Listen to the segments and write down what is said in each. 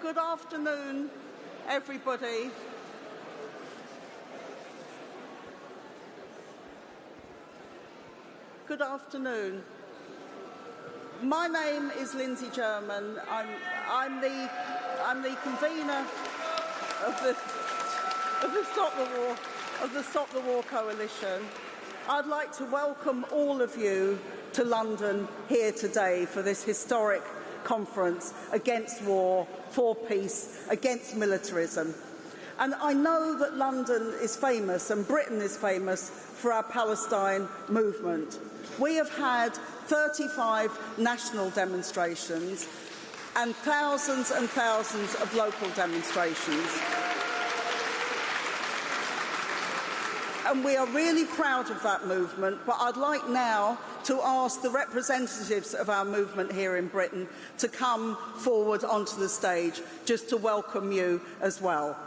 Good afternoon, everybody. Good afternoon. My name is Lindsay German. I'm the convener of the Stop the War Coalition. I'd like to welcome all of you to London here today for this historic conference against war, for peace, against militarism. And I know that London is famous and Britain is famous for our Palestine movement. We have had 35 national demonstrations and thousands of local demonstrations. And we are really proud of that movement, but I'd like now to ask the representatives of our movement here in Britain to come forward onto the stage just to welcome you as well.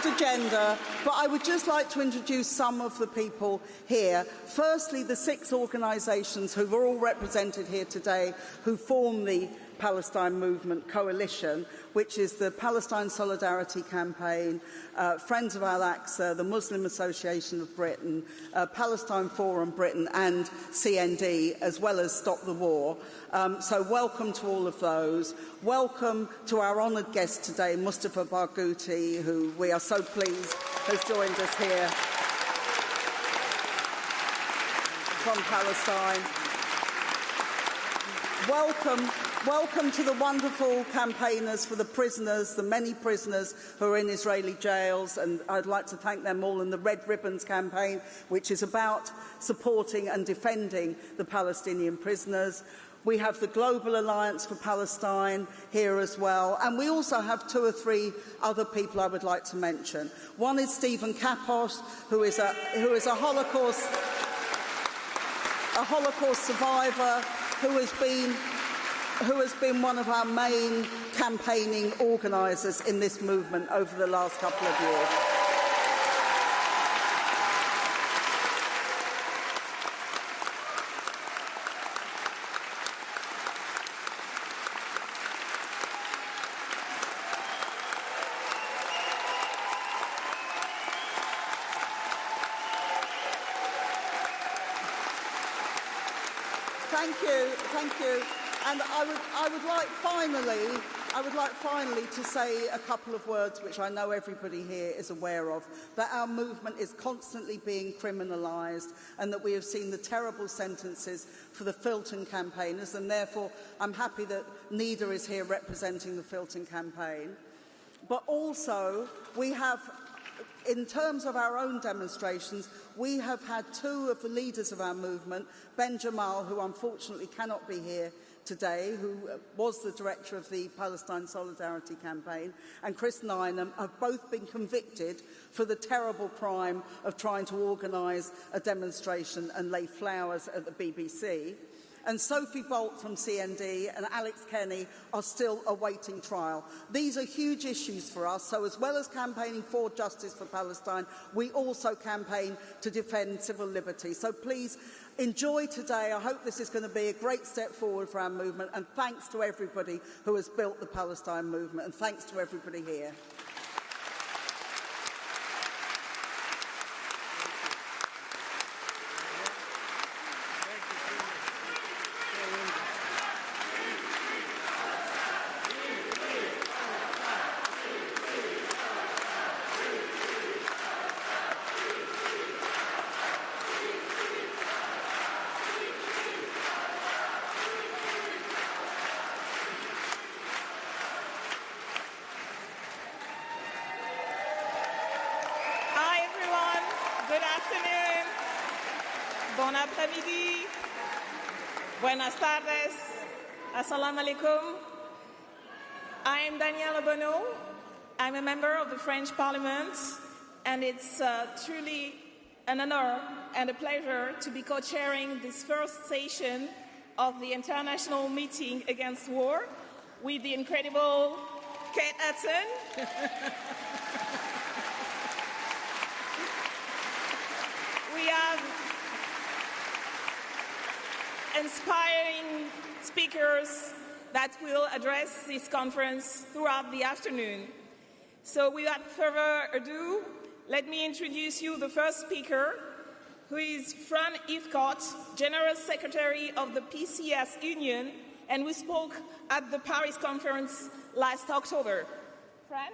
Agenda, but I would just like to introduce some of the people here. Firstly, the 6 organisations who are all represented here today who form the Palestine Movement Coalition, which is the Palestine Solidarity Campaign, Friends of Al-Aqsa, the Muslim Association of Britain, Palestine Forum Britain and CND, as well as Stop the War. So welcome to all of those. Welcome to our honoured guest today, Mustafa Barghouti, who we are so pleased has joined us here from Palestine. Welcome to the wonderful campaigners for the prisoners, the many prisoners who are in Israeli jails, and I'd like to thank them all in the Red Ribbons campaign, which is about supporting and defending the Palestinian prisoners. We have the Global Alliance for Palestine here as well, and we also have 2 or 3 other people I would like to mention. One is Stephen Kapos, who is a Holocaust survivor who has been one of our main campaigning organisers in this movement over the last couple of years. Thank you. And I would like finally to say a couple of words which I know everybody here is aware of, that our movement is constantly being criminalised and that we have seen the terrible sentences for the Filton campaigners, and therefore I'm happy that NIDA is here representing the Filton campaign. But also we have, in terms of our own demonstrations, we have had 2 of the leaders of our movement, Ben Jamal, who unfortunately cannot be here today, who was the director of the Palestine Solidarity Campaign, and Chris Nynam, have both been convicted for the terrible crime of trying to organise a demonstration and lay flowers at the BBC. And Sophie Bolt from CND and Alex Kenny are still awaiting trial. These are huge issues for us, so as well as campaigning for justice for Palestine, we also campaign to defend civil liberty. So please enjoy today. I hope this is going to be a great step forward for our movement, and thanks to everybody who has built the Palestine movement, and thanks to everybody here. après-midi. Buenas tardes. Assalamu alaikum. I am Danielle Bonneau. I'm a member of the French Parliament, and it's truly an honor and a pleasure to be co-chairing this first session of the International Meeting Against War with the incredible Kate Hudson. We have inspiring speakers that will address this conference throughout the afternoon. So without further ado, let me introduce you the first speaker, who is Fran Heathcote, General Secretary of the PCS Union, and who spoke at the Paris conference last October. Fran?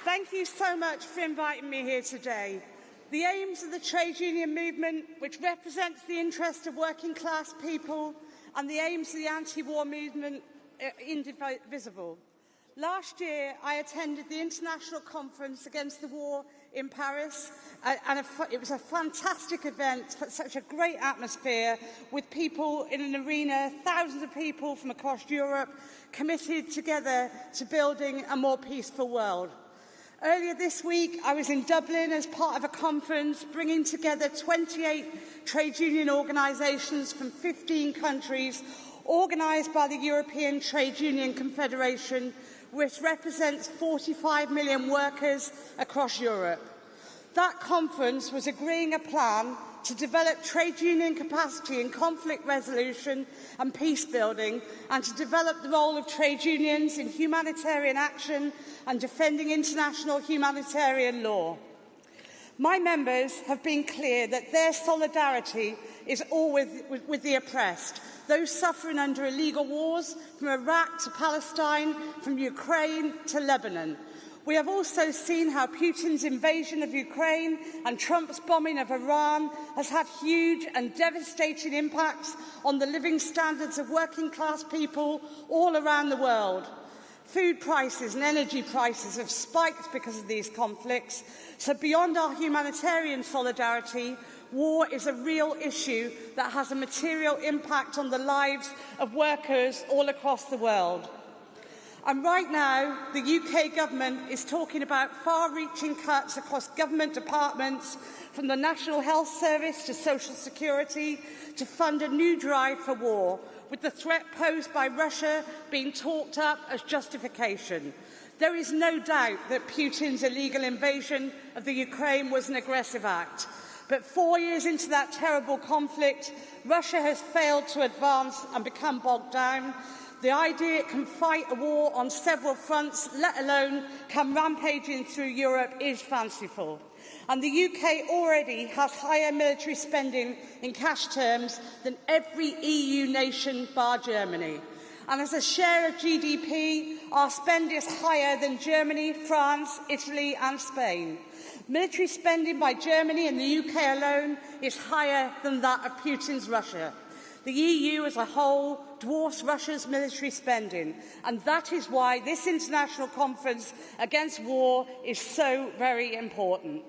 Thank you so much for inviting me here today. The aims of the trade union movement, which represents the interest of working class people, and the aims of the anti-war movement are indivisible. Last year, I attended the International Conference Against the War in Paris, and it was a fantastic event, such a great atmosphere, with people in an arena, thousands of people from across Europe, committed together to building a more peaceful world. Earlier this week, I was in Dublin as part of a conference bringing together 28 trade union organisations from 15 countries, organised by the European Trade Union Confederation, which represents 45 million workers across Europe. That conference was agreeing a plan to develop trade union capacity in conflict resolution and peace building, and to develop the role of trade unions in humanitarian action and defending international humanitarian law. My members have been clear that their solidarity is always with the oppressed, those suffering under illegal wars from Iraq to Palestine, from Ukraine to Lebanon. We have also seen how Putin's invasion of Ukraine and Trump's bombing of Iran has had huge and devastating impacts on the living standards of working class people all around the world. Food prices and energy prices have spiked because of these conflicts, so beyond our humanitarian solidarity, war is a real issue that has a material impact on the lives of workers all across the world. And right now, the UK government is talking about far-reaching cuts across government departments, from the National Health Service to Social Security, to fund a new drive for war, with the threat posed by Russia being talked up as justification. There is no doubt that Putin's illegal invasion of the Ukraine was an aggressive act. But 4 years into that terrible conflict, Russia has failed to advance and become bogged down. The idea it can fight a war on several fronts, let alone come rampaging through Europe, is fanciful. And the UK already has higher military spending in cash terms than every EU nation bar Germany. And as a share of GDP, our spend is higher than Germany, France, Italy and Spain. Military spending by Germany and the UK alone is higher than that of Putin's Russia. The EU as a whole dwarfs Russia's military spending, and that is why this international conference against war is so very important.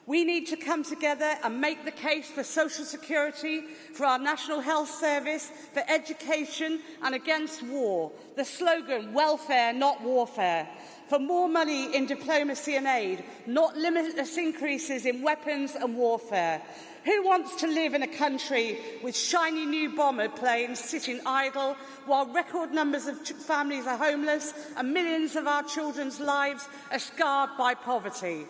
We need to come together and make the case for social security, for our National Health Service, for education and against war. The slogan, welfare, not warfare. For more money in diplomacy and aid, not limitless increases in weapons and warfare. Who wants to live in a country with shiny new bomber planes sitting idle while record numbers of families are homeless and millions of our children's lives are scarred by poverty?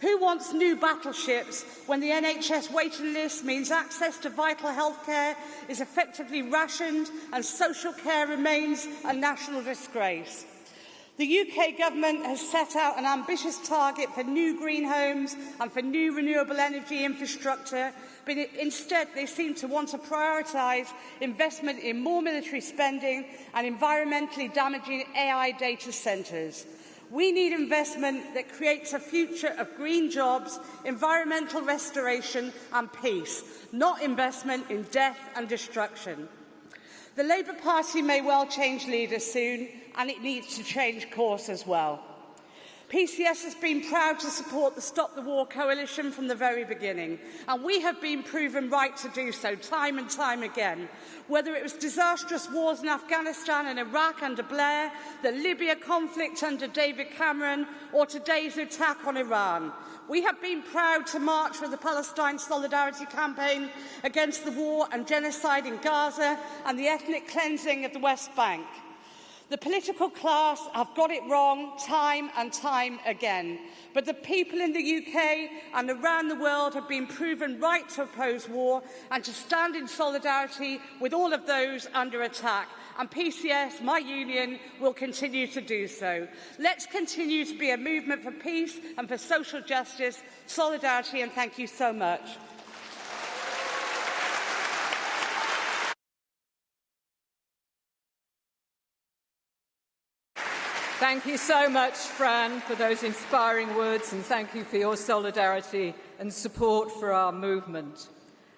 Who wants new battleships when the NHS waiting list means access to vital health care is effectively rationed and social care remains a national disgrace? The UK government has set out an ambitious target for new green homes and for new renewable energy infrastructure, but instead they seem to want to prioritise investment in more military spending and environmentally damaging AI data centres. We need investment that creates a future of green jobs, environmental restoration and peace, not investment in death and destruction. The Labour Party may well change leaders soon, and it needs to change course as well. PCS has been proud to support the Stop the War coalition from the very beginning, and we have been proven right to do so time and time again. Whether it was disastrous wars in Afghanistan and Iraq under Blair, the Libya conflict under David Cameron, or today's attack on Iran, we have been proud to march with the Palestine Solidarity Campaign against the war and genocide in Gaza and the ethnic cleansing of the West Bank. The political class have got it wrong time and time again, but the people in the UK and around the world have been proven right to oppose war and to stand in solidarity with all of those under attack. And PCS, my union, will continue to do so. Let's continue to be a movement for peace and for social justice, solidarity, and thank you so much. Thank you so much, Fran, for those inspiring words, and thank you for your solidarity and support for our movement.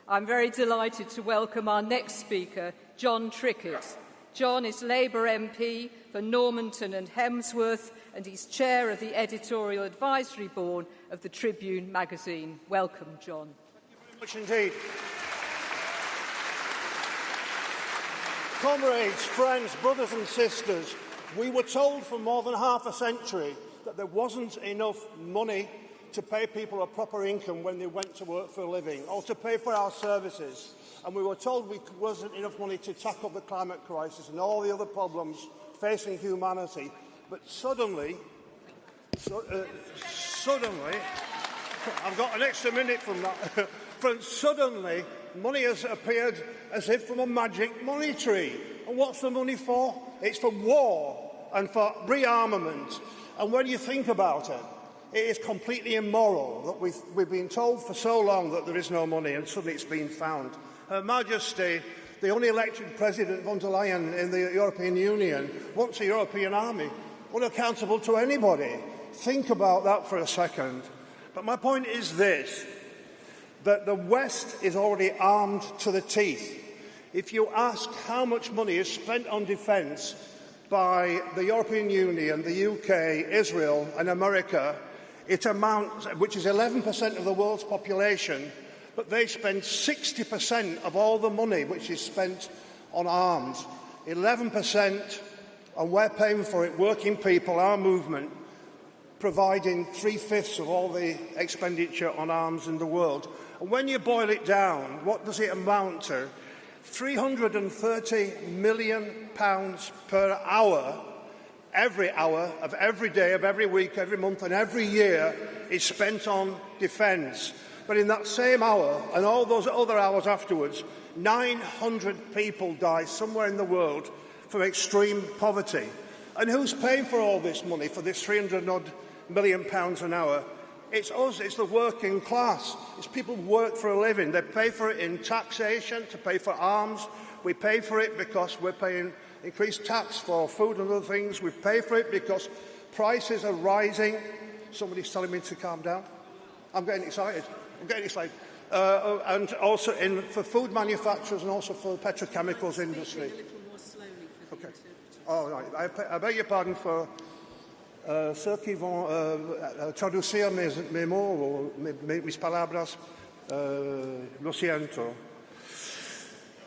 I'm very delighted to welcome our next speaker, John Trickett. John is Labour MP for Normanton and Hemsworth, and he's chair of the editorial advisory board of the Tribune magazine. Welcome, John. Thank you very much indeed. Comrades, friends, brothers and sisters, we were told for more than half a century that there wasn't enough money to pay people a proper income when they went to work for a living, or to pay for our services. And we were told there wasn't enough money to tackle the climate crisis and all the other problems facing humanity. But suddenly, I've got an extra minute from that. Suddenly, money has appeared as if from a magic money tree. And what's the money for? It's for war and for rearmament. And when you think about it, it is completely immoral that we've been told for so long that there is no money, and suddenly it's been found. Her Majesty, the only elected President von der Leyen in the European Union, wants a European army, unaccountable to anybody. Think about that for a second. But my point is this, that the West is already armed to the teeth. If you ask how much money is spent on defence by the European Union, the UK, Israel and America, it amounts, which is 11% of the world's population, but they spend 60% of all the money which is spent on arms. 11%, and we're paying for it, working people, our movement, providing 3/5 of all the expenditure on arms in the world. And when you boil it down, what does it amount to? £330 million per hour, every hour of every day, of every week, every month and every year is spent on defence. But in that same hour and all those other hours afterwards, 900 people die somewhere in the world from extreme poverty. And who's paying for all this money, for this £300 million an hour? It's us, it's the working class. It's people who work for a living. They pay for it in taxation, to pay for arms. We pay for it because we're paying increased tax for food and other things. We pay for it because prices are rising. Somebody's telling me to calm down. I'm getting excited. And also for food manufacturers and also for the petrochemicals industry. Okay. Oh, right. I beg your pardon for ceux qui vont traducir mes mots ou mis palabras, lo siento.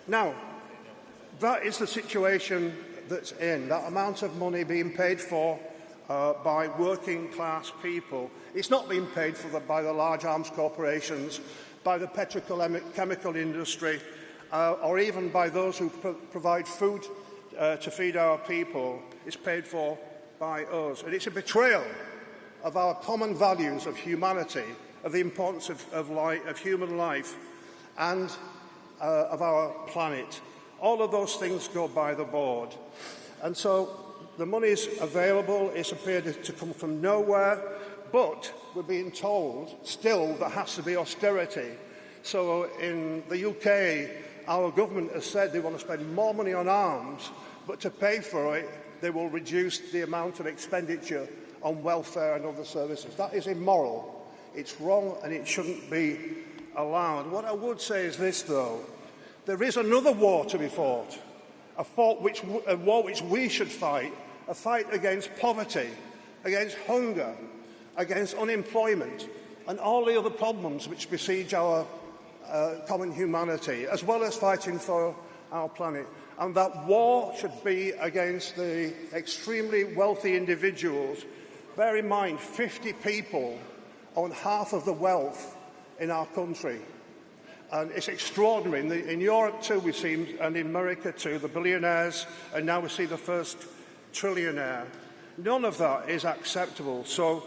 Now, that is the situation that's in, that amount of money being paid for by working class people. It's not being paid for by the large arms corporations, by the petrochemical industry, or even by those who provide food to feed our people. It's paid for by us. And it's a betrayal of our common values of humanity, of the importance of human life, and of our planet. All of those things go by the board. And so the money is available. It's appeared to come from nowhere. But we're being told still there has to be austerity. So in the UK, our government has said they want to spend more money on arms, but to pay for it, they will reduce the amount of expenditure on welfare and other services. That is immoral. It's wrong and it shouldn't be allowed. What I would say is this, though. There is another war to be fought, a war which we should fight, a fight against poverty, against hunger, against unemployment and all the other problems which besiege our common humanity, as well as fighting for our planet. And that war should be against the extremely wealthy individuals. Bear in mind, 50 people own half of the wealth in our country. And it's extraordinary. In Europe too, we've seen, and in America too, the billionaires, and now we see the first trillionaire. None of that is acceptable. So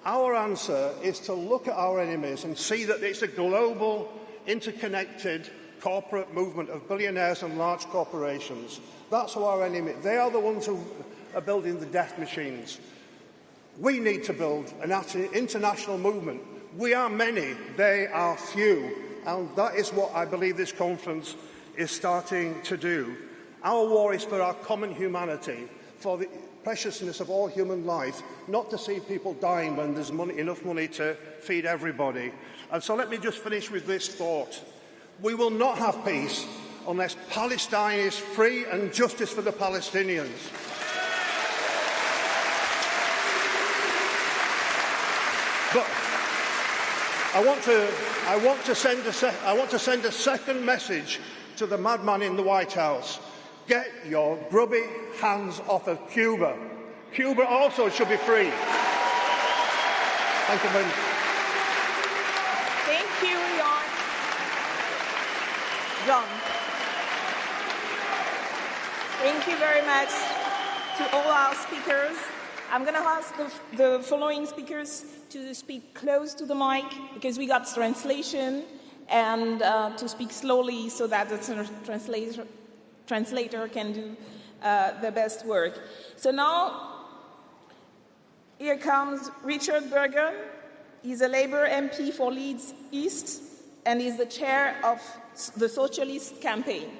our answer is to look at our enemies and see that it's a global, interconnected corporate movement of billionaires and large corporations. That's our enemy. They are the ones who are building the death machines. We need to build an international movement. We are many, they are few. And that is what I believe this conference is starting to do. Our war is for our common humanity, for the preciousness of all human life, not to see people dying when there's enough money to feed everybody. And so let me just finish with this thought. We will not have peace unless Palestine is free and justice for the Palestinians. But I want to send a second message to the madman in the White House. Get your grubby hands off of Cuba. Cuba also should be free. Thank you very much. Thank you, John. Thank you very much to all our speakers. I'm going to ask the following speakers to speak close to the mic because we got translation, and to speak slowly so that the translator can do the best work. So now, here comes Richard Burgon. He's a Labour MP for Leeds East, and is the chair of the Socialist Campaign.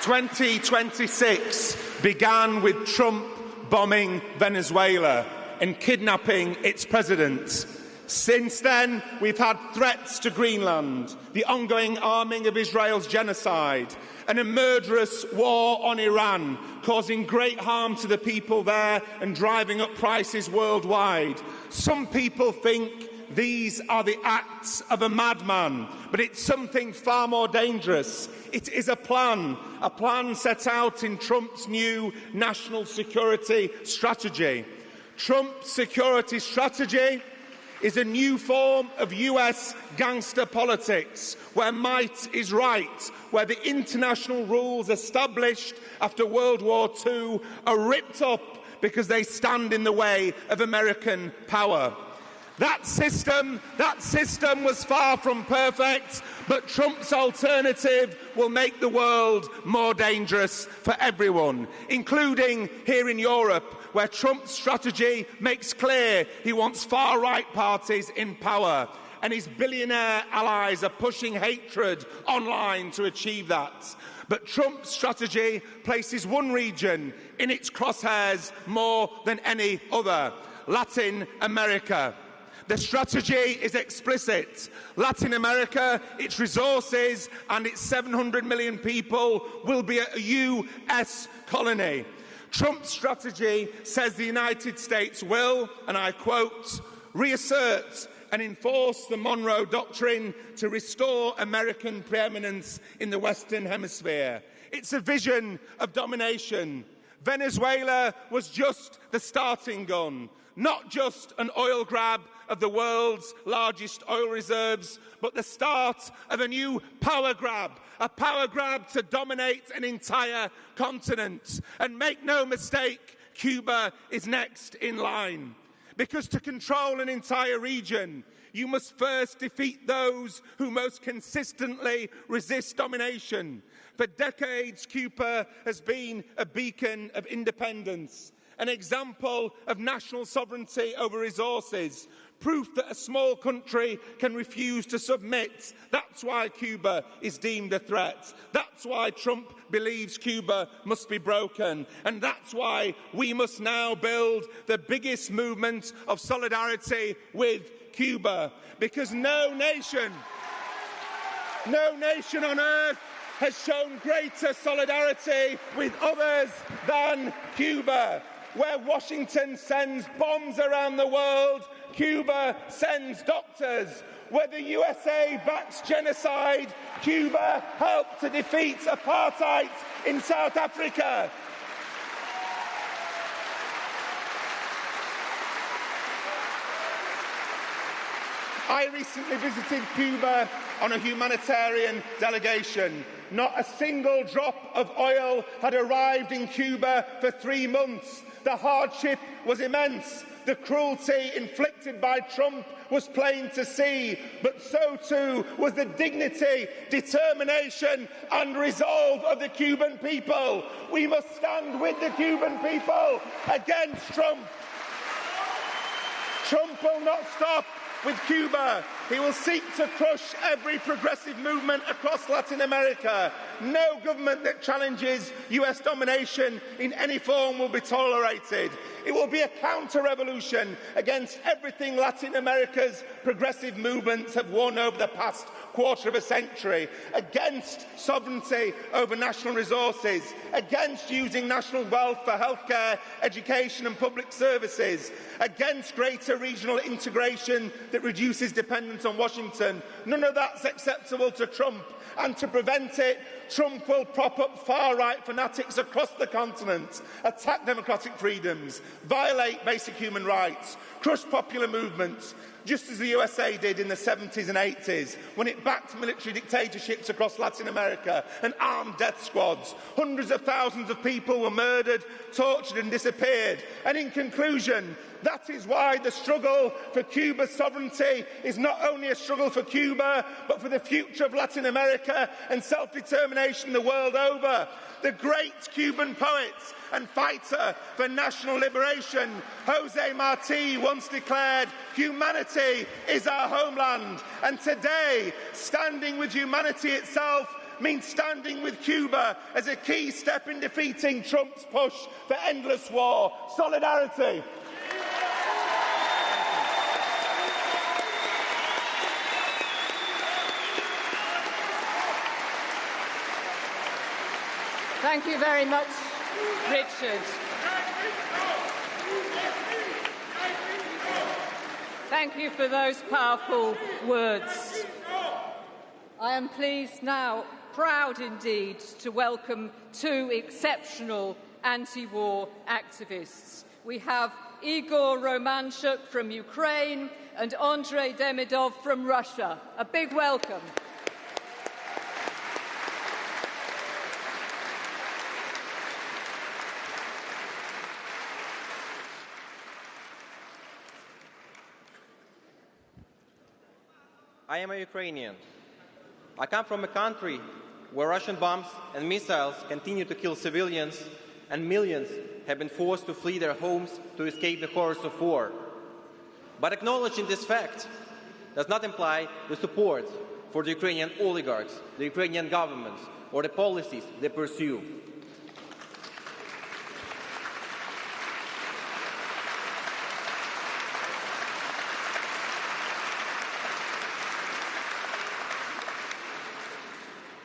2026 began with Trump bombing Venezuela and kidnapping its president. Since then, we've had threats to Greenland, the ongoing arming of Israel's genocide, and a murderous war on Iran, causing great harm to the people there and driving up prices worldwide. Some people think these are the acts of a madman, but it's something far more dangerous. It is a plan set out in Trump's new national security strategy. Trump's security strategy is a new form of US gangster politics, where might is right, where the international rules established after World War II are ripped up because they stand in the way of American power. That system was far from perfect, but Trump's alternative will make the world more dangerous for everyone, including here in Europe, where Trump's strategy makes clear he wants far-right parties in power, and his billionaire allies are pushing hatred online to achieve that. But Trump's strategy places one region in its crosshairs more than any other: Latin America. The strategy is explicit. Latin America, its resources and its 700 million people will be a US colony. Trump's strategy says the United States will, and I quote, reassert and enforce the Monroe Doctrine to restore American preeminence in the Western Hemisphere. It's a vision of domination. Venezuela was just the starting gun, not just an oil grab of the world's largest oil reserves, but the start of a new power grab, a power grab to dominate an entire continent. And make no mistake, Cuba is next in line. Because to control an entire region, you must first defeat those who most consistently resist domination. For decades, Cuba has been a beacon of independence, an example of national sovereignty over resources, proof that a small country can refuse to submit. That's why Cuba is deemed a threat. That's why Trump believes Cuba must be broken. And that's why we must now build the biggest movement of solidarity with Cuba. Because no nation on earth has shown greater solidarity with others than Cuba. Where Washington sends bombs around the world, Cuba sends doctors. Where the USA backs genocide, Cuba helped to defeat apartheid in South Africa. I recently visited Cuba on a humanitarian delegation. Not a single drop of oil had arrived in Cuba for 3 months. The hardship was immense. The cruelty inflicted by Trump was plain to see, but so too was the dignity, determination and resolve of the Cuban people. We must stand with the Cuban people against Trump. Trump will not stop with Cuba. He will seek to crush every progressive movement across Latin America. No government that challenges US domination in any form will be tolerated. It will be a counter-revolution against everything Latin America's progressive movements have won over the past quarter of a century, against sovereignty over national resources, against using national wealth for healthcare, education and public services, against greater regional integration that reduces dependence on Washington. None of that's acceptable to Trump, and to prevent it, Trump will prop up far-right fanatics across the continent, attack democratic freedoms, violate basic human rights, crush popular movements, just as the USA did in the 70s and 80s, when it backed military dictatorships across Latin America and armed death squads. Hundreds of thousands of people were murdered, tortured and disappeared. And in conclusion, that is why the struggle for Cuba's sovereignty is not only a struggle for Cuba, but for the future of Latin America and self-determination the world over. The great Cuban poet and fighter for national liberation, José Martí, once declared, "Humanity is our homeland." And today, standing with humanity itself means standing with Cuba as a key step in defeating Trump's push for endless war. Solidarity. Thank you very much, Richard. Thank you for those powerful words. I am pleased now, proud indeed, to welcome two exceptional anti-war activists. We have Igor Romanchuk from Ukraine and Andrei Demidov from Russia. A big welcome. I am a Ukrainian. I come from a country where Russian bombs and missiles continue to kill civilians, and millions have been forced to flee their homes to escape the horrors of war. But acknowledging this fact does not imply the support for the Ukrainian oligarchs, the Ukrainian government, or the policies they pursue.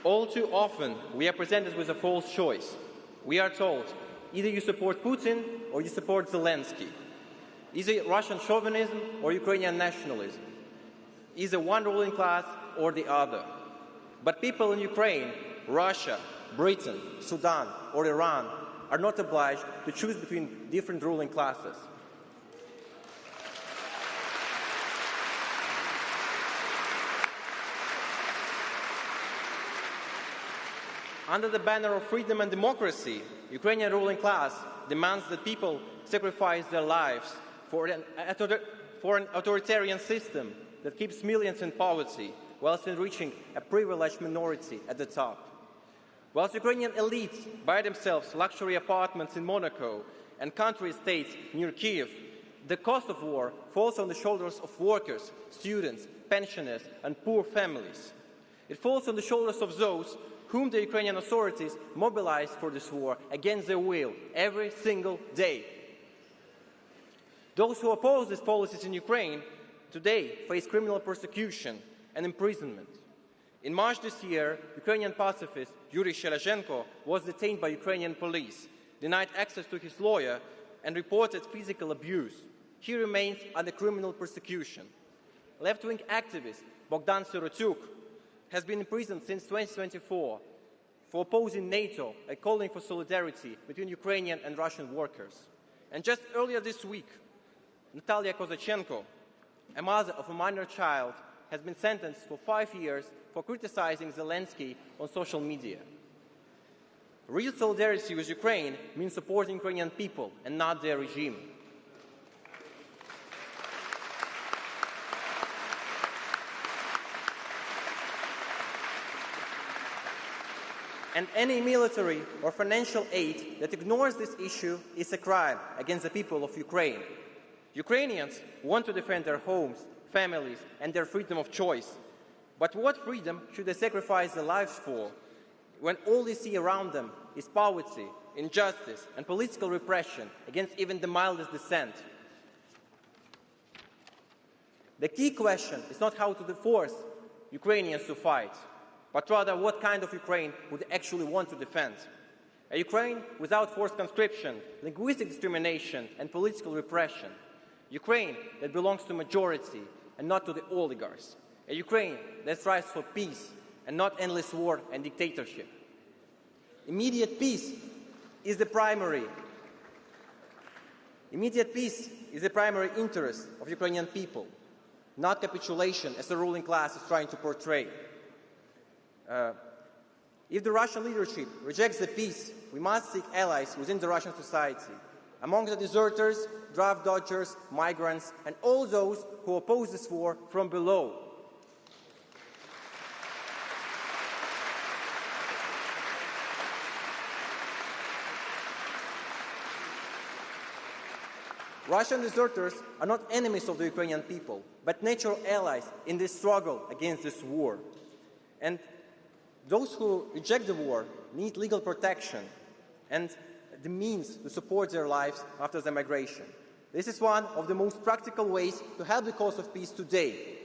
All too often, we are presented with a false choice. We are told, either you support Putin or you support Zelensky. Is it Russian chauvinism or Ukrainian nationalism? Is it one ruling class or the other? But people in Ukraine, Russia, Britain, Sudan, or Iran are not obliged to choose between different ruling classes. Under the banner of freedom and democracy, Ukrainian ruling class demands that people sacrifice their lives for an authoritarian system that keeps millions in poverty whilst enriching a privileged minority at the top. Whilst Ukrainian elites buy themselves luxury apartments in Monaco and country estates near Kyiv, the cost of war falls on the shoulders of workers, students, pensioners, and poor families. It falls on the shoulders of those whom the Ukrainian authorities mobilize for this war against their will every single day. Those who oppose these policies in Ukraine today face criminal persecution and imprisonment. In March this year, Ukrainian pacifist Yuri Shelezhenko was detained by Ukrainian police, denied access to his lawyer, and reported physical abuse. He remains under criminal persecution. Left-wing activist Bogdan Sirotyuk has been imprisoned since 2024 for opposing NATO and calling for solidarity between Ukrainian and Russian workers. And just earlier this week, Natalia Kozachenko, a mother of a minor child, has been sentenced for 5 years for criticizing Zelensky on social media. Real solidarity with Ukraine means supporting Ukrainian people and not their regime. And any military or financial aid that ignores this issue is a crime against the people of Ukraine. Ukrainians want to defend their homes, families, and their freedom of choice. But what freedom should they sacrifice their lives for when all they see around them is poverty, injustice, and political repression against even the mildest dissent? The key question is not how to force Ukrainians to fight, but rather what kind of Ukraine would they actually want to defend. A Ukraine without forced conscription, linguistic discrimination, and political repression. Ukraine that belongs to majority and not to the oligarchs. A Ukraine that strives for peace and not endless war and dictatorship. Immediate peace is the primary interest of Ukrainian people, not capitulation as the ruling class is trying to portray. If the Russian leadership rejects the peace, we must seek allies within the Russian society, among the deserters, draft dodgers, migrants, and all those who oppose this war from below. Russian deserters are not enemies of the Ukrainian people, but natural allies in this struggle against this war. And those who reject the war need legal protection and the means to support their lives after the migration. This is one of the most practical ways to help the cause of peace today.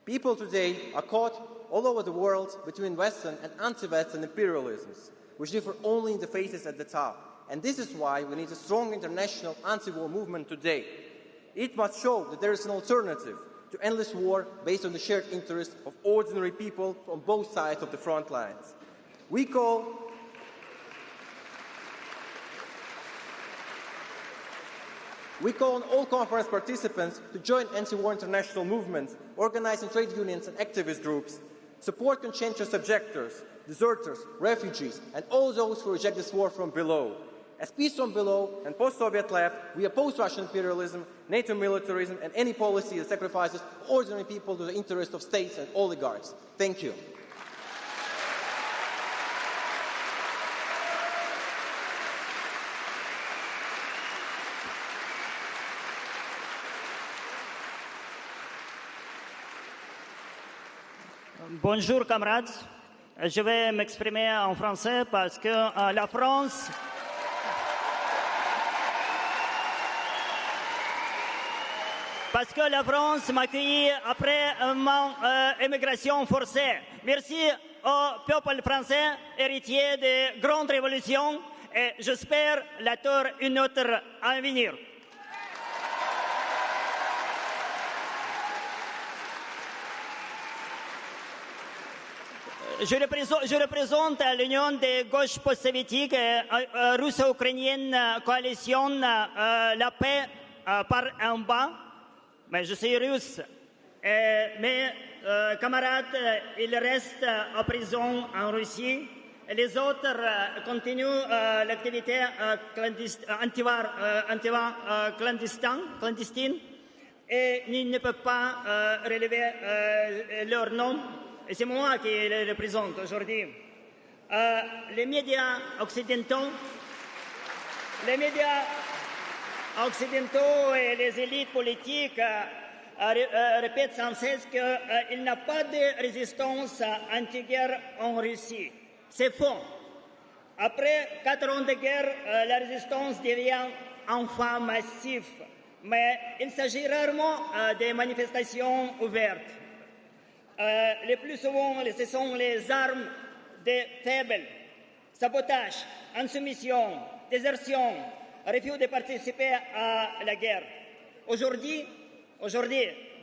People today are caught all over the world between Western and anti-Western imperialisms, which differ only in the faces at the top. And this is why we need a strong international anti-war movement today. It must show that there is an alternative to endless war based on the shared interests of ordinary people from both sides of the front lines. We call on all conference participants to join anti-war international movements, organizing trade unions and activist groups, support conscientious objectors, deserters, refugees, and all those who reject this war from below. As peace from below and post-Soviet left, we oppose Russian imperialism, NATO militarism, and any policy that sacrifices ordinary people to the interests of states and oligarchs. Thank you. Bonjour camarades, je vais m'exprimer en français parce que la France m'a accueilli après mon émigration forcée. Merci au peuple français, héritier de grandes révolutions, et j'espère une autre à venir. Je représente l'Union des gauches post-soviétiques, russo-ukrainienne coalition La paix par en bas. Mais je suis russe. Mes camarades, ils restent en prison en Russie. Et les autres continuent l'activité clandestine. Et ils ne peuvent pas relever leur nom. Et c'est moi qui les représente aujourd'hui. Les médias occidentaux et les élites politiques répètent sans cesse qu'il n'y a pas de résistance anti-guerre en Russie. C'est faux. Après 4 ans de guerre, la résistance devient enfin massive. Mais il s'agit rarement de manifestations ouvertes. Le plus souvent, ce sont les armes des faibles. Sabotage, insoumission, désertion, refus de participer à la guerre. Aujourd'hui,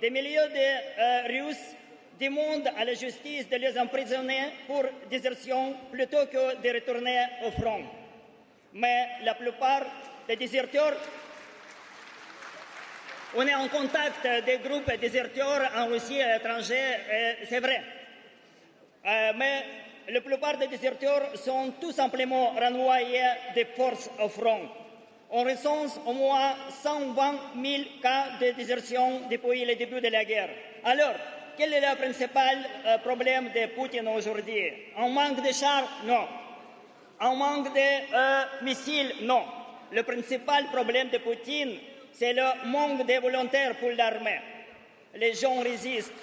des milliers de Russes demandent à la justice de les emprisonner pour désertion plutôt que de retourner au front. Mais la plupart des déserteurs, on est en contact des groupes déserteurs en Russie et à l'étranger, c'est vrai. Mais la plupart des déserteurs sont tout simplement renvoyés des forces au front. On recense au moins 120 000 cas de désertion depuis le début de la guerre. Alors, quel est le principal problème de Poutine aujourd'hui? Un manque de chars? Non. Un manque de missiles? Non. Le principal problème de Poutine, c'est le manque de volontaires pour l'armée. Les gens résistent.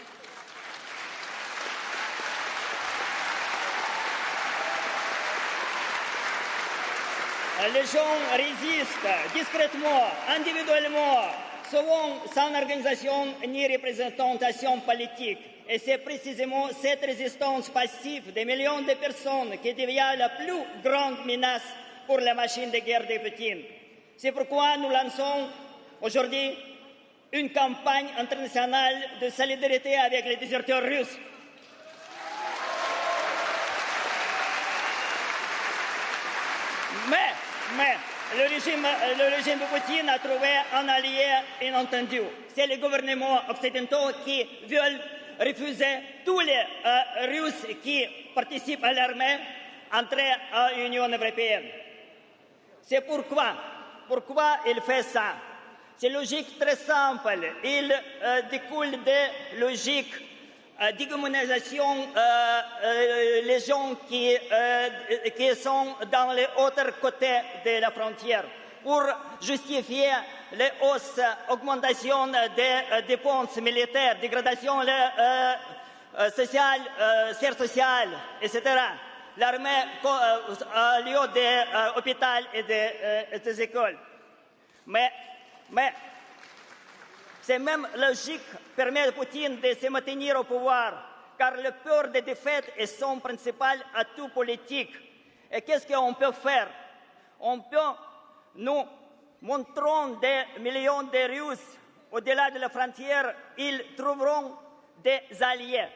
Les gens résistent discrètement, individuellement, souvent sans organisation ni représentation politique. Et c'est précisément cette résistance passive des millions de personnes qui devient la plus grande menace pour la machine de guerre de Poutine. C'est pourquoi nous lançons aujourd'hui une campagne internationale de solidarité avec les déserteurs russes. Mais le régime de Poutine a trouvé un allié inattendu. C'est les gouvernements occidentaux qui veulent refuser tous les Russes qui participent à l'armée d'entrer à l'Union européenne. C'est pourquoi il fait ça. C'est logique très simple. Il découle de logique d'hégémonisation les gens qui sont dans les autres côtés de la frontière pour justifier les hausses, augmentation des dépenses militaires, dégradation sociale, serre sociale, etc. L'armée a lieu des hôpitaux et des écoles. Mais cette même logique permet à Poutine de se maintenir au pouvoir, car la peur des défaites est son principal atout politique. Et qu'est-ce qu'on peut faire? Nous montrons des millions de Russes au-delà de la frontière, ils trouveront des alliés,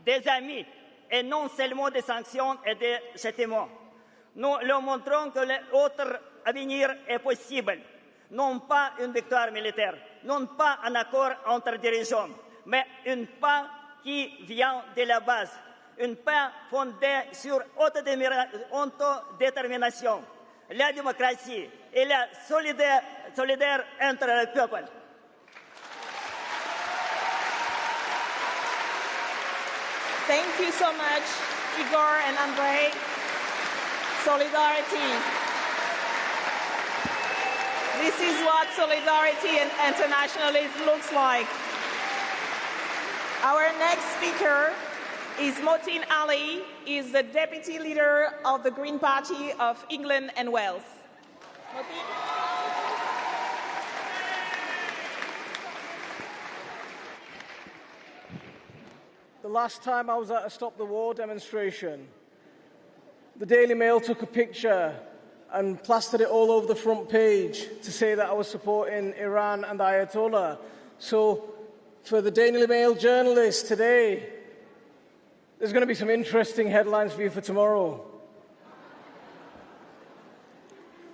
des amis, et non seulement des sanctions et des châtiments. Nous leur montrons que l'autre avenir est possible. Non pas une victoire militaire, non pas un accord entre dirigeants, mais une paix qui vient de la base, une paix fondée sur autodétermination, la démocratie et la solidarité entre les peuples. Thank you so much, Igor and Andrei. Solidarity. This is what solidarity and internationalism looks like. Our next speaker is Motin Ali. He is the deputy leader of the Green Party of England and Wales. Motin? The last time I was at a Stop the War demonstration, the Daily Mail took a picture and plastered it all over the front page to say that I was supporting Iran and the Ayatollah. So for the Daily Mail journalists today, there's going to be some interesting headlines for you for tomorrow.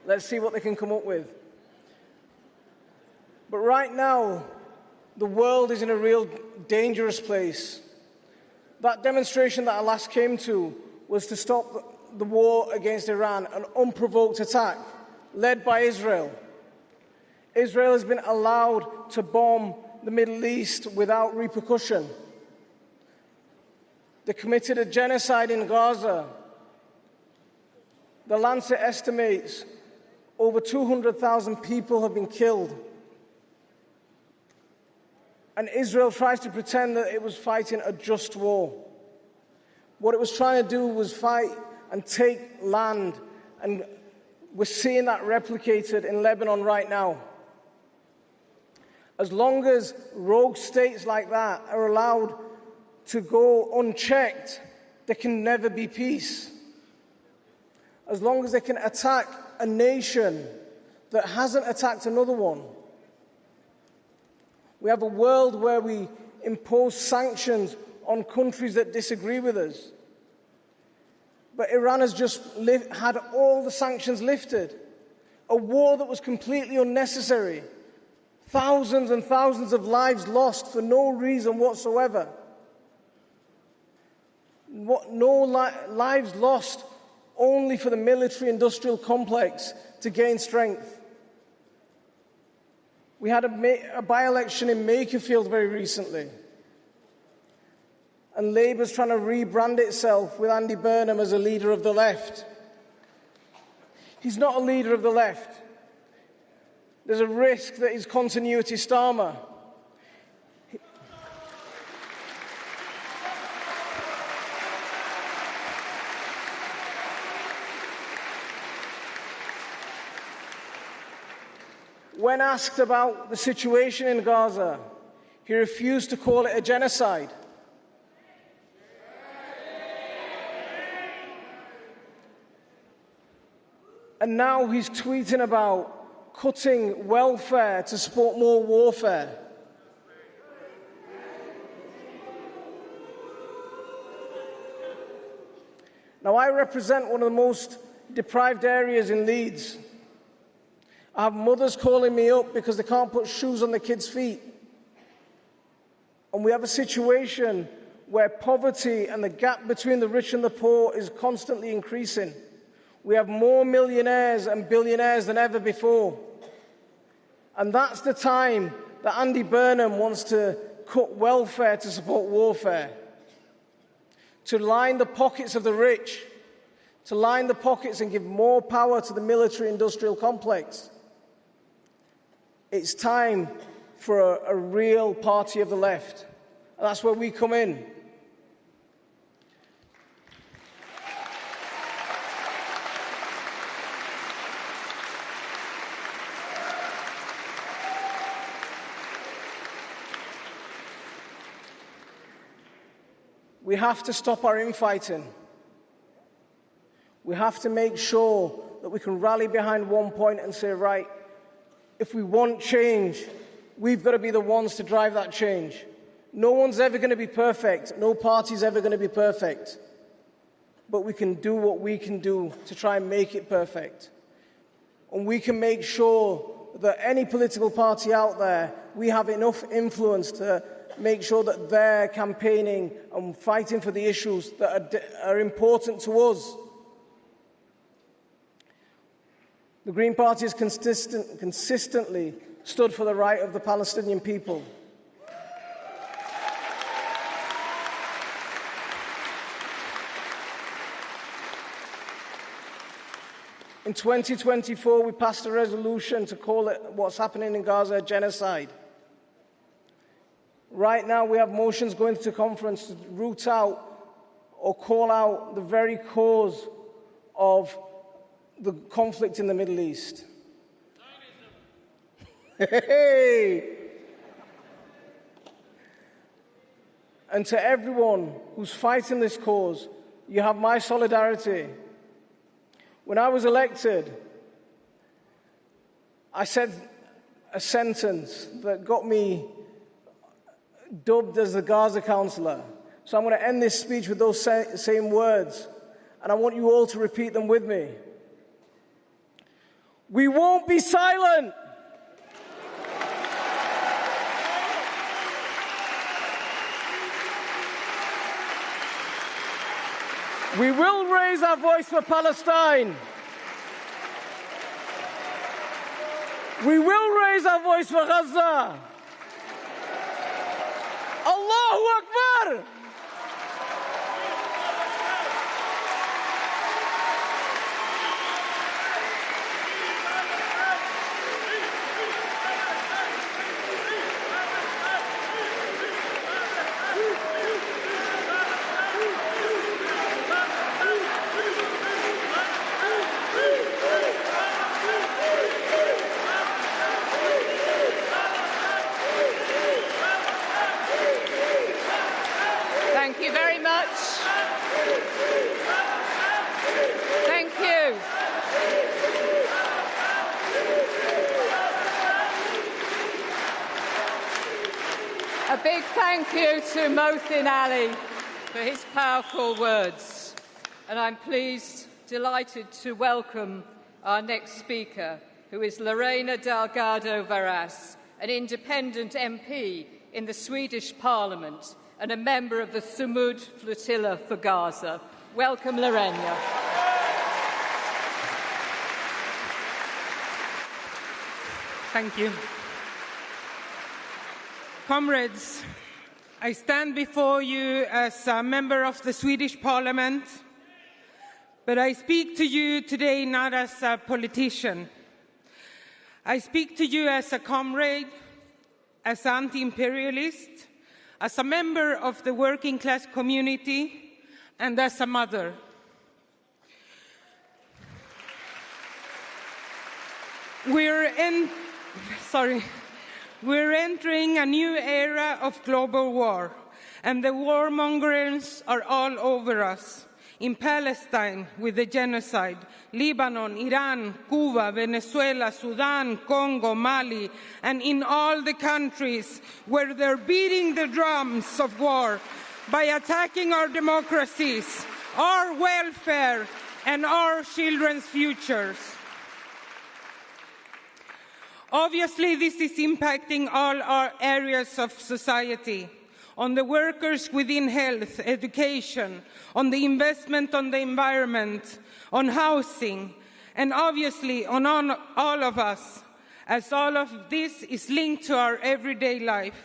Let's see what they can come up with. But right now, the world is in a real dangerous place. That demonstration that I last came to was to stop the war against Iran, an unprovoked attack led by Israel. Israel has been allowed to bomb the Middle East without repercussion. They committed a genocide in Gaza. The Lancet estimates over 200,000 people have been killed. And Israel tries to pretend that it was fighting a just war. What it was trying to do was fight and take land, and we're seeing that replicated in Lebanon right now. As long as rogue states like that are allowed to go unchecked, there can never be peace. As long as they can attack a nation that hasn't attacked another one. We have a world where we impose sanctions on countries that disagree with us. But Iran has just had all the sanctions lifted. A war that was completely unnecessary. Thousands and thousands of lives lost for no reason whatsoever. Lives lost only for the military-industrial complex to gain strength. We had a by-election in Makerfield very recently. And Labour's trying to rebrand itself with Andy Burnham as a leader of the left. He's not a leader of the left. There's a risk that he's continuity Starmer. When asked about the situation in Gaza, he refused to call it a genocide. And now he's tweeting about cutting welfare to support more warfare. Now, I represent one of the most deprived areas in Leeds. I have mothers calling me up because they can't put shoes on their kids' feet. And we have a situation where poverty and the gap between the rich and the poor is constantly increasing. We have more millionaires and billionaires than ever before. And that's the time that Andy Burnham wants to cut welfare to support warfare. To line the pockets of the rich. To line the pockets and give more power to the military-industrial complex. It's time for a real party of the left. And that's where we come in. We have to stop our infighting. We have to make sure that we can rally behind one point and say, right, if we want change, we've got to be the ones to drive that change. No one's ever going to be perfect. No party's ever going to be perfect. But we can do what we can do to try and make it perfect. And we can make sure that any political party out there, we have enough influence to make sure that they're campaigning and fighting for the issues that are important to us. The Green Party has consistently stood for the right of the Palestinian people. In 2024, we passed a resolution to call it what's happening in Gaza a genocide. Right now, we have motions going to conference to root out or call out the very cause of the conflict in the Middle East. Hey! And to everyone who's fighting this cause, you have my solidarity. When I was elected, I said a sentence that got me dubbed as the Gaza Councillor. So I'm going to end this speech with those same words, and I want you all to repeat them with me. We won't be silent. We will raise our voice for Palestine. We will raise our voice for Gaza. Allahu Akbar! much. Thank you. A big thank you to Mohsin Ali for his powerful words. And I'm delighted to welcome our next speaker, who is Lorena Delgado Varas, an independent MP in the Swedish Parliament and a member of the Thumud Flotilla for Gaza. Welcome, Lorena. Thank you. Comrades, I stand before you as a member of the Swedish Parliament, but I speak to you today not as a politician. I speak to you as a comrade, as an anti-imperialist, as a member of the working class community, and as a mother. We're entering a new era of global war, and the warmongers are all over us. In Palestine, with the genocide, Lebanon, Iran, Cuba, Venezuela, Sudan, Congo, Mali, and in all the countries where they're beating the drums of war by attacking our democracies, our welfare, and our children's futures. Obviously, this is impacting all our areas of society, on the workers within health, education, on the investment on the environment, on housing, and obviously on all of us, as all of this is linked to our everyday life.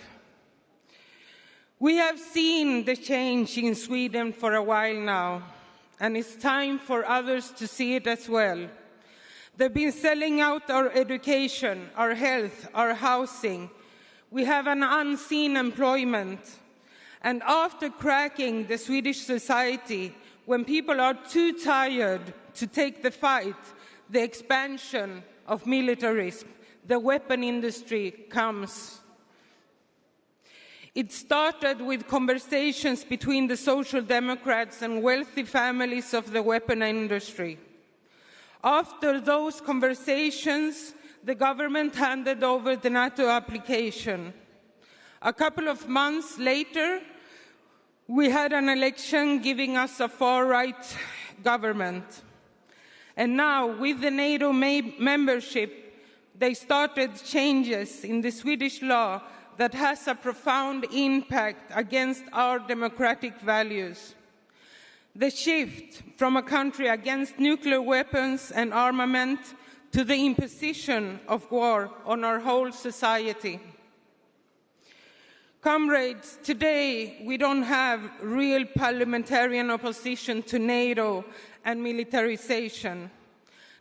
We have seen the change in Sweden for a while now, and it's time for others to see it as well. They've been selling out our education, our health, our housing. We have an unseen employment. And after cracking the Swedish society, when people are too tired to take the fight, the expansion of militarism, the weapon industry comes. It started with conversations between the Social Democrats and wealthy families of the weapon industry. After those conversations, the government handed over the NATO application. A couple of months later, we had an election giving us a far-right government. And now, with the NATO membership, they started changes in the Swedish law that has a profound impact against our democratic values. The shift from a country against nuclear weapons and armament to the imposition of war on our whole society. Comrades, today we don't have real parliamentarian opposition to NATO and militarization.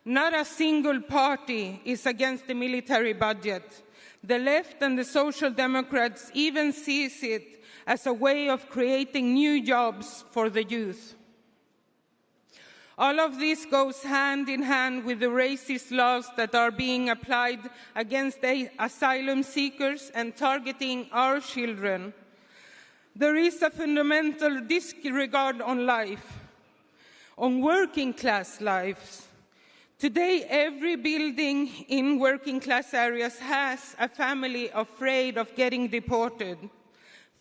Not a single party is against the military budget. The left and the Social Democrats even sees it as a way of creating new jobs for the youth. All of this goes hand in hand with the racist laws that are being applied against asylum seekers and targeting our children. There is a fundamental disregard on life, on working class lives. Today, every building in working class areas has a family afraid of getting deported.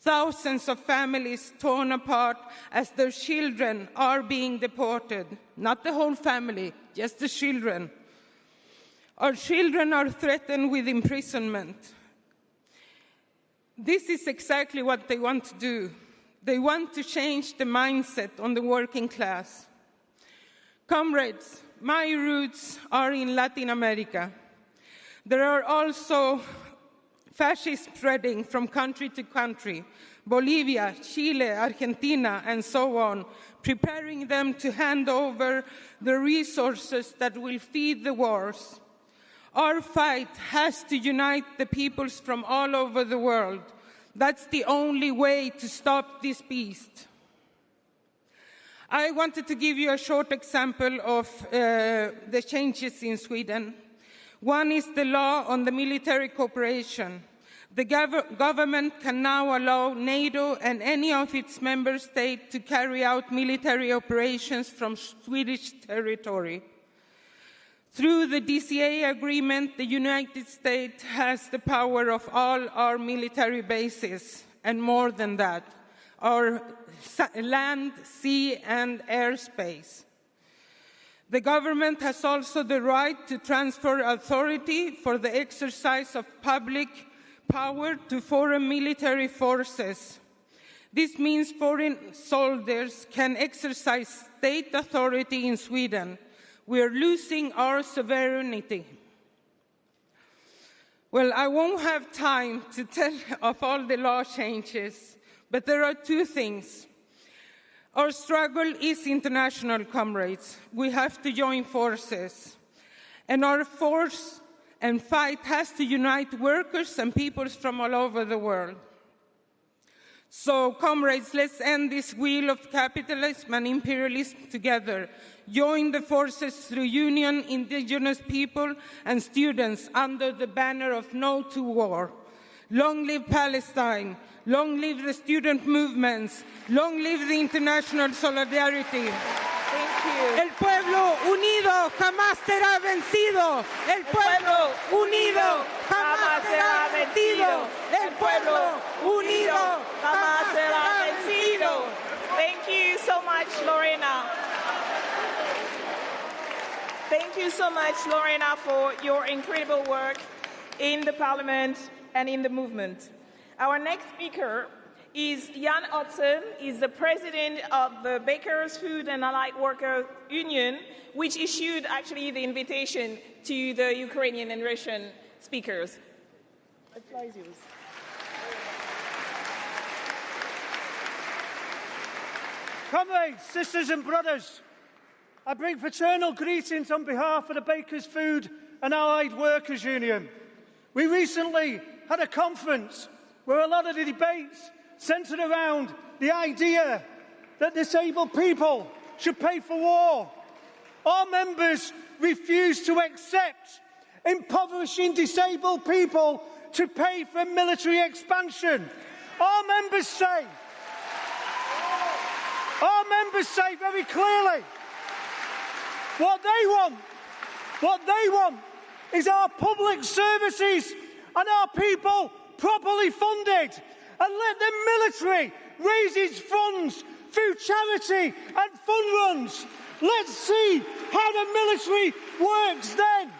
Thousands of families torn apart as their children are being deported. Not the whole family, just the children. Our children are threatened with imprisonment. This is exactly what they want to do. They want to change the mindset on the working class. Comrades, my roots are in Latin America. There are also fascists spreading from country to country, Bolivia, Chile, Argentina, and so on, preparing them to hand over the resources that will feed the wars. Our fight has to unite the peoples from all over the world. That's the only way to stop this beast. I wanted to give you a short example of the changes in Sweden. One is the law on the military cooperation. The government can now allow NATO and any of its member states to carry out military operations from Swedish territory. Through the DCA agreement, the United States has the power of all our military bases, and more than that, our land, sea, and airspace. The government has also the right to transfer authority for the exercise of public power to foreign military forces. This means foreign soldiers can exercise state authority in Sweden. We are losing our sovereignty. Well, I won't have time to tell of all the law changes, but there are two things. Our struggle is international, comrades. We have to join forces. And our force and fight has to unite workers and peoples from all over the world. So, comrades, let's end this wheel of capitalism and imperialism together. Join the forces through union, indigenous people, and students under the banner of No to War. Long live Palestine. Long live the student movements. Long live the international solidarity. Thank you. El pueblo unido jamás será vencido. El pueblo unido jamás será vencido. El pueblo unido jamás será vencido. Thank you so much, Lorena. Thank you so much, Lorena, for your incredible work in the Parliament and in the movement. Our next speaker is Jan Otsen. He's the president of the Bakers, Food and Allied Workers Union, which issued actually the invitation to the Ukrainian and Russian speakers. The floor is yours. Comrades, sisters and brothers, I bring fraternal greetings on behalf of the Bakers, Food and Allied Workers Union. We recently had a conference where a lot of the debates centred around the idea that disabled people should pay for war. Our members refuse to accept impoverishing disabled people to pay for military expansion. Our members say very clearly what they want is our public services and our people properly funded, and let the military raise its funds through charity and fund runs. Let's see how the military works then.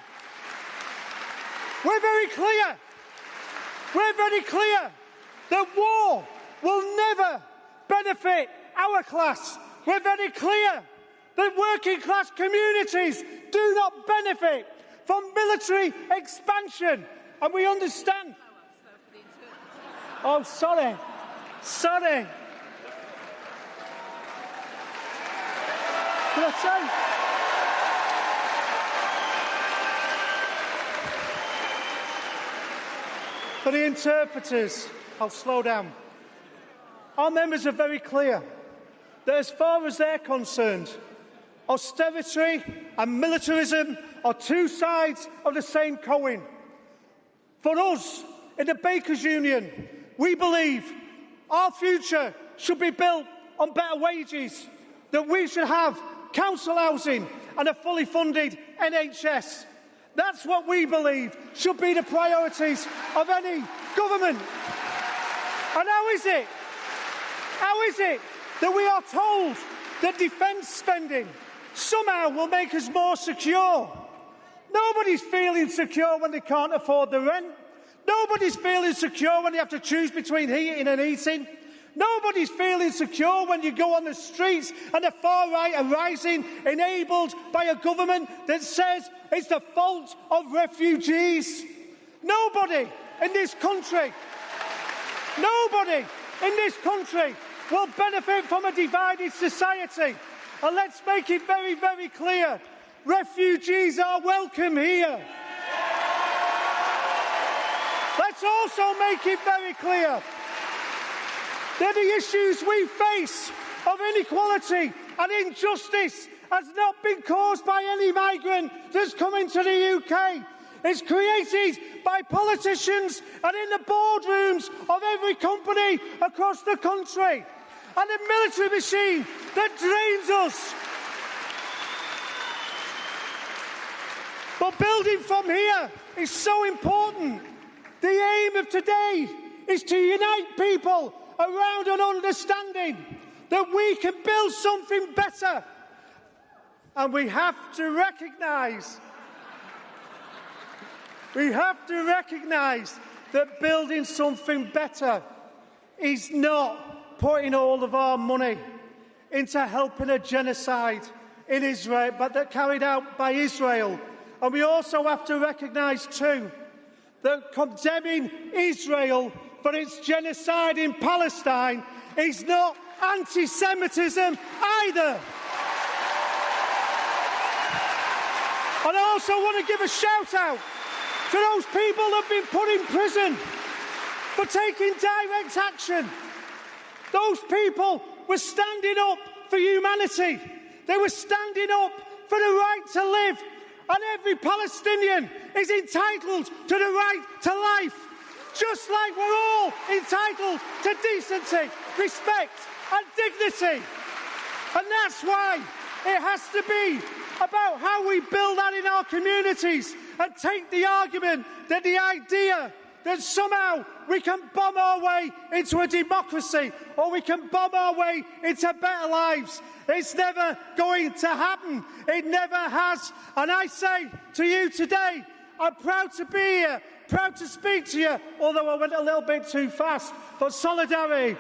We're very clear that war will never benefit our class. We're very clear that working class communities do not benefit from military expansion, and we understand. Oh, sorry. Did I say? For the interpreters, I'll slow down. Our members are very clear that as far as they're concerned, austerity and militarism are two sides of the same coin. For us, in the Bakers Union, we believe our future should be built on better wages, that we should have council housing and a fully funded NHS. That's what we believe should be the priorities of any government. And how is it that we are told that defence spending somehow will make us more secure? Nobody's feeling secure when they can't afford the rent. Nobody's feeling secure when you have to choose between heating and eating. Nobody's feeling secure when you go on the streets and the far right are rising, enabled by a government that says it's the fault of refugees. Nobody in this country will benefit from a divided society. And let's make it very, very clear, refugees are welcome here. Let's also make it very clear that the issues we face of inequality and injustice has not been caused by any migrant that's come into the UK. is created by politicians and in the boardrooms of every company across the country, and a military machine that drains us. But building from here is so important. The aim of today is to unite people around an understanding that we can build something better. And we have to recognise that building something better is not putting all of our money into helping a genocide in Israel, but that carried out by Israel. And we also have to recognise too that condemning Israel for its genocide in Palestine is not anti-Semitism either. And I also want to give a shout-out to those people that have been put in prison for taking direct action. Those people were standing up for humanity. They were standing up for the right to live. And every Palestinian is entitled to the right to life, just like we're all entitled to decency, respect and dignity. And that's why it has to be about how we build that in our communities and take the argument that the idea that somehow we can bomb our way into a democracy or we can bomb our way into better lives. It's never going to happen. It never has. And I say to you today, I'm proud to be here, proud to speak to you, although I went a little bit too fast, but solidarity.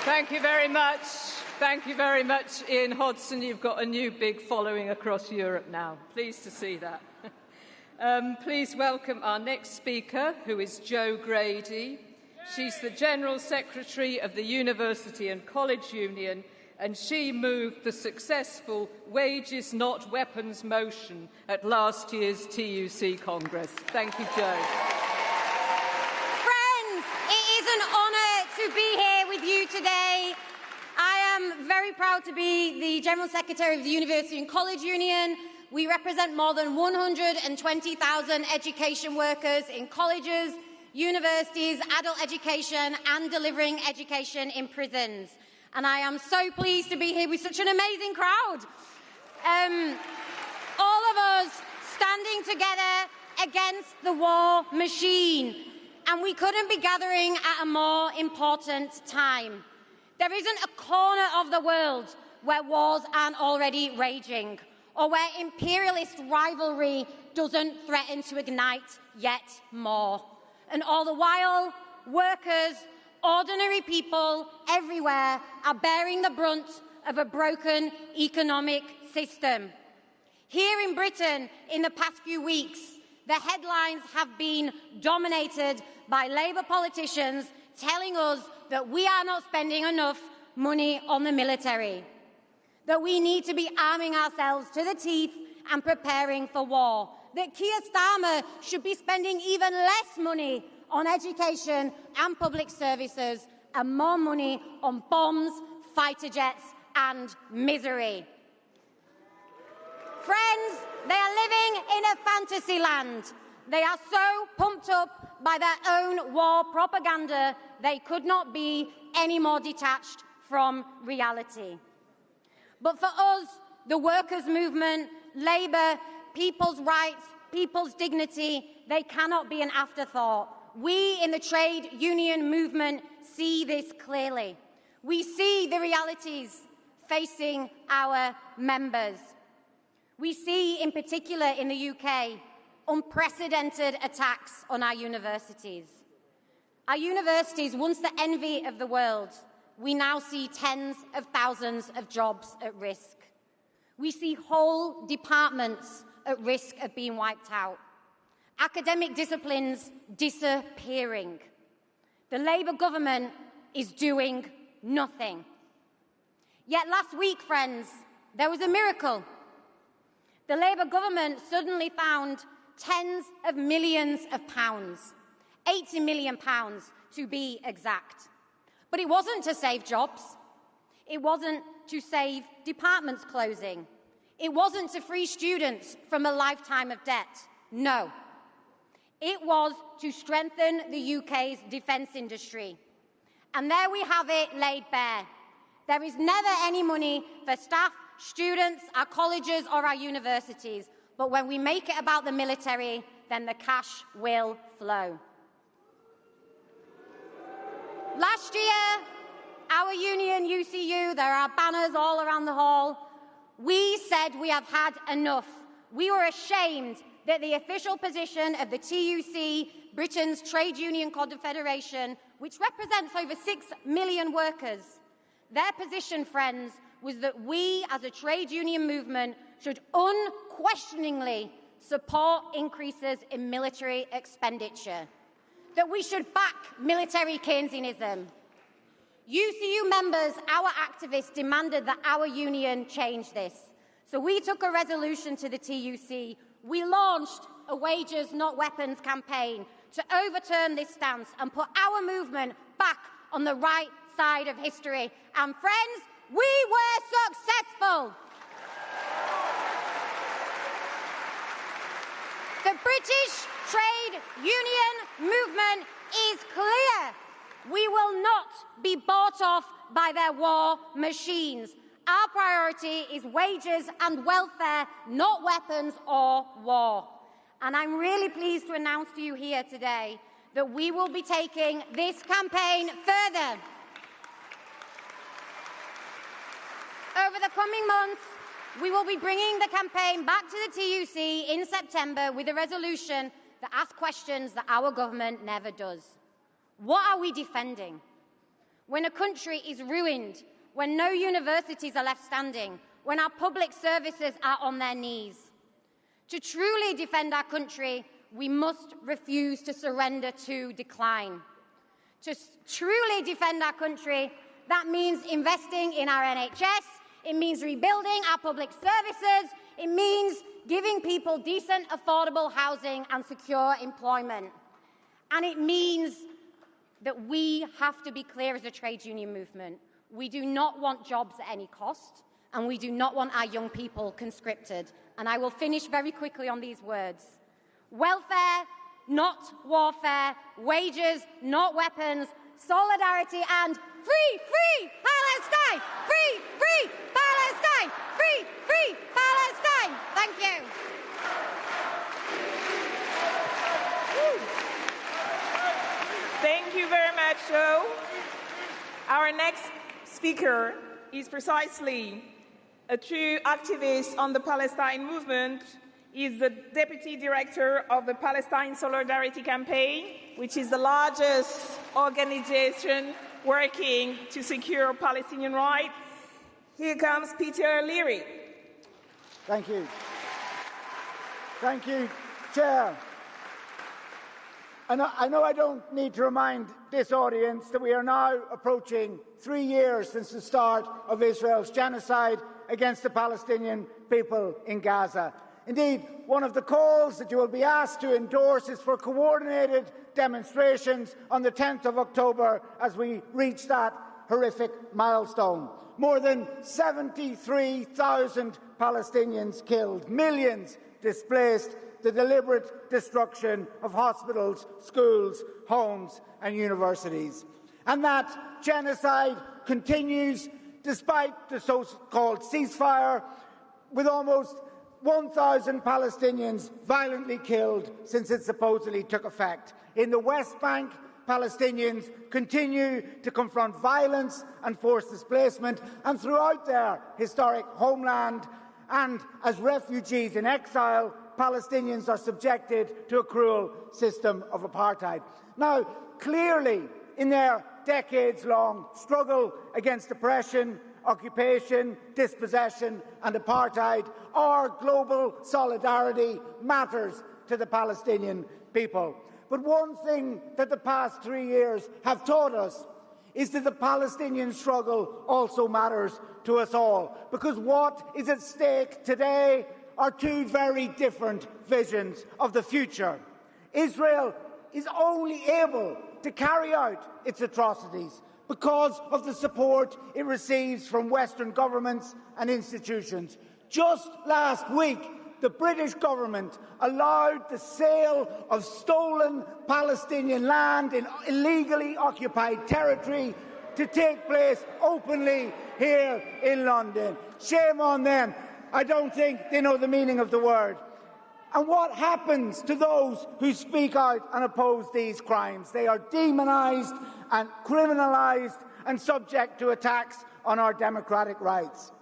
Thank you very much. Thank you very much, Ian Hodson. You've got a new big following across Europe now. Pleased to see that. Please welcome our next speaker, who is Jo Grady. She's the General Secretary of the University and College Union, and she moved the successful Wages Not Weapons motion at last year's TUC Congress. Thank you, Jo. Friends, it is an honour to be here with you today. I am very proud to be the General Secretary of the University and College Union. We represent more than 120,000 education workers in colleges, universities, adult education and delivering education in prisons. And I am so pleased to be here with such an amazing crowd. All of us standing together against the war machine. And we couldn't be gathering at a more important time. There isn't a corner of the world where wars aren't already raging, or where imperialist rivalry doesn't threaten to ignite yet more. And all the while, workers, ordinary people everywhere are bearing the brunt of a broken economic system. Here in Britain, in the past few weeks, the headlines have been dominated by Labour politicians telling us that we are not spending enough money on the military, that we need to be arming ourselves to the teeth and preparing for war, that Keir Starmer should be spending even less money on education and public services and more money on bombs, fighter jets and misery. Friends, they are living in a fantasy land. They are so pumped up by their own war propaganda, they could not be any more detached from reality. But for us, the workers' movement, Labour, people's rights, people's dignity, they cannot be an afterthought. We in the trade union movement see this clearly. We see the realities facing our members. We see, in particular in the UK, unprecedented attacks on our universities. Our universities, once the envy of the world, we now see tens of thousands of jobs at risk. We see whole departments at risk of being wiped out. Academic disciplines disappearing. The Labour government is doing nothing. Yet last week, friends, there was a miracle. The Labour government suddenly found tens of millions of pounds, £80 million to be exact. But it wasn't to save jobs. It wasn't to save departments closing. It wasn't to free students from a lifetime of debt. No. It was to strengthen the UK's defence industry. And there we have it laid bare. There is never any money for staff, students, our colleges or our universities. But when we make it about the military, then the cash will flow. Last year, our union, UCU, there are banners all around the hall, we said we have had enough. We were ashamed that the official position of the TUC, Britain's trade union confederation, which represents over 6 million workers, their position, friends, was that we as a trade union movement should unquestioningly support increases in military expenditure, that we should back military Keynesianism. UCU members, our activists, demanded that our union change this. So we took a resolution to the TUC. We launched a Wages Not Weapons campaign to overturn this stance and put our movement back on the right side of history. And friends, we were successful. The British trade union movement is clear. We will not be bought off by their war machines. Our priority is wages and welfare, not weapons or war. And I'm really pleased to announce to you here today that we will be taking this campaign further. Over the coming months, we will be bringing the campaign back to the TUC in September with a resolution that asks questions that our government never does. What are we defending? When a country is ruined, when no universities are left standing, when our public services are on their knees. To truly defend our country, we must refuse to surrender to decline. To truly defend our country, that means investing in our NHS, it means rebuilding our public services, it means giving people decent, affordable housing and secure employment. And it means that we have to be clear as a trade union movement. We do not want jobs at any cost, and we do not want our young people conscripted. And I will finish very quickly on these words. Welfare, not warfare. Wages, not weapons. Solidarity and free, free Palestine! Free, free Palestine! Free, free Palestine! Thank you. Thank you very much, Jo. Our next speaker is precisely a true activist on the Palestine movement. He is the Deputy Director of the Palestine Solidarity Campaign, which is the largest organization working to secure Palestinian rights. Here comes Peter Leary. Thank you. Thank you, Chair. I know I don't need to remind this audience that we are now approaching 3 years since the start of Israel's genocide against the Palestinian people in Gaza. Indeed, one of the calls that you will be asked to endorse is for coordinated demonstrations on the 10th of October as we reach that horrific milestone. More than 73,000 Palestinians killed, millions displaced, the deliberate destruction of hospitals, schools, homes and universities. And that genocide continues despite the so-called ceasefire, with almost 1,000 Palestinians violently killed since it supposedly took effect. In the West Bank, Palestinians continue to confront violence and forced displacement, and throughout their historic homeland and as refugees in exile, Palestinians are subjected to a cruel system of apartheid. Now, clearly, in their decades-long struggle against oppression, occupation, dispossession and apartheid, our global solidarity matters to the Palestinian people. But one thing that the past 3 years have taught us is that the Palestinian struggle also matters to us all, because what is at stake today are two very different visions of the future. Israel is only able to carry out its atrocities because of the support it receives from Western governments and institutions. Just last week, the British government allowed the sale of stolen Palestinian land in illegally occupied territory to take place openly here in London. Shame on them. I don't think they know the meaning of the word. And what happens to those who speak out and oppose these crimes? They are demonised and criminalised and subject to attacks on our democratic rights.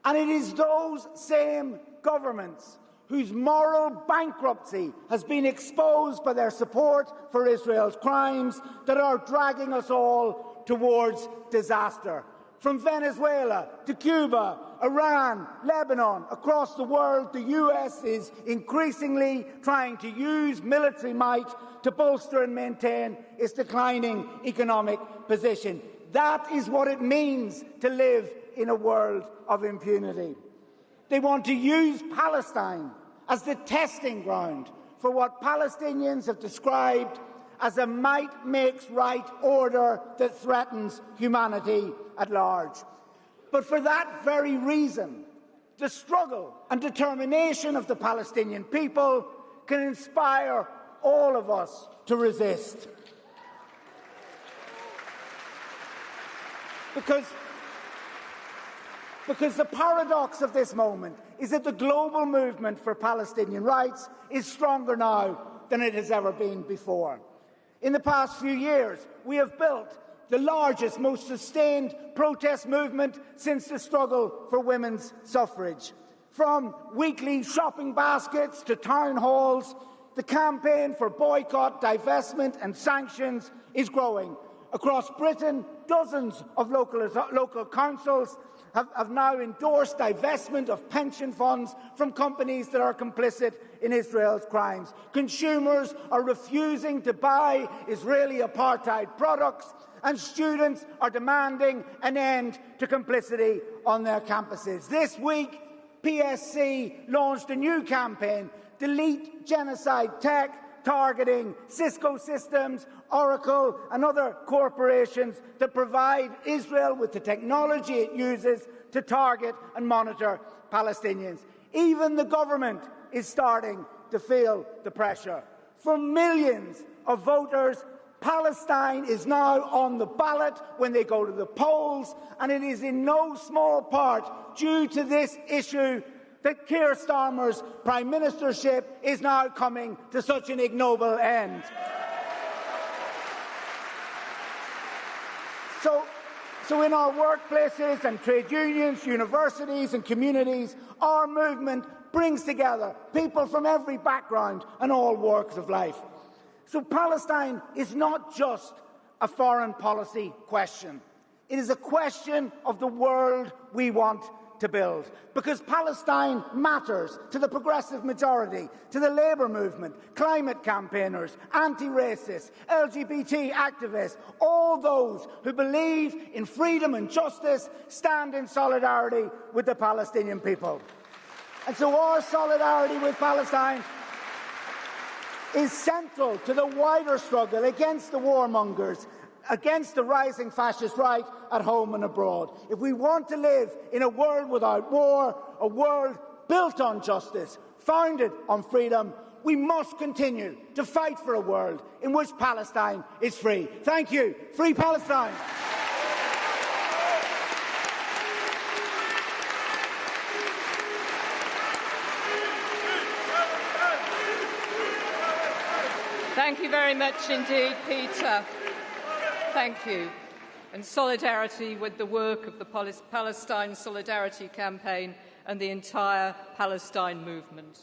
And it is those same governments whose moral bankruptcy has been exposed by their support for Israel's crimes that are dragging us all towards disaster. From Venezuela to Cuba, Iran, Lebanon, across the world, the US is increasingly trying to use military might to bolster and maintain its declining economic position. That is what it means to live in a world of impunity. They want to use Palestine as the testing ground for what Palestinians have described as a might-makes-right order that threatens humanity at large. But for that very reason, the struggle and determination of the Palestinian people can inspire all of us to resist. Because the paradox of this moment is that the global movement for Palestinian rights is stronger now than it has ever been before. In the past few years, we have built the largest, most sustained protest movement since the struggle for women's suffrage. From weekly shopping baskets to town halls, the campaign for boycott, divestment and sanctions is growing. Across Britain, dozens of local councils have now endorsed divestment of pension funds from companies that are complicit in Israel's crimes. Consumers are refusing to buy Israeli apartheid products, and students are demanding an end to complicity on their campuses. This week, PSC launched a new campaign, Delete Genocide Tech, targeting Cisco Systems, Oracle and other corporations that provide Israel with the technology it uses to target and monitor Palestinians. Even the government is starting to feel the pressure. For millions of voters, Palestine is now on the ballot when they go to the polls, and it is in no small part due to this issue that Keir Starmer's Prime Ministership is now coming to such an ignoble end. So in our workplaces and trade unions, universities and communities, our movement brings together people from every background and all walks of life. So Palestine is not just a foreign policy question. It is a question of the world we want to build, because Palestine matters to the progressive majority, to the labour movement, climate campaigners, anti-racists, LGBT activists, all those who believe in freedom and justice stand in solidarity with the Palestinian people. And so our solidarity with Palestine is central to the wider struggle against the warmongers, against the rising fascist right at home and abroad. If we want to live in a world without war, a world built on justice, founded on freedom, we must continue to fight for a world in which Palestine is free. Thank you. Free Palestine. Thank you very much indeed, Peter. Thank you. And solidarity with the work of the Palestine Solidarity Campaign and the entire Palestine movement.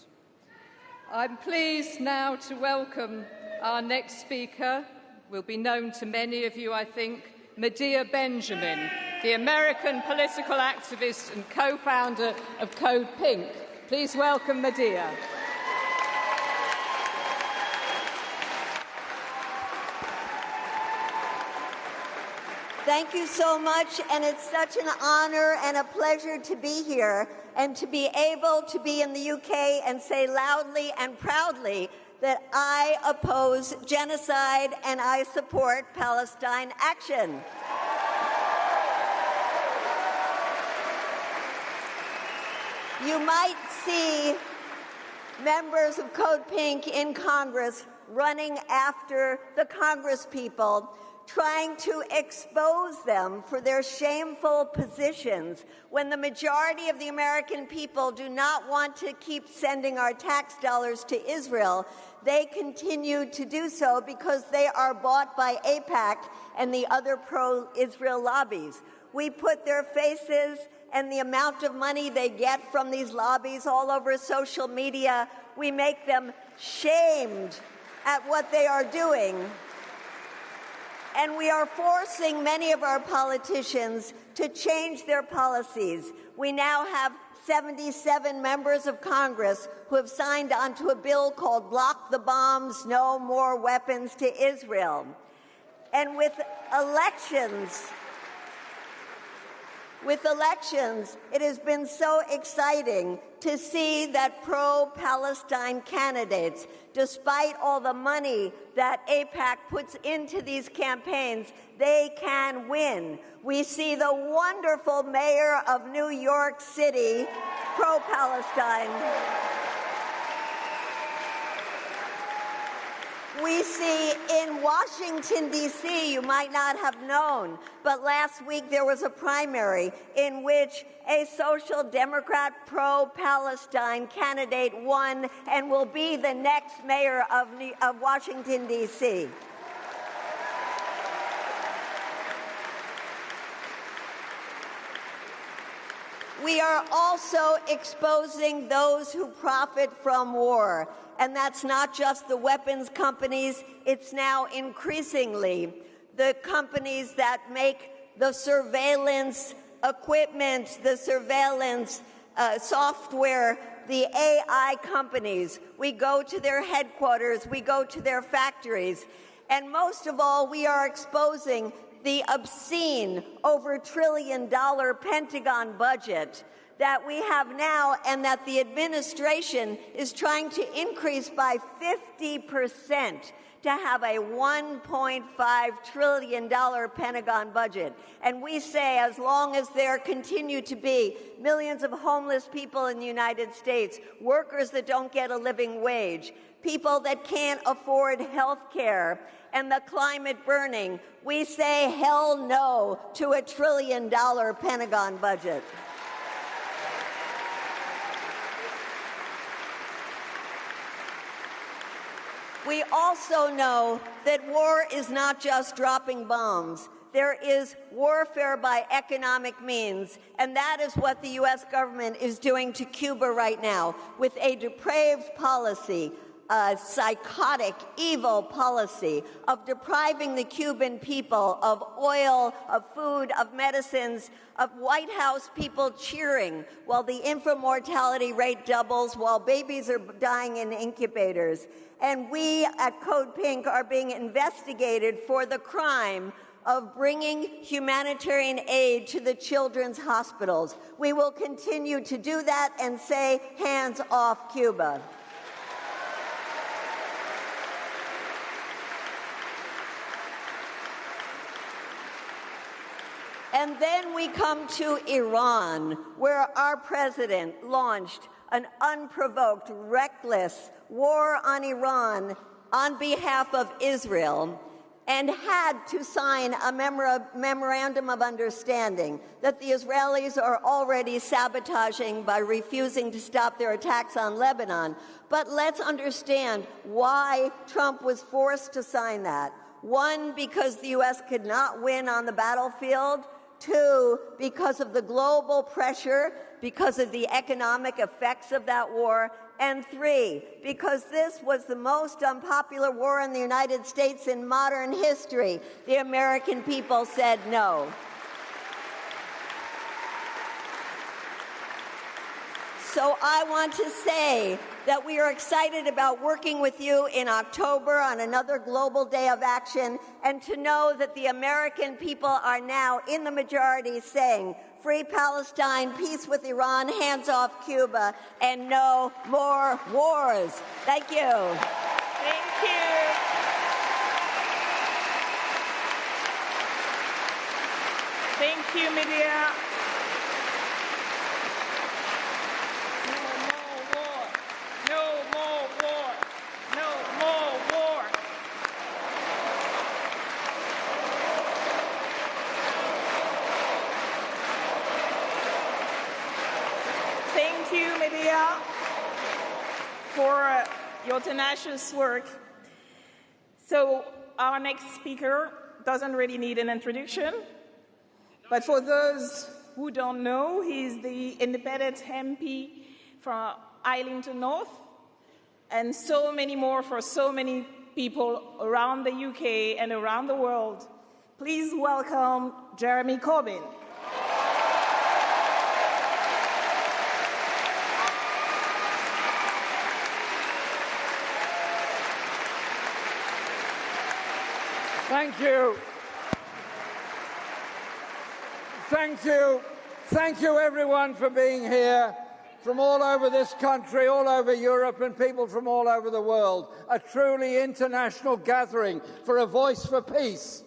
I'm pleased now to welcome our next speaker. Will be known to many of you, I think, Medea Benjamin, the American political activist and co-founder of Code Pink. Please welcome Medea. Thank you so much, and it's such an honor and a pleasure to be here and to be able to be in the UK and say loudly and proudly that I oppose genocide and I support Palestine action. You might see members of Code Pink in Congress running after the Congress people, trying to expose them for their shameful positions when the majority of the American people do not want to keep sending our tax dollars to Israel. They continue to do so because they are bought by AIPAC and the other pro-Israel lobbies. We put their faces and the amount of money they get from these lobbies all over social media. We make them shamed at what they are doing. And we are forcing many of our politicians to change their policies. We now have 77 members of Congress who have signed onto a bill called Block the Bombs, No More Weapons to Israel. And with elections, it has been so exciting to see that pro-Palestine candidates, despite all the money that AIPAC puts into these campaigns, they can win. We see the wonderful mayor of New York City, pro-Palestine. We see in Washington, D.C., you might not have known, but last week there was a primary in which a social democrat pro-Palestine candidate won and will be the next mayor of Washington, D.C. We are also exposing those who profit from war. And that's not just the weapons companies. It's now increasingly the companies that make the surveillance equipment, the surveillance software, the AI companies. We go to their headquarters. We go to their factories. And most of all, we are exposing the obscene over $1 trillion Pentagon budget that we have now and that the administration is trying to increase by 50% to have a $1.5 trillion Pentagon budget. And we say as long as there continue to be millions of homeless people in the United States, workers that don't get a living wage, people that can't afford health care, and the climate burning, we say hell no to a $1 trillion Pentagon budget. We also know that war is not just dropping bombs. There is warfare by economic means, and that is what the U.S. government is doing to Cuba right now with a depraved policy, a psychotic, evil policy of depriving the Cuban people of oil, of food, of medicines, of White House people cheering while the infant mortality rate doubles, while babies are dying in incubators. And we at Code Pink are being investigated for the crime of bringing humanitarian aid to the children's hospitals. We will continue to do that and say, hands off Cuba. And then we come to Iran, where our president launched an unprovoked, reckless war on Iran on behalf of Israel and had to sign a memorandum of understanding that the Israelis are already sabotaging by refusing to stop their attacks on Lebanon. But let's understand why Trump was forced to sign that. One, because the U.S. could not win on the battlefield. Two, because of the global pressure, because of the economic effects of that war. And 3, because this was the most unpopular war in the United States in modern history, the American people said no. So I want to say that we are excited about working with you in October on another global day of action, and to know that the American people are now in the majority saying, free Palestine, peace with Iran, hands off Cuba, and no more wars. Thank you. Thank you. Thank you, Medea. Thank you, Medea, for your tenacious work. So our next speaker doesn't really need an introduction, but for those who don't know, he's the independent MP from Islington North, and so many more for so many people around the UK and around the world. Please welcome Jeremy Corbyn. Thank you. Thank you. Thank you, everyone, for being here from all over this country, all over Europe, and people from all over the world. A truly international gathering for a voice for peace.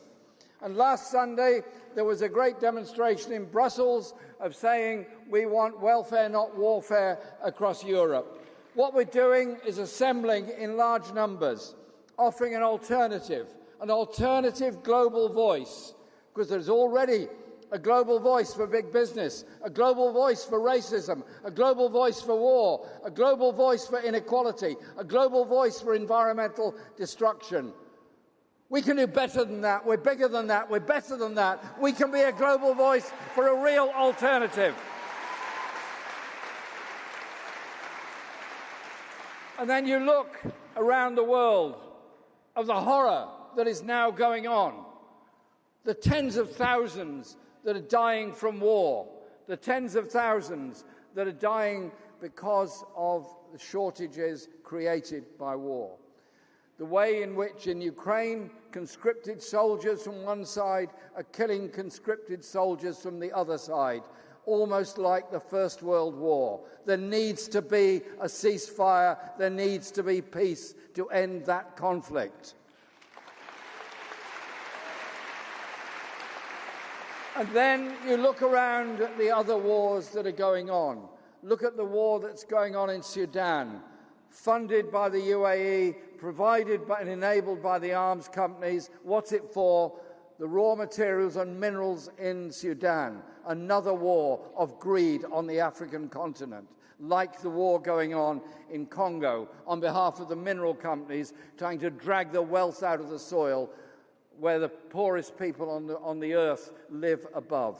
And last Sunday, there was a great demonstration in Brussels of saying we want welfare, not warfare, across Europe. What we're doing is assembling in large numbers, offering an alternative global voice, because there's already a global voice for big business, a global voice for racism, a global voice for war, a global voice for inequality, a global voice for environmental destruction. We can do better than that. We're bigger than that. We're better than that. We can be a global voice for a real alternative. And then you look around the world of the horror that is now going on, the tens of thousands that are dying from war, the tens of thousands that are dying because of the shortages created by war. The way in which in Ukraine conscripted soldiers from one side are killing conscripted soldiers from the other side, almost like the First World War. There needs to be a ceasefire, there needs to be peace to end that conflict. And then you look around at the other wars that are going on. Look at the war that's going on in Sudan, funded by the UAE, provided by and enabled by the arms companies. What's it for? The raw materials and minerals in Sudan. Another war of greed on the African continent, like the war going on in Congo on behalf of the mineral companies trying to drag the wealth out of the soil where the poorest people on the earth live above.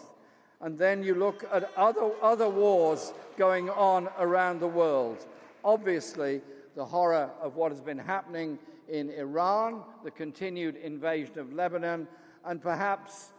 And then you look at other wars going on around the world. Obviously, the horror of what has been happening in Iran, the continued invasion of Lebanon, and perhaps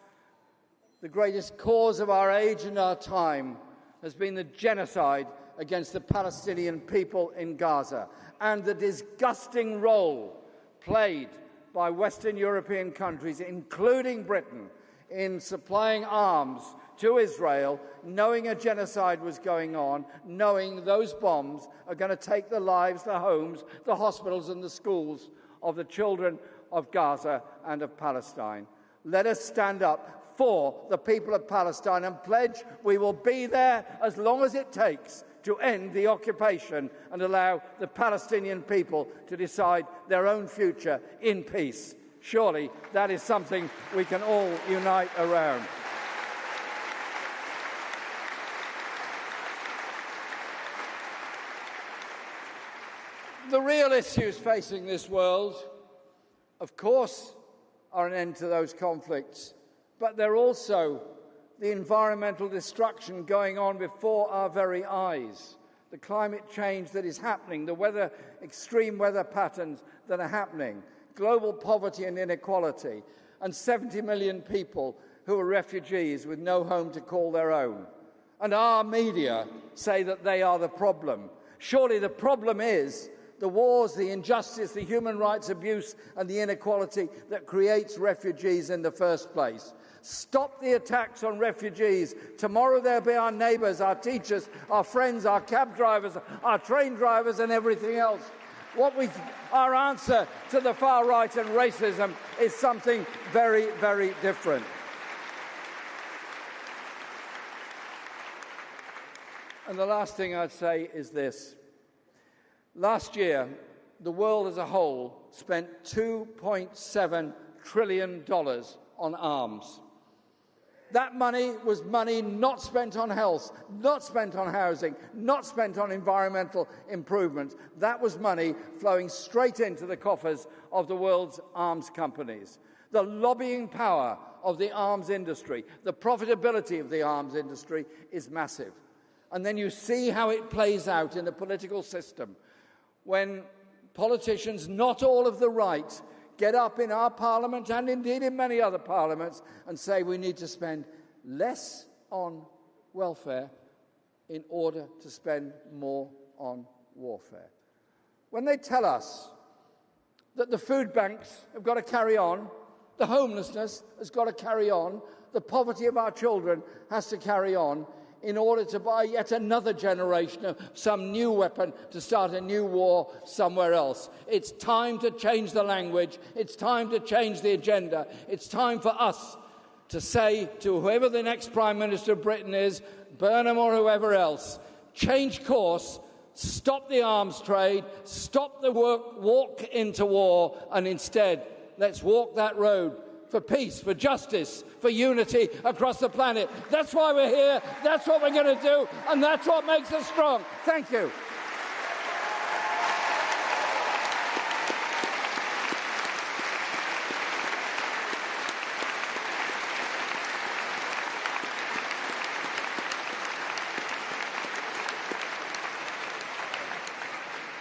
the greatest cause of our age and our time has been the genocide against the Palestinian people in Gaza, and the disgusting role played by Western European countries, including Britain, in supplying arms to Israel, knowing a genocide was going on, knowing those bombs are going to take the lives, the homes, the hospitals and the schools of the children of Gaza and of Palestine. Let us stand up for the people of Palestine and pledge we will be there as long as it takes to end the occupation and allow the Palestinian people to decide their own future in peace. Surely that is something we can all unite around. The real issues facing this world, of course, are an end to those conflicts, but they're also the environmental destruction going on before our very eyes, the the climate change that is happening, the extreme weather patterns that are happening, global poverty and inequality, and 70 million people who are refugees with no home to call their own. And our media say that they are the problem. Surely the problem is the wars, the injustice, the human rights abuse and the inequality that creates refugees in the first place. Stop the attacks on refugees. Tomorrow they'll be our neighbours, our teachers, our friends, our cab drivers, our train drivers and everything else. Our answer to the far right and racism is something very, very different. And the last thing I'd say is this. Last year, the world as a whole spent $2.7 trillion on arms. That money was money not spent on health, not spent on housing, not spent on environmental improvements. That was money flowing straight into the coffers of the world's arms companies. The lobbying power of the arms industry, the profitability of the arms industry is massive. And then you see how it plays out in the political system when politicians, not all of the right, get up in our parliament and indeed in many other parliaments and say we need to spend less on welfare in order to spend more on warfare. When they tell us that the food banks have got to carry on, the homelessness has got to carry on, the poverty of our children has to carry on in order to buy yet another generation of some new weapon to start a new war somewhere else. It's time to change the language. It's time to change the agenda. It's time for us to say to whoever the next Prime Minister of Britain is, Burnham or whoever else, change course, stop the arms trade, stop the walk into war, and instead, let's walk that road for peace, for justice, for unity across the planet. That's why we're here, that's what we're going to do, and that's what makes us strong. Thank you.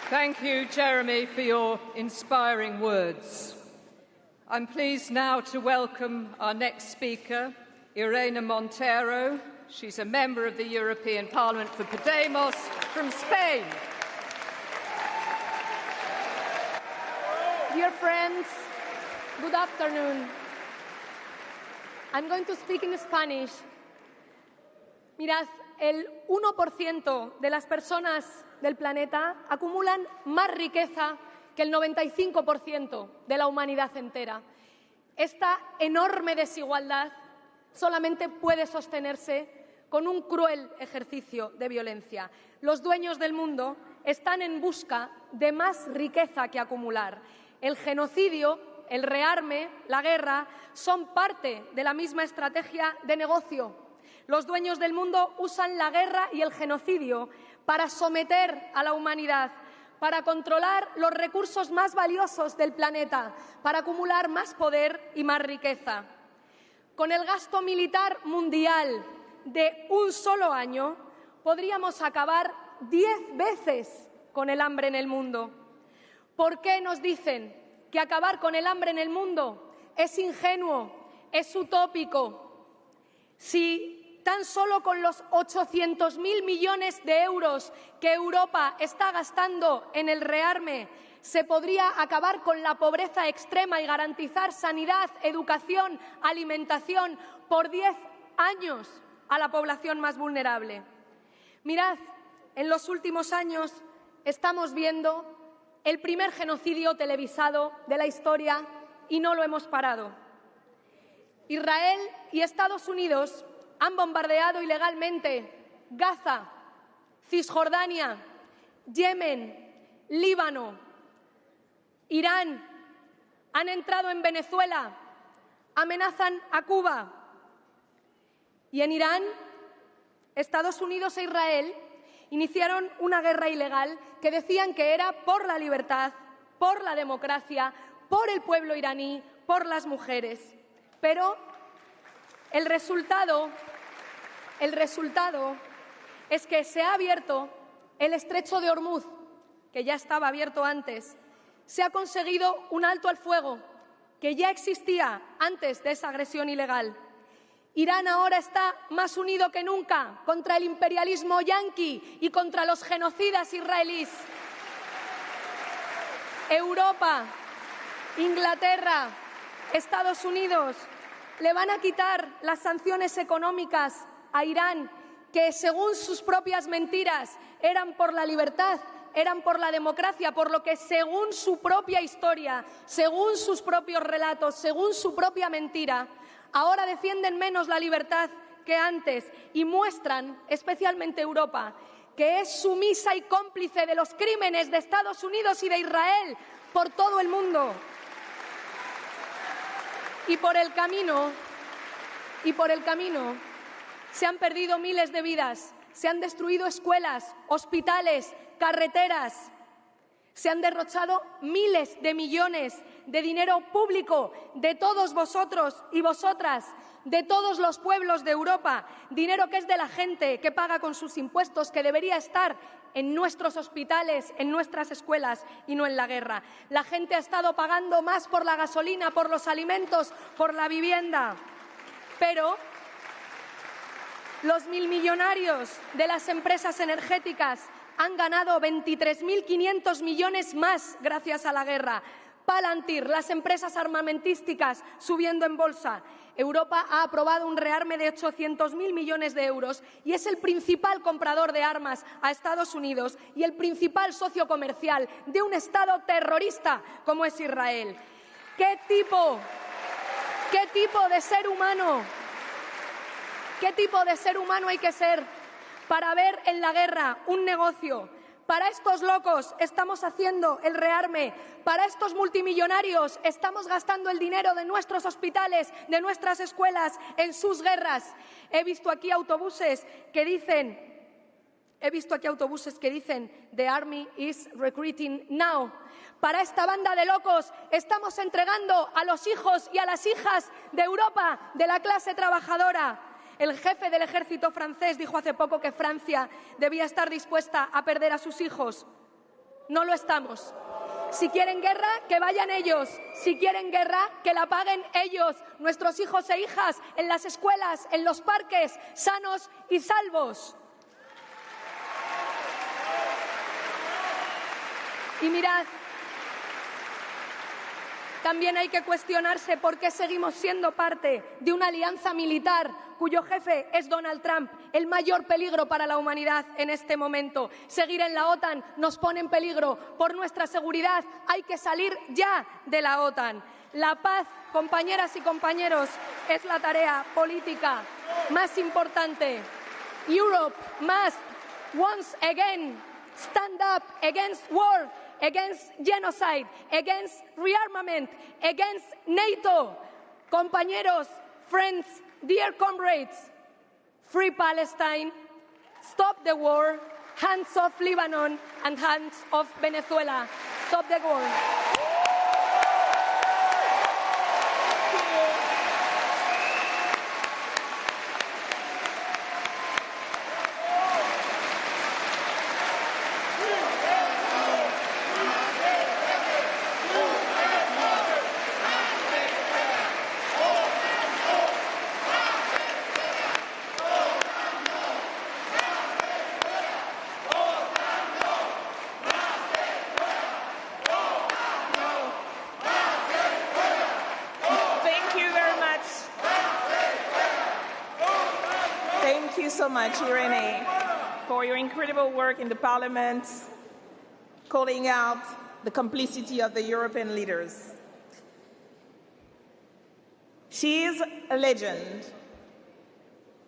Thank you, Jeremy, for your inspiring words. I'm pleased now to welcome our next speaker, Irene Montero. She's a member of the European Parliament for Podemos from Spain. Dear friends, good afternoon. I'm going to speak in Spanish. Mirad, el 1% de las personas del planeta acumulan más riqueza que el 95% de la humanidad entera. Esta enorme desigualdad solamente puede sostenerse con un cruel ejercicio de violencia. Los dueños del mundo están en busca de más riqueza que acumular. El genocidio, el rearme, la guerra son parte de la misma estrategia de negocio. Los dueños del mundo usan la guerra y el genocidio para someter a la humanidad, para controlar los recursos más valiosos del planeta, para acumular más poder y más riqueza. Con el gasto militar mundial de un solo año, podríamos acabar 10 veces con el hambre en el mundo. ¿Por qué nos dicen que acabar con el hambre en el mundo es ingenuo, es utópico? Si tan solo con los 800.000 millones de euros que Europa está gastando en el rearme se podría acabar con la pobreza extrema y garantizar sanidad, educación, alimentación por 10 años a la población más vulnerable. Mirad, en los últimos años estamos viendo el primer genocidio televisado de la historia y no lo hemos parado. Israel y Estados Unidos han bombardeado ilegalmente Gaza, Cisjordania, Yemen, Líbano, Irán, han entrado en Venezuela, amenazan a Cuba. Y en Irán, Estados Unidos e Israel iniciaron una guerra ilegal que decían que era por la libertad, por la democracia, por el pueblo iraní, por las mujeres. Pero el resultado es que se ha abierto el estrecho de Ormuz, que ya estaba abierto antes, se ha conseguido un alto al fuego que ya existía antes de esa agresión ilegal. Irán ahora está más unido que nunca contra el imperialismo yanqui y contra los genocidas israelíes. Europa, Inglaterra, Estados Unidos le van a quitar las sanciones económicas a Irán, que según sus propias mentiras eran por la libertad, eran por la democracia, por lo que según su propia historia, según sus propios relatos, según su propia mentira, ahora defienden menos la libertad que antes y muestran, especialmente Europa, que es sumisa y cómplice de los crímenes de Estados Unidos y de Israel por todo el mundo. Y por el camino se han perdido miles de vidas, se han destruido escuelas, hospitales, carreteras, se han derrochado miles de millones de dinero público de todos vosotros y vosotras, de todos los pueblos de Europa, dinero que es de la gente, que paga con sus impuestos, que debería estar en nuestros hospitales, en nuestras escuelas y no en la guerra. La gente ha estado pagando más por la gasolina, por los alimentos, por la vivienda. Pero los milmillonarios de las empresas energéticas han ganado 23.500 millones más gracias a la guerra. Palantir, las empresas armamentísticas subiendo en bolsa. Europa ha aprobado un rearme de 800.000 millones de euros y es el principal comprador de armas a Estados Unidos y el principal socio comercial de un Estado terrorista como es Israel. ¿Qué tipo de ser humano hay que ser para ver en la guerra un negocio? Para estos locos estamos haciendo el rearme, para estos multimillonarios estamos gastando el dinero de nuestros hospitales, de nuestras escuelas, en sus guerras. He visto aquí autobuses que dicen "The Army is recruiting now". Para esta banda de locos estamos entregando a los hijos y a las hijas de Europa, de la clase trabajadora. El jefe del ejército francés dijo hace poco que Francia debía estar dispuesta a perder a sus hijos. No lo estamos. Si quieren guerra, que vayan ellos. Si quieren guerra, que la paguen ellos, nuestros hijos e hijas, en las escuelas, en los parques, sanos y salvos. Y mirad, también hay que cuestionarse por qué seguimos siendo parte de una alianza militar cuyo jefe es Donald Trump, el mayor peligro para la humanidad en este momento. Seguir en la OTAN nos pone en peligro. Por nuestra seguridad hay que salir ya de la OTAN. La paz, compañeras y compañeros, es la tarea política más importante. Europe must once again stand up against war, against genocide, against rearmament, against NATO. Compañeros, friends, dear comrades, free Palestine, stop the war, hands off Lebanon and hands off Venezuela. Stop the war. So much, Irene, for your incredible work in the Parliament, calling out the complicity of the European leaders. She is a legend,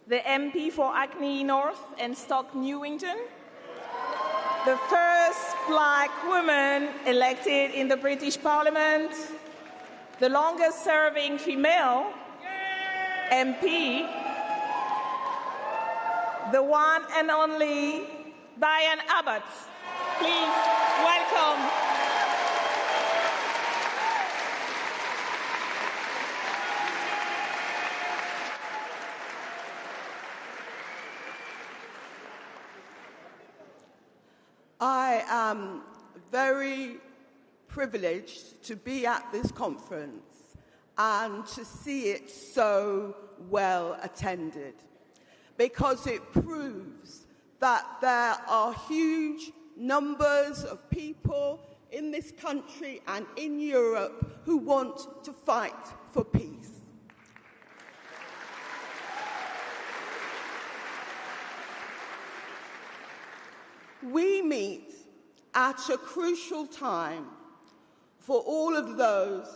the MP for Hackney North and Stoke Newington, the first black woman elected in the British Parliament, the longest-serving female MP, the one and only Diane Abbott. Please welcome. am very privileged to be at this conference and to see it so well attended, because it proves that there are huge numbers of people in this country and in Europe who want to fight for peace. We meet at a crucial time for all of those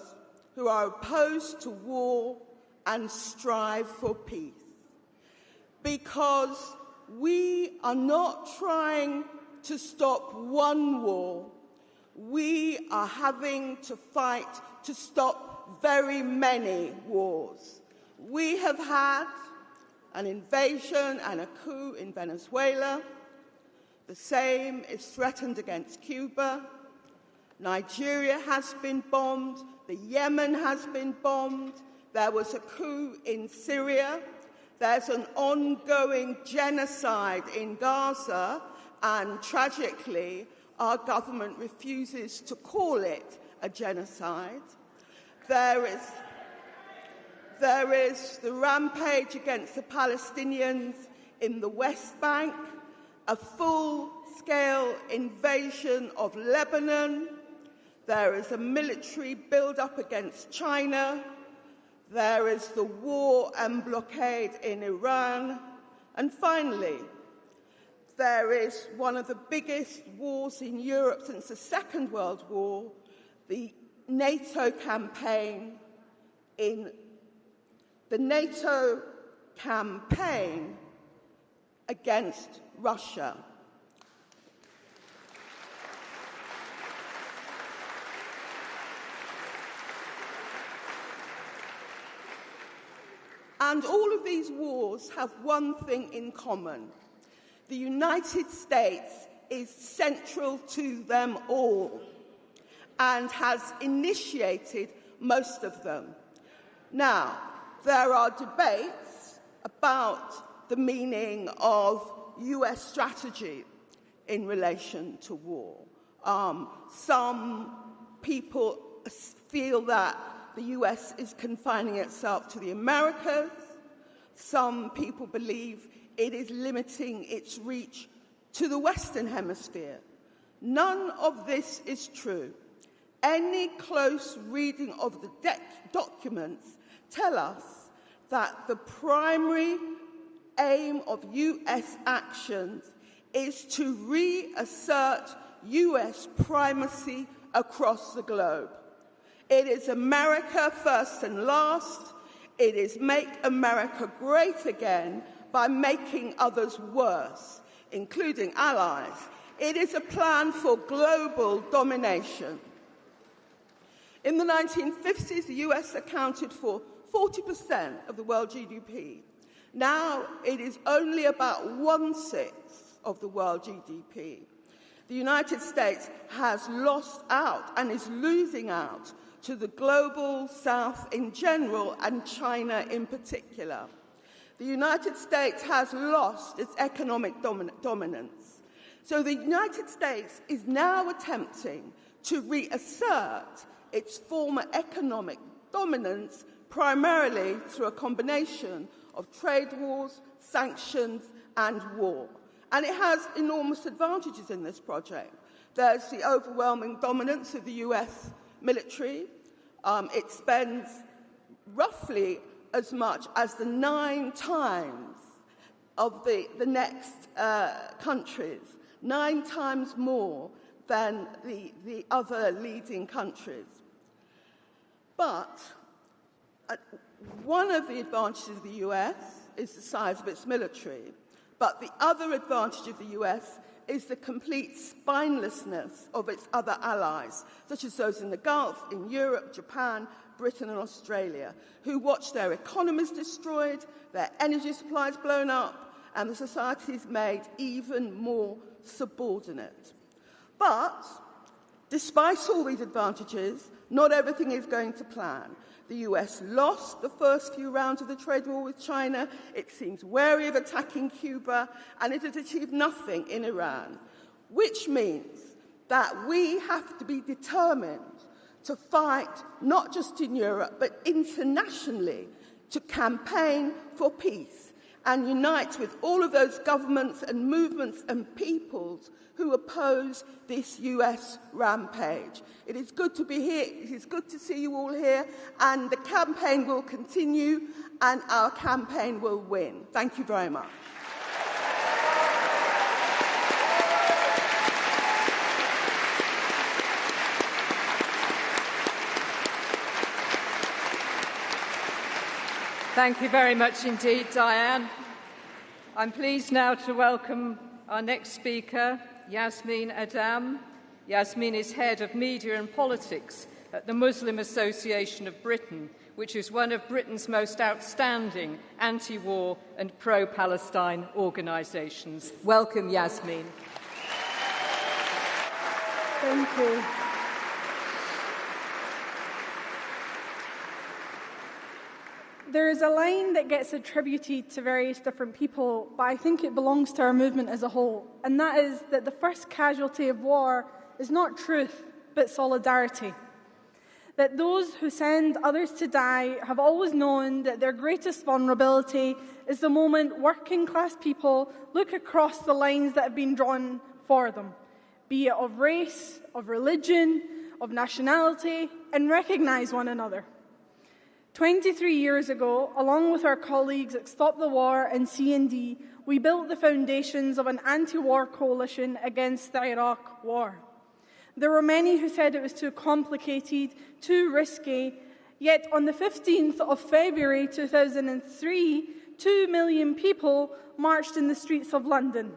who are opposed to war and strive for peace, because we are not trying to stop one war, we are having to fight to stop very many wars. We have had an invasion and a coup in Venezuela. The same is threatened against Cuba. Nigeria has been bombed. The Yemen has been bombed. There was a coup in Syria. There's an ongoing genocide in Gaza, and tragically, our government refuses to call it a genocide. There is the rampage against the Palestinians in the West Bank, a full-scale invasion of Lebanon. There is a military build-up against China. There is the war and blockade in Iran. And finally, there is one of the biggest wars in Europe since the Second World War, the NATO campaign against Russia. And all of these wars have one thing in common. The United States is central to them all and has initiated most of them. Now, there are debates about the meaning of US strategy in relation to war. Some people feel that the US is confining itself to the Americas. Some people believe it is limiting its reach to the Western Hemisphere. None of this is true. Any close reading of the documents tell us that the primary aim of US actions is to reassert US primacy across the globe. It is America first and last. It is make America great again by making others worse, including allies. It is a plan for global domination. In the 1950s, the US accounted for 40% of the world GDP. Now it is only about 1/6 of the world GDP. The United States has lost out and is losing out to the global South in general and China in particular. The United States has lost its economic dominance. So the United States is now attempting to reassert its former economic dominance primarily through a combination of trade wars, sanctions, and war. And it has enormous advantages in this project. There's the overwhelming dominance of the US military. It spends roughly as much as the 9 times of the next countries, 9 times more than the other leading countries. But one of the advantages of the US is the size of its military. But the other advantage of the US is the complete spinelessness of its other allies, such as those in the Gulf, in Europe, Japan, Britain and Australia, who watch their economies destroyed, their energy supplies blown up, and the societies made even more subordinate. But, despite all these advantages, not everything is going to plan. The US lost the first few rounds of the trade war with China. It seems wary of attacking Cuba, and it has achieved nothing in Iran, which means that we have to be determined to fight, not just in Europe, but internationally, to campaign for peace and unite with all of those governments and movements and peoples who oppose this US rampage. It is good to be here. It is good to see you all here. And the campaign will continue and our campaign will win. Thank you very much. Thank you very much indeed, Diane. I'm pleased now to welcome our next speaker, Yasmin Adam. Yasmin is head of media and politics at the Muslim Association of Britain, which is one of Britain's most outstanding anti-war and pro-Palestine organisations. Welcome, Yasmin. Thank you. There is a line that gets attributed to various different people, but I think it belongs to our movement as a whole, and that is that the first casualty of war is not truth, but solidarity. That those who send others to die have always known that their greatest vulnerability is the moment working-class people look across the lines that have been drawn for them, be it of race, of religion, of nationality, and recognise one another. 23 years ago, along with our colleagues at Stop the War and C&D, we built the foundations of an anti-war coalition against the Iraq war. There were many who said it was too complicated, too risky, yet on the 15th of February 2003, 2 million people marched in the streets of London.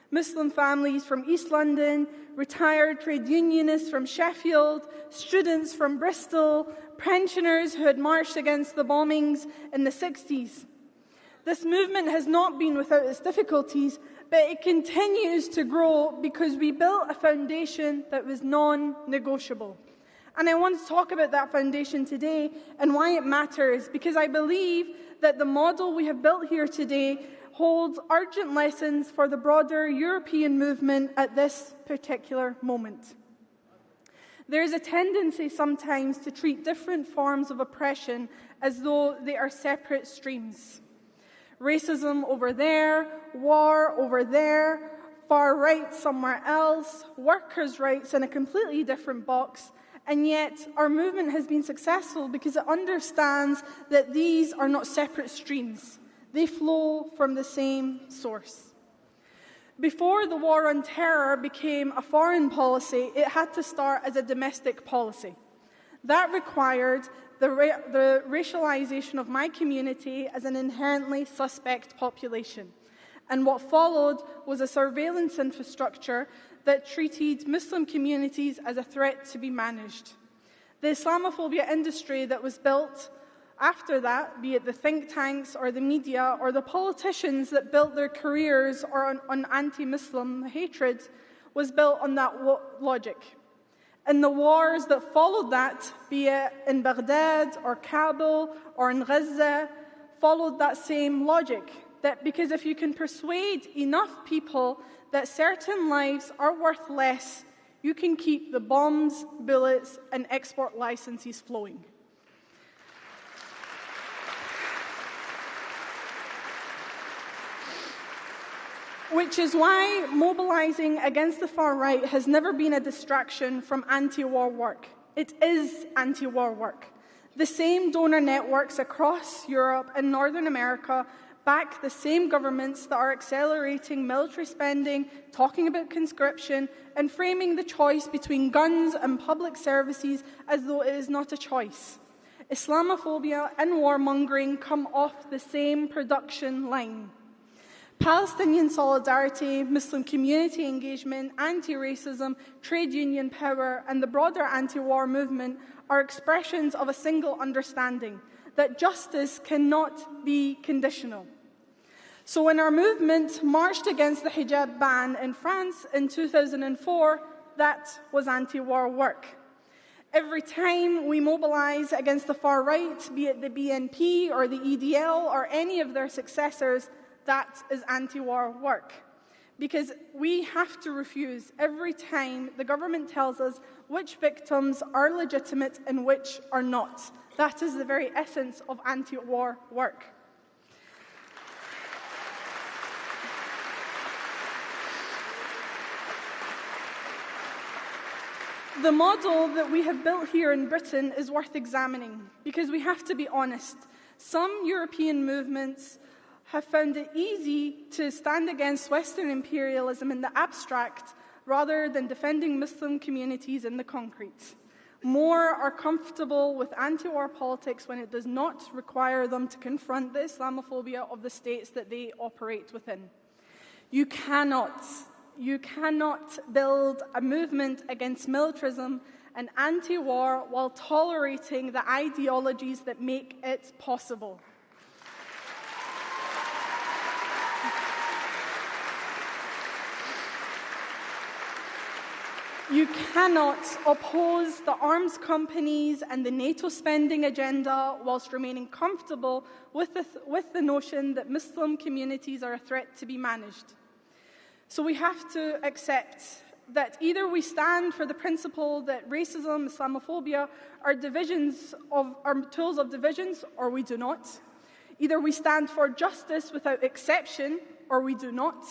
Muslim families from East London, retired trade unionists from Sheffield, students from Bristol, pensioners who had marched against the bombings in the 60s. This movement has not been without its difficulties, but it continues to grow because we built a foundation that was non-negotiable. And I want to talk about that foundation today and why it matters, because I believe that the model we have built here today holds urgent lessons for the broader European movement at this particular moment. There is a tendency sometimes to treat different forms of oppression as though they are separate streams. Racism over there, war over there, far right somewhere else, workers' rights in a completely different box, and yet our movement has been successful because it understands that these are not separate streams. They flow from the same source. Before the war on terror became a foreign policy, it had to start as a domestic policy. That required the racialization of my community as an inherently suspect population. And what followed was a surveillance infrastructure that treated Muslim communities as a threat to be managed. The Islamophobia industry that was built after that, be it the think tanks or the media or the politicians that built their careers on anti-Muslim hatred, was built on that logic. And the wars that followed that, be it in Baghdad or Kabul or in Gaza, followed that same logic. That because if you can persuade enough people that certain lives are worth less, you can keep the bombs, bullets, and export licenses flowing. Which is why mobilizing against the far right has never been a distraction from anti-war work. It is anti-war work. The same donor networks across Europe and Northern America back the same governments that are accelerating military spending, talking about conscription, and framing the choice between guns and public services as though it is not a choice. Islamophobia and warmongering come off the same production line. Palestinian solidarity, Muslim community engagement, anti-racism, trade union power, and the broader anti-war movement are expressions of a single understanding that justice cannot be conditional. So when our movement marched against the hijab ban in France in 2004, that was anti-war work. Every time we mobilize against the far right, be it the BNP or the EDL or any of their successors, that is anti-war work. because we have to refuse every time the government tells us which victims are legitimate and which are not. That is the very essence of anti-war work. The model that we have built here in Britain is worth examining, because we have to be honest. Some European movements have found it easy to stand against Western imperialism in the abstract rather than defending Muslim communities in the concrete. More are comfortable with anti-war politics when it does not require them to confront the Islamophobia of the states that they operate within. You cannot build a movement against militarism and anti-war while tolerating the ideologies that make it possible. You cannot oppose the arms companies and the NATO spending agenda whilst remaining comfortable with the notion that Muslim communities are a threat to be managed. So we have to accept that either we stand for the principle that racism, Islamophobia are tools of divisions, or we do not. Either we stand for justice without exception, or we do not.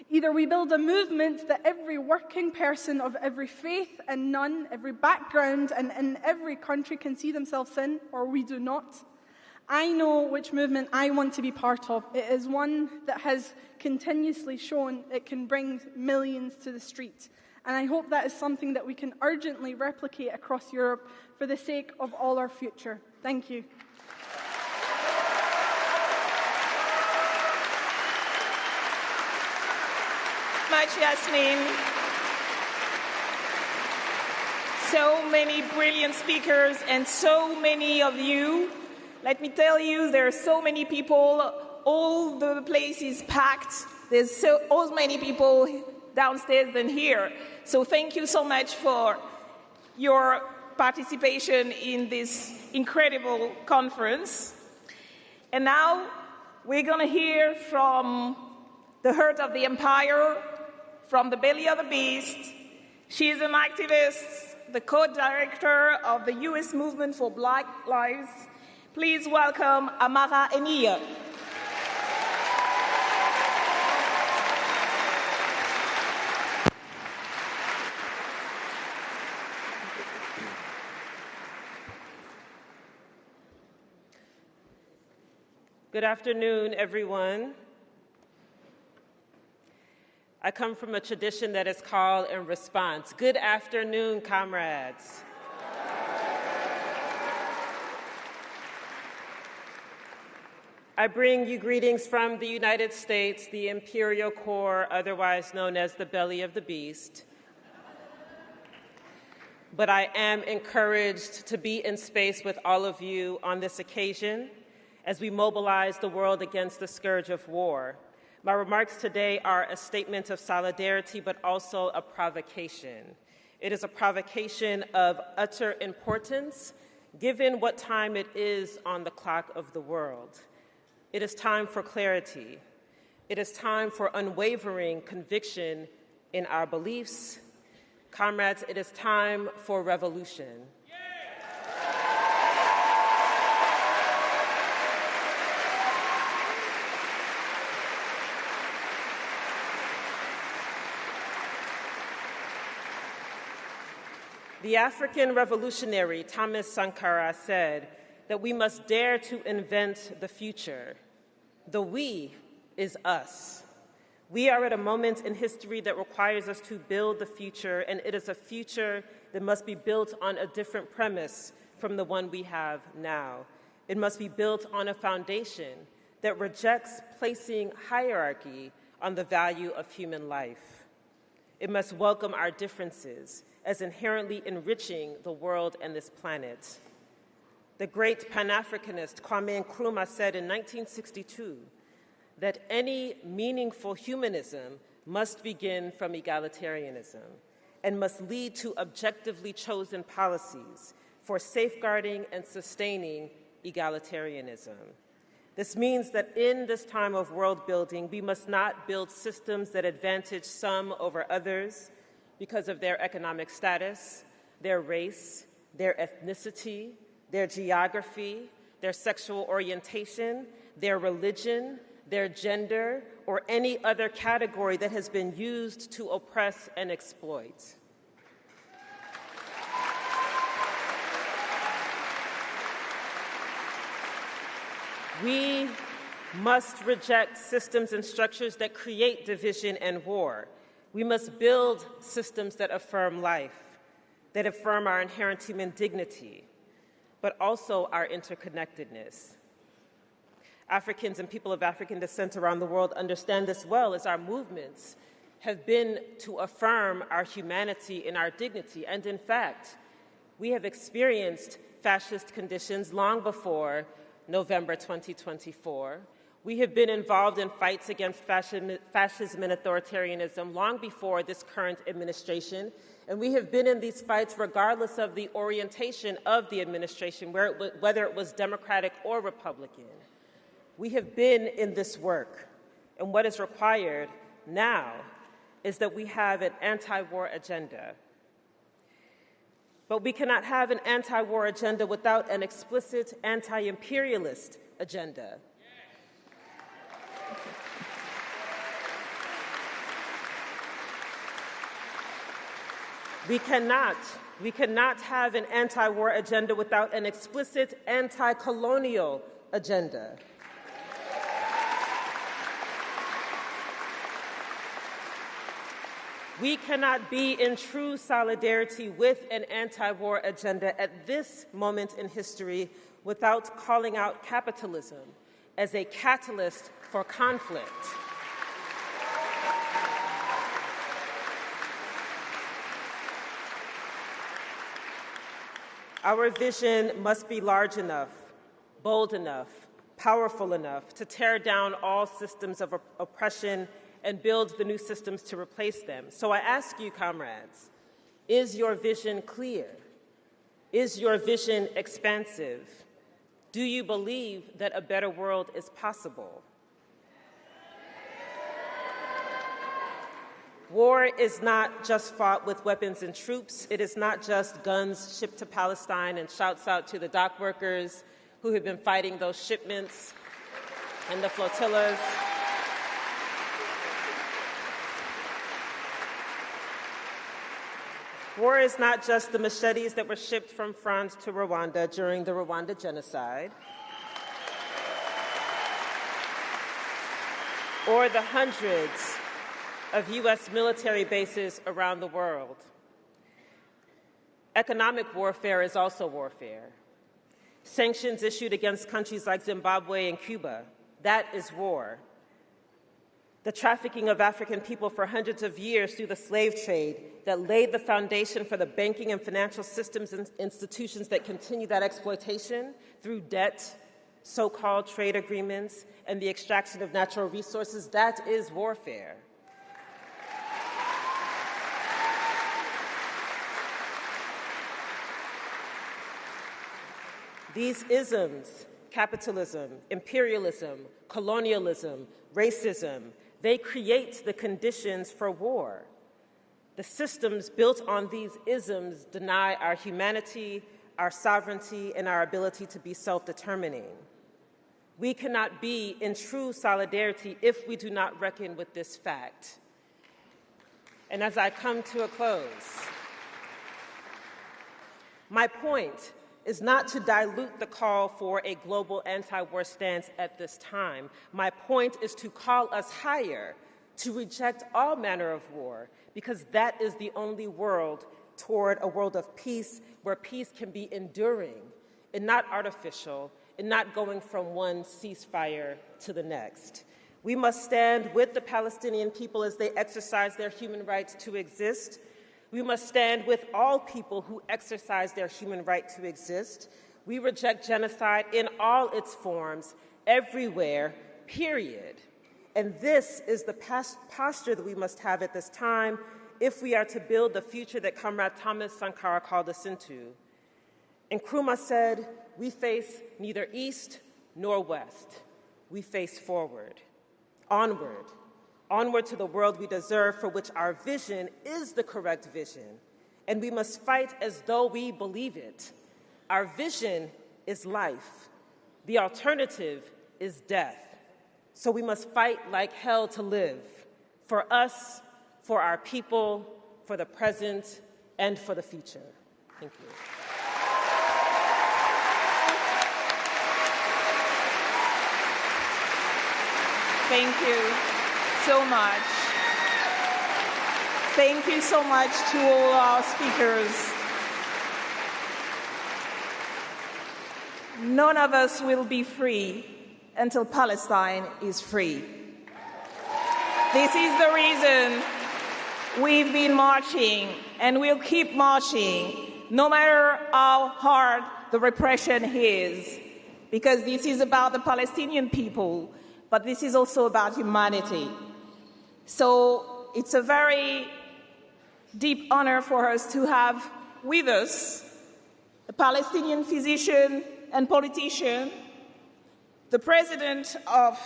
Either we build a movement that every working person of every faith and none, every background and in every country can see themselves in, or we do not. I know which movement I want to be part of. It is one that has continuously shown it can bring millions to the street. And I hope that is something that we can urgently replicate across Europe for the sake of all our future. Thank you. Much, Yasmin. So many brilliant speakers and so many of you. Let me tell you, there are so many people. All the place is packed. There's so many people downstairs than here. So thank you so much for your participation in this incredible conference. And now we're going to hear from the heart of the empire, from the belly of the beast. She is an activist, the co-director of the US Movement for Black Lives. Please welcome Amara Eniya. Good afternoon, everyone. I come from a tradition that is called in response. Good afternoon, comrades. I bring you greetings from the United States, the Imperial Core, otherwise known as the belly of the beast. But I am encouraged to be in space with all of you on this occasion as we mobilize the world against the scourge of war. My remarks today are a statement of solidarity, but also a provocation. It is a provocation of utter importance, given what time it is on the clock of the world. It is time for clarity. It is time for unwavering conviction in our beliefs. Comrades, it is time for revolution. The African revolutionary Thomas Sankara said that we must dare to invent the future. The we is us. We are at a moment in history that requires us to build the future, and it is a future that must be built on a different premise from the one we have now. It must be built on a foundation that rejects placing hierarchy on the value of human life. It must welcome our differences as inherently enriching the world and this planet. The great Pan-Africanist Kwame Nkrumah said in 1962 that any meaningful humanism must begin from egalitarianism and must lead to objectively chosen policies for safeguarding and sustaining egalitarianism. This means that in this time of world building, we must not build systems that advantage some over others because of their economic status, their race, their ethnicity, their geography, their sexual orientation, their religion, their gender, or any other category that has been used to oppress and exploit. We must reject systems and structures that create division and war. We must build systems that affirm life, that affirm our inherent human dignity, but also our interconnectedness. Africans and people of African descent around the world understand this well, as our movements have been to affirm our humanity and our dignity. And in fact, we have experienced fascist conditions long before November 2024. We have been involved in fights against fascism and authoritarianism long before this current administration, and we have been in these fights regardless of the orientation of the administration, whether it was Democratic or Republican. We have been in this work, and what is required now is that we have an anti-war agenda. But we cannot have an anti-war agenda without an explicit anti-imperialist agenda. We cannot have an anti-war agenda without an explicit anti-colonial agenda. We cannot be in true solidarity with an anti-war agenda at this moment in history without calling out capitalism as a catalyst for conflict. Our vision must be large enough, bold enough, powerful enough to tear down all systems of oppression and build the new systems to replace them. So I ask you, comrades, is your vision clear? Is your vision expansive? Do you believe that a better world is possible? War is not just fought with weapons and troops. It is not just guns shipped to Palestine, and shouts out to the dock workers who have been fighting those shipments and the flotillas. War is not just the machetes that were shipped from France to Rwanda during the Rwanda genocide, or the hundreds of U.S. military bases around the world. Economic warfare is also warfare. Sanctions issued against countries like Zimbabwe and Cuba, that is war. The trafficking of African people for hundreds of years through the slave trade that laid the foundation for the banking and financial systems and institutions that continue that exploitation through debt, so-called trade agreements, and the extraction of natural resources, that is warfare. These isms, capitalism, imperialism, colonialism, racism, they create the conditions for war. The systems built on these isms deny our humanity, our sovereignty, and our ability to be self-determining. We cannot be in true solidarity if we do not reckon with this fact. And as I come to a close, my point is not to dilute the call for a global anti-war stance at this time. My point is to call us higher, to reject all manner of war, because that is the only world toward a world of peace, where peace can be enduring and not artificial, and not going from one ceasefire to the next. We must stand with the Palestinian people as they exercise their human rights to exist. We must stand with all people who exercise their human right to exist. We reject genocide in all its forms, everywhere, period. And this is the posture that we must have at this time if we are to build the future that Comrade Thomas Sankara called us into. Nkrumah said, "We face neither east nor west. we face forward, onward to the world we deserve, for which our vision is the correct vision, and we must fight as though we believe it. Our vision is life. The alternative is death. So we must fight like hell to live, for us, for our people, for the present, and for the future. Thank you. Thank you so much. Thank you so much to all our speakers. None of us will be free until Palestine is free. This is the reason we've been marching and we'll keep marching, no matter how hard the repression is, because this is about the Palestinian people, but this is also about humanity. So it's a very deep honor for us to have with us a Palestinian physician and politician, the president of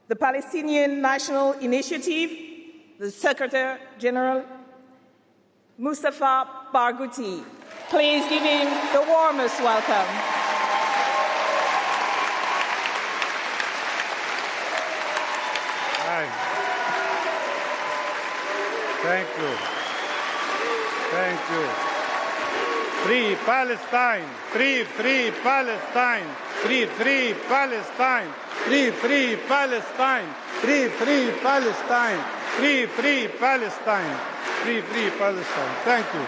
the Palestinian National Initiative, the Secretary General, Mustafa Barghouti. Please give him the warmest welcome. Hi. Thank you. Thank you. Free Palestine, free Palestine, free Palestine, free Palestine, free Palestine, free Palestine, free Palestine. Thank you.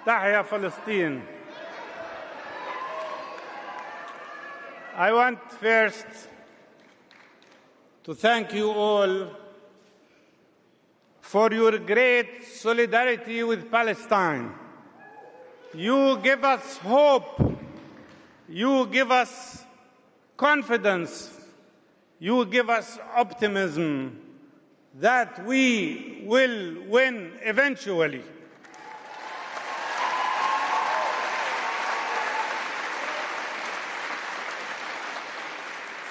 Tahya Palestine. I want first to thank you all for your great solidarity with Palestine. You give us hope. You give us confidence. You give us optimism that we will win eventually.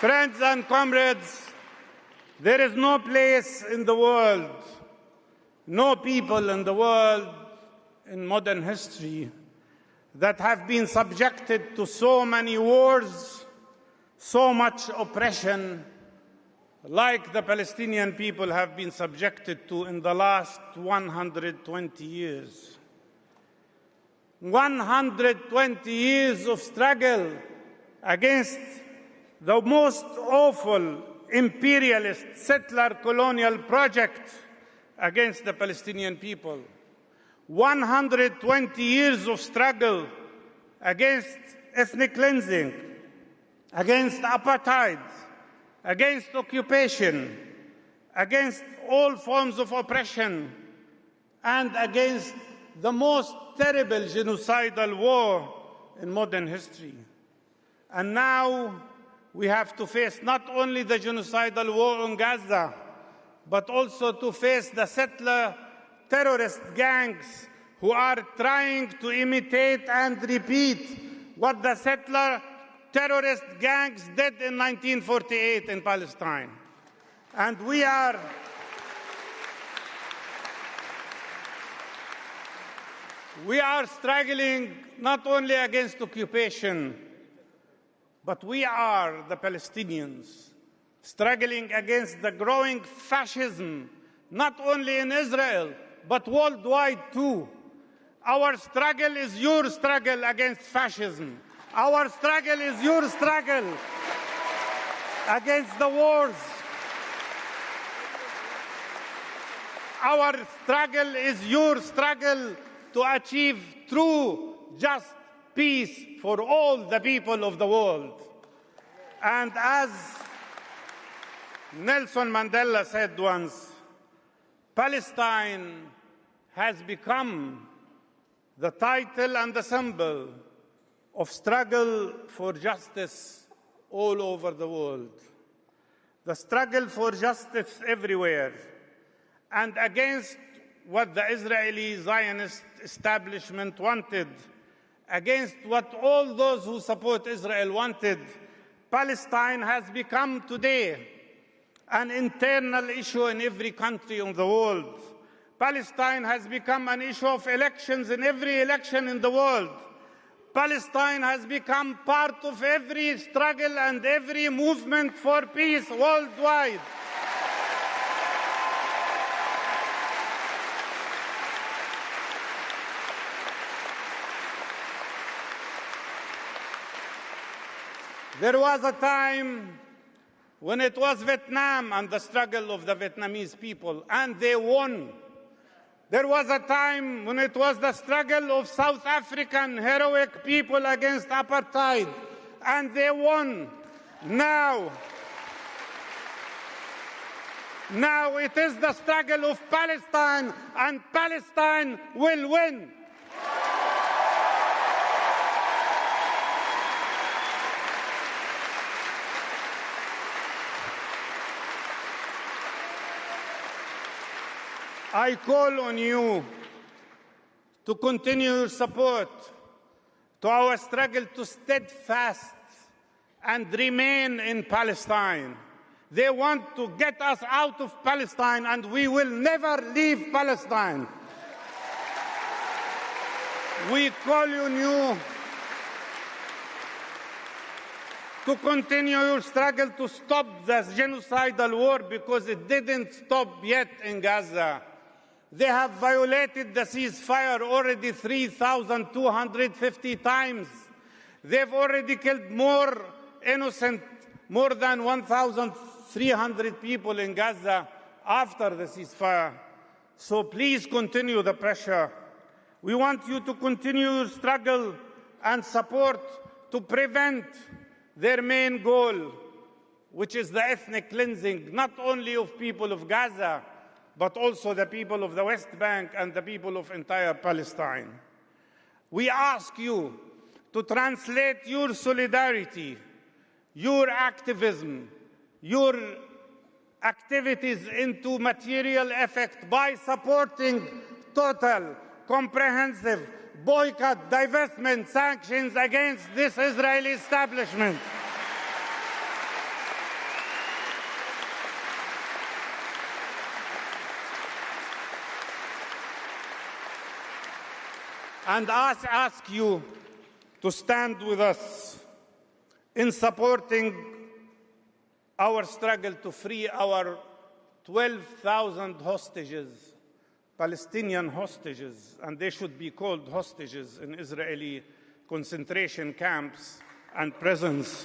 Friends and comrades, there is no place in the world, no people in the world in modern history that have been subjected to so many wars, so much oppression, like the Palestinian people have been subjected to in the last 120 years. 120 years of struggle against the most awful imperialist settler colonial project against the Palestinian people. 120 years of struggle against ethnic cleansing, against apartheid, against occupation, against all forms of oppression, and against the most terrible genocidal war in modern history. And now we have to face not only the genocidal war in Gaza, but also to face the settler terrorist gangs who are trying to imitate and repeat what the settler terrorist gangs did in 1948 in Palestine. And we are struggling not only against occupation, but we are, the Palestinians, struggling against the growing fascism, not only in Israel, but worldwide too. Our struggle is your struggle against fascism. Our struggle is your struggle against the wars. Our struggle is your struggle to achieve true, just peace for all the people of the world. And as Nelson Mandela said once, Palestine has become the title and the symbol of struggle for justice all over the world. The struggle for justice everywhere, and against what the Israeli Zionist establishment wanted, against what all those who support Israel wanted, Palestine has become today an internal issue in every country in the world. Palestine has become an issue of elections in every election in the world. Palestine has become part of every struggle and every movement for peace worldwide. There was a time when it was Vietnam and the struggle of the Vietnamese people, and they won. There was a time when it was the struggle of South African heroic people against apartheid, and they won. Now it is the struggle of Palestine, and Palestine will win. I call on you to continue your support to our struggle to steadfast and remain in Palestine. They want to get us out of Palestine, and we will never leave Palestine. We call on you to continue your struggle to stop the genocidal war, because it didn't stop yet in Gaza. They have violated the ceasefire already 3,250 times. They've already killed more than 1,300 people in Gaza after the ceasefire. So please continue the pressure. We want you to continue your struggle and support to prevent their main goal, which is the ethnic cleansing, not only of people of Gaza, but also the people of the West Bank and the people of entire Palestine. We ask you to translate your solidarity, your activism, your activities into material effect by supporting total, comprehensive boycott, divestment, sanctions against this Israeli establishment. And I ask you to stand with us in supporting our struggle to free our 12,000 hostages, Palestinian hostages, and they should be called hostages in Israeli concentration camps and prisons.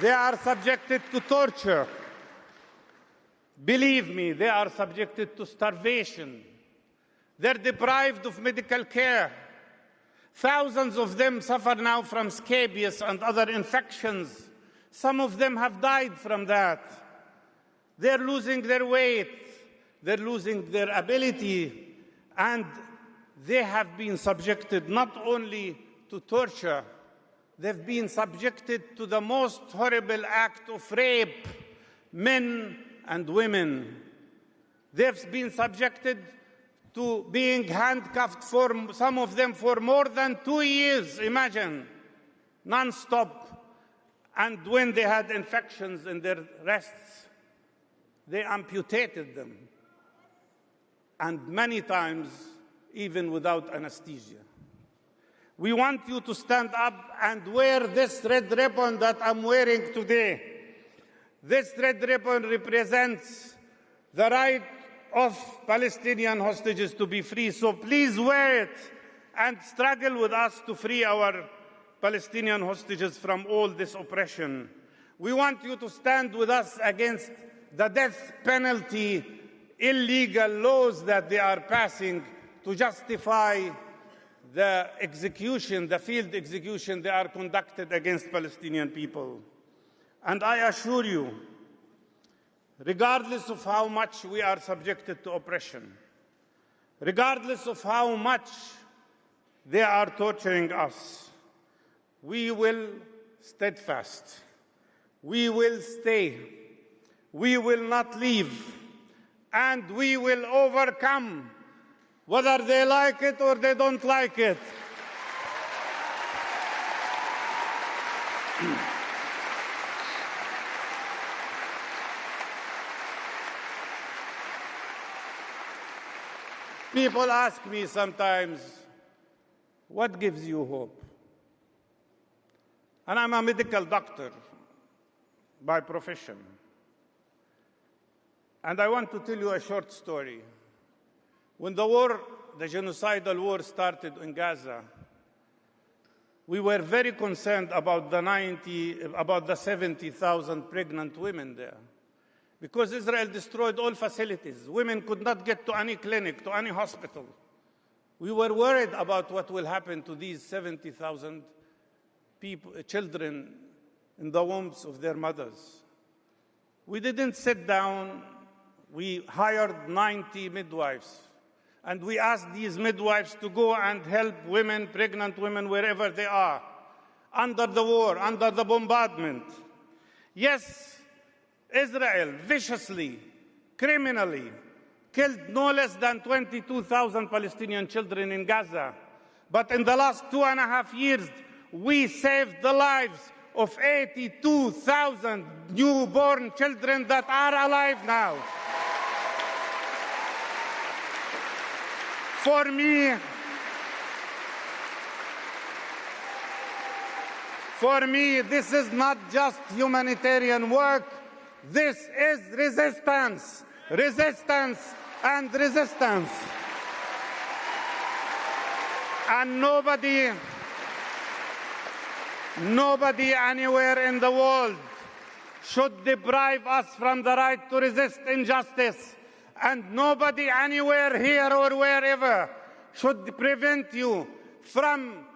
They are subjected to torture. Believe me, they are subjected to starvation. They're deprived of medical care. Thousands of them suffer now from scabies and other infections. Some of them have died from that. They're losing their weight. They're losing their ability. And they have been subjected not only to torture, they've been subjected to the most horrible act of rape, men and women. They've been subjected to being handcuffed, for some of them, for more than 2 years, imagine, non-stop. And when they had infections in their wrists, they amputated them, and many times even without anesthesia. We want you to stand up and wear this red ribbon that I'm wearing today. This red ribbon represents the right of Palestinian hostages to be free. So please wear it and struggle with us to free our Palestinian hostages from all this oppression. We want you to stand with us against the death penalty, illegal laws that they are passing to justify the execution, the field execution they are conducted against Palestinian people. And I assure you, regardless of how much we are subjected to oppression, regardless of how much they are torturing us, we will steadfast. We will stay. We will not leave. And we will overcome whether they like it or they don't like it. People ask me sometimes, what gives you hope? And I'm a medical doctor by profession. And I want to tell you a short story. When the genocidal war started in Gaza, we were very concerned about the 70,000 pregnant women there. Because Israel destroyed all facilities. Women could not get to any clinic, to any hospital. We were worried about what will happen to these 70,000 children in the wombs of their mothers. We didn't sit down. We hired 90 midwives. And we asked these midwives to go and help women, pregnant women, wherever they are, under the war, under the bombardment. Yes, Israel viciously, criminally, killed no less than 22,000 Palestinian children in Gaza. But in the last 2.5 years, we saved the lives of 82,000 newborn children that are alive now. For me, this is not just humanitarian work. This is resistance, resistance, and resistance. And nobody anywhere in the world should deprive us from the right to resist injustice. And nobody anywhere here or wherever should prevent you from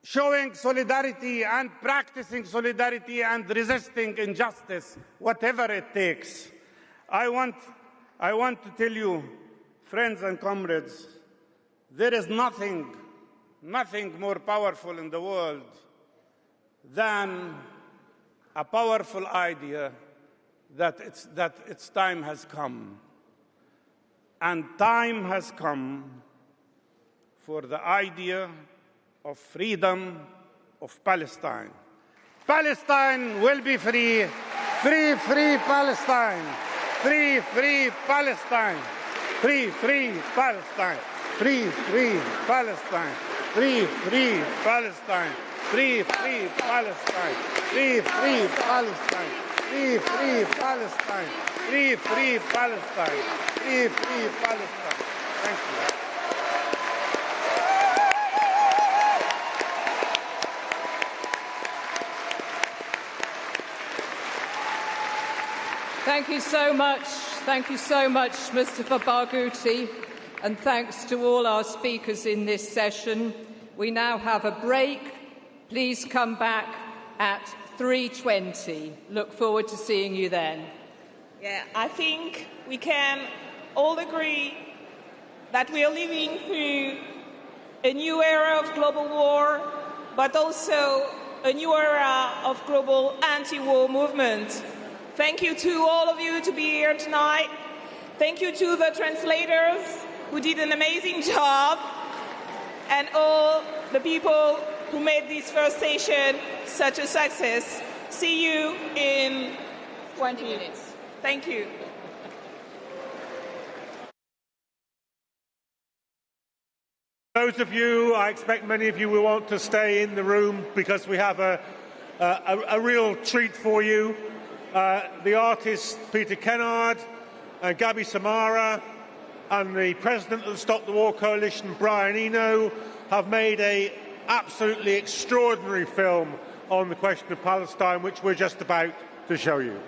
showing solidarity and practicing solidarity and resisting injustice, whatever it takes. I want to tell you, friends and comrades, there is nothing more powerful in the world than a powerful idea that its time has come. And time has come for the idea of freedom of Palestine. Palestine will be free. Free, free Palestine. Free, free Palestine. Free, free Palestine. Free, free Palestine. Free, free Palestine. Free, free Palestine. Free, free Palestine. Free, free Palestine. Free, free Palestine. Free, free Palestine. Thank you. Thank you so much. Thank you so much, Mustafa Barghouti, and thanks to all our speakers in this session. We now have a break. Please come back at 3:20. Look forward to seeing you then. Yeah, I think we can all agree that we are living through a new era of global war, but also a new era of global anti-war movement. Thank you to all of you to be here tonight. Thank you to the translators who did an amazing job, and all the people who made this first session such a success. See you in 20 minutes. Thank you. Those of you, I expect many of you will want to stay in the room because we have a real treat for you. The artists Peter Kennard and Gabi Samara and the president of the Stop the War Coalition, Brian Eno, have made an absolutely extraordinary film on the question of Palestine, which we're just about to show you.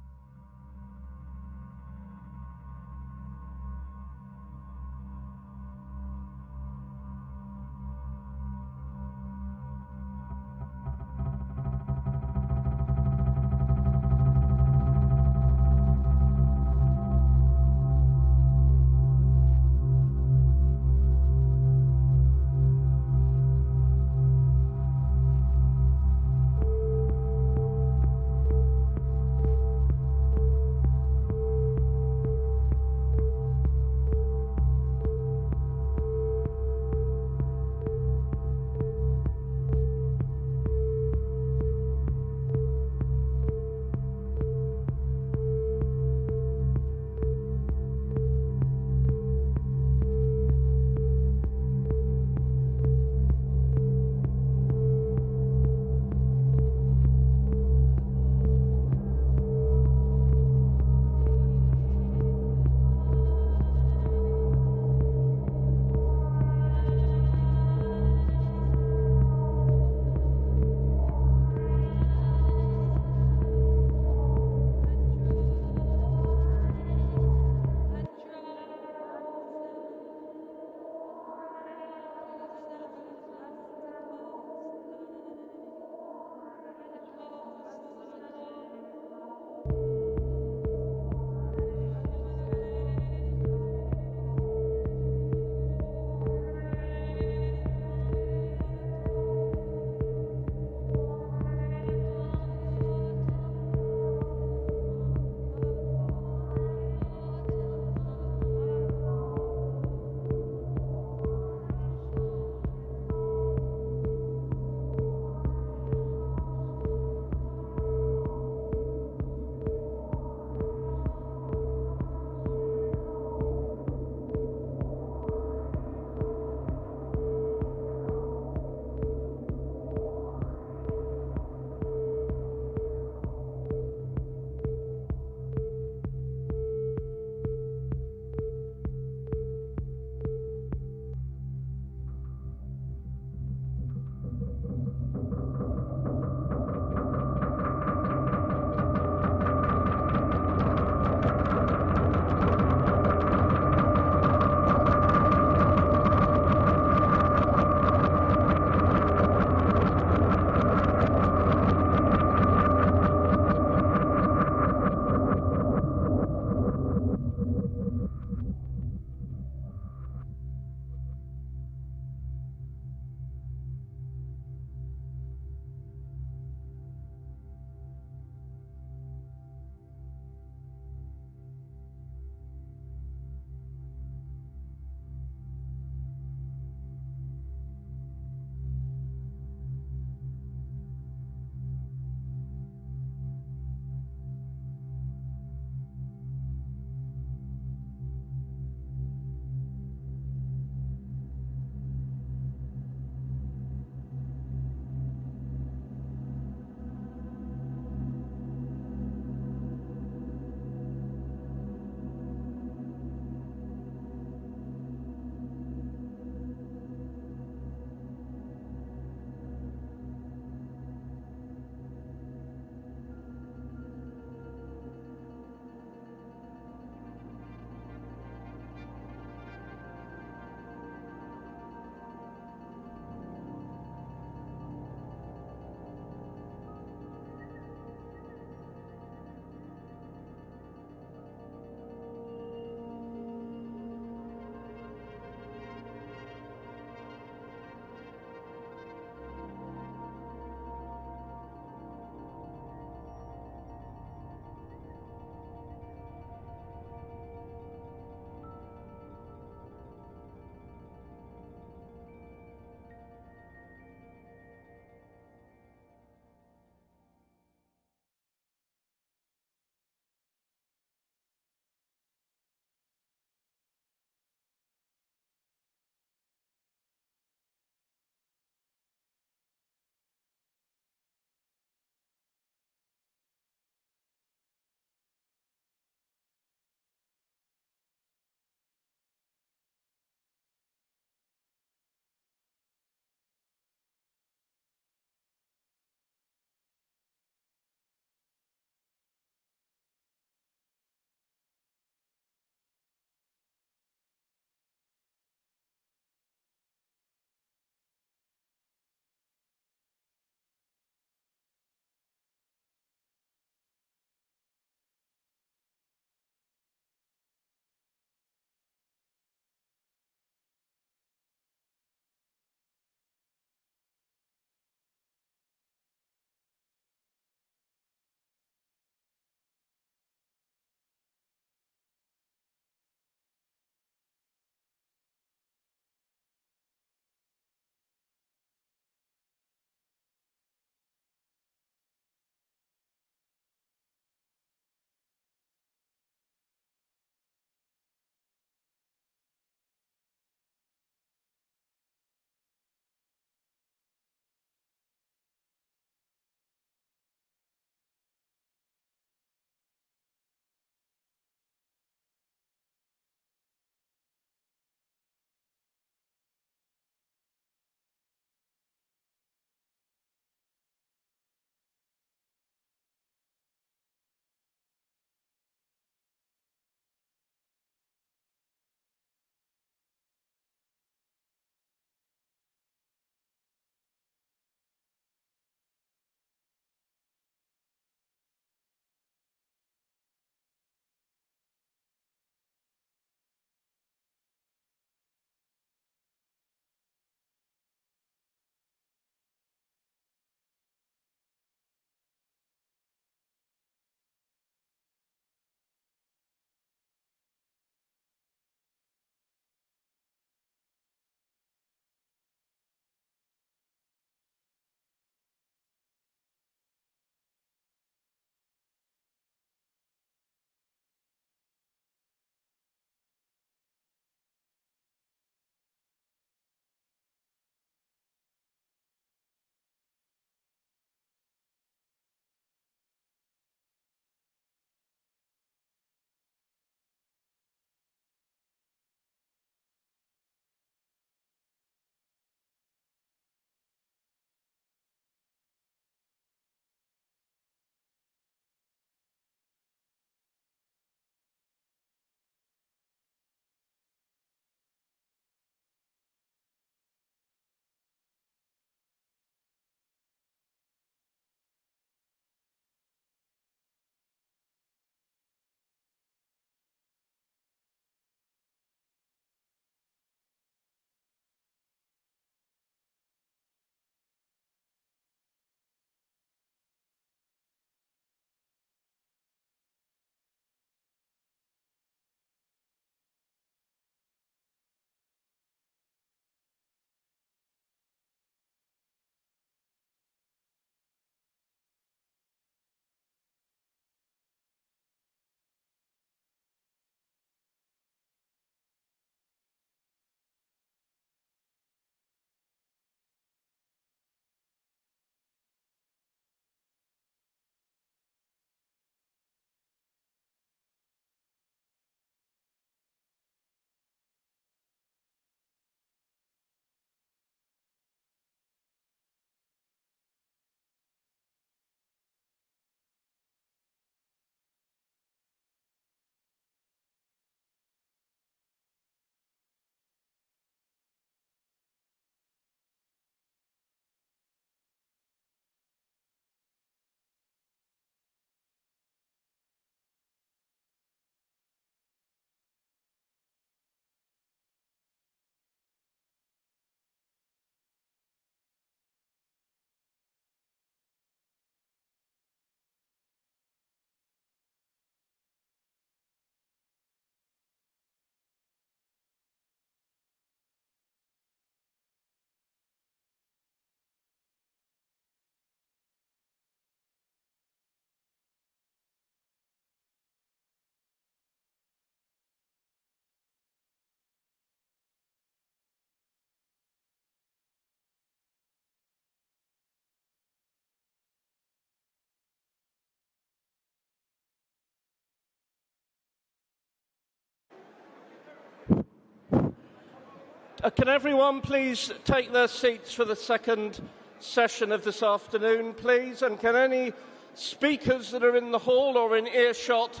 Can everyone please take their seats for the second session of this afternoon, please? And can any speakers that are in the hall or in earshot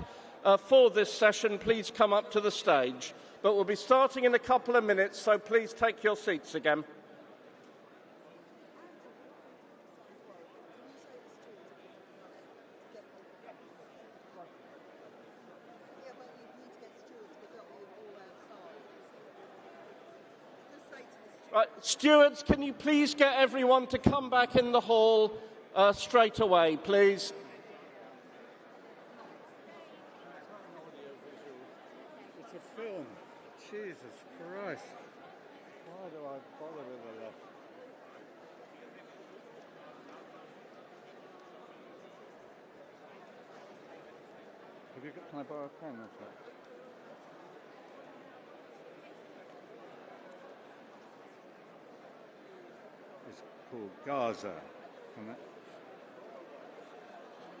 for this session please come up to the stage? But we'll be starting in a couple of minutes, so please take your seats again. Right, stewards, can you please get everyone to come back in the hall straight away, please? It's a film. Jesus Christ. Why do I bother with the lot? Can I borrow a pen or something? It's called Gaza.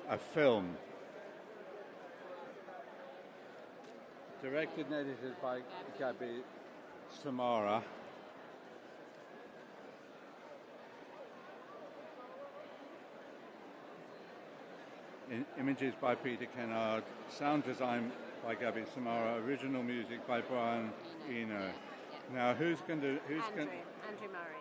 A film. Directed and edited by Gabi Samara. Images by Peter Kennard. Sound design by Gabi Samara. Original music by Brian Eno. Now, who's going to... Andrew Murray.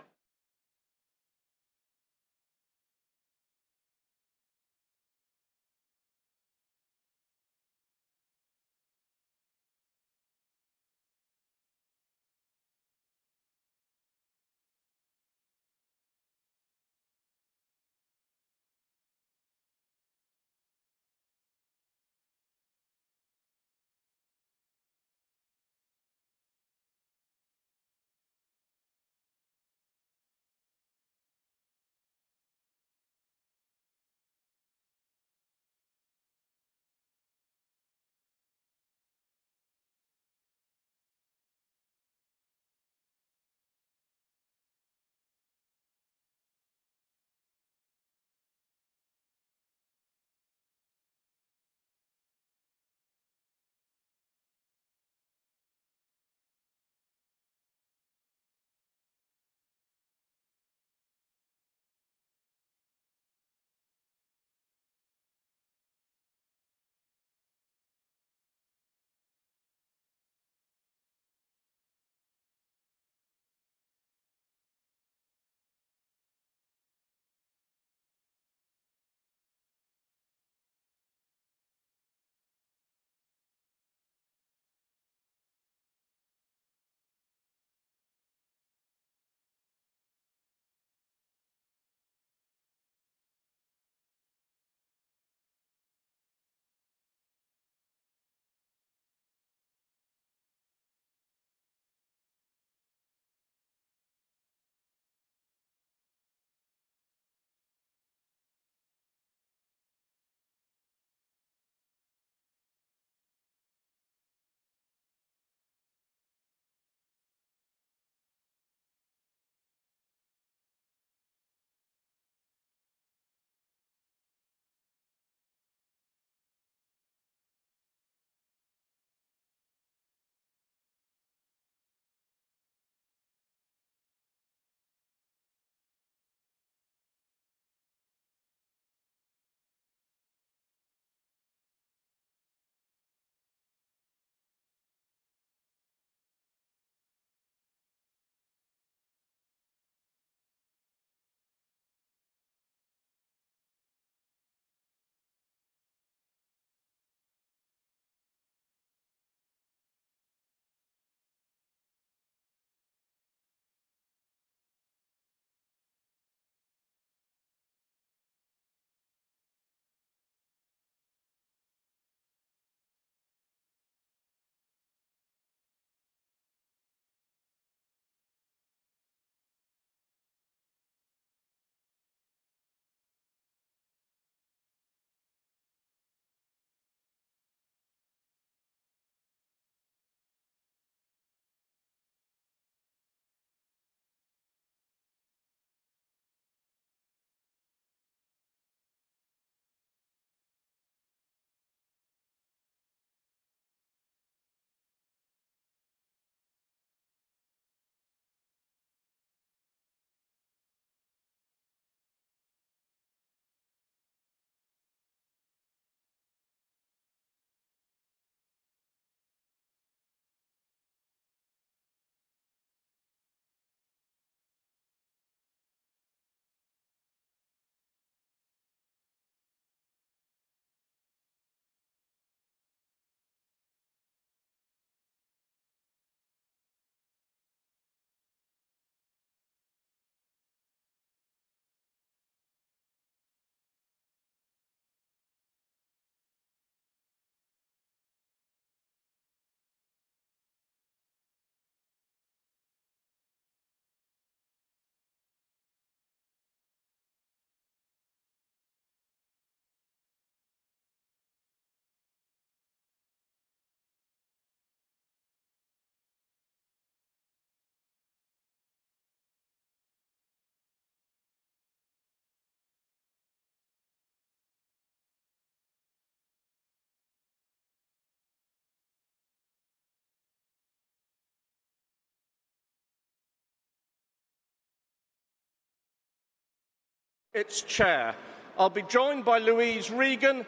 its chair. I'll be joined by Louise Regan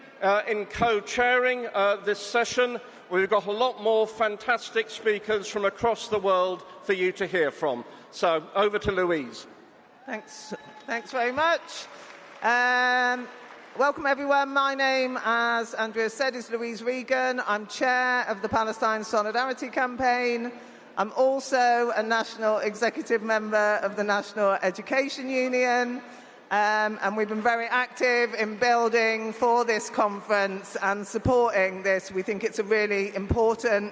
in co-chairing this session. We've got a lot more fantastic speakers from across the world for you to hear from. So, over to Louise. Thanks very much. Welcome, everyone. My name, as Andrea said, is Louise Regan. I'm chair of the Palestine Solidarity Campaign. I'm also a national executive member of the National Education Union. And we've been very active in building for this conference and supporting this. We think it's a really important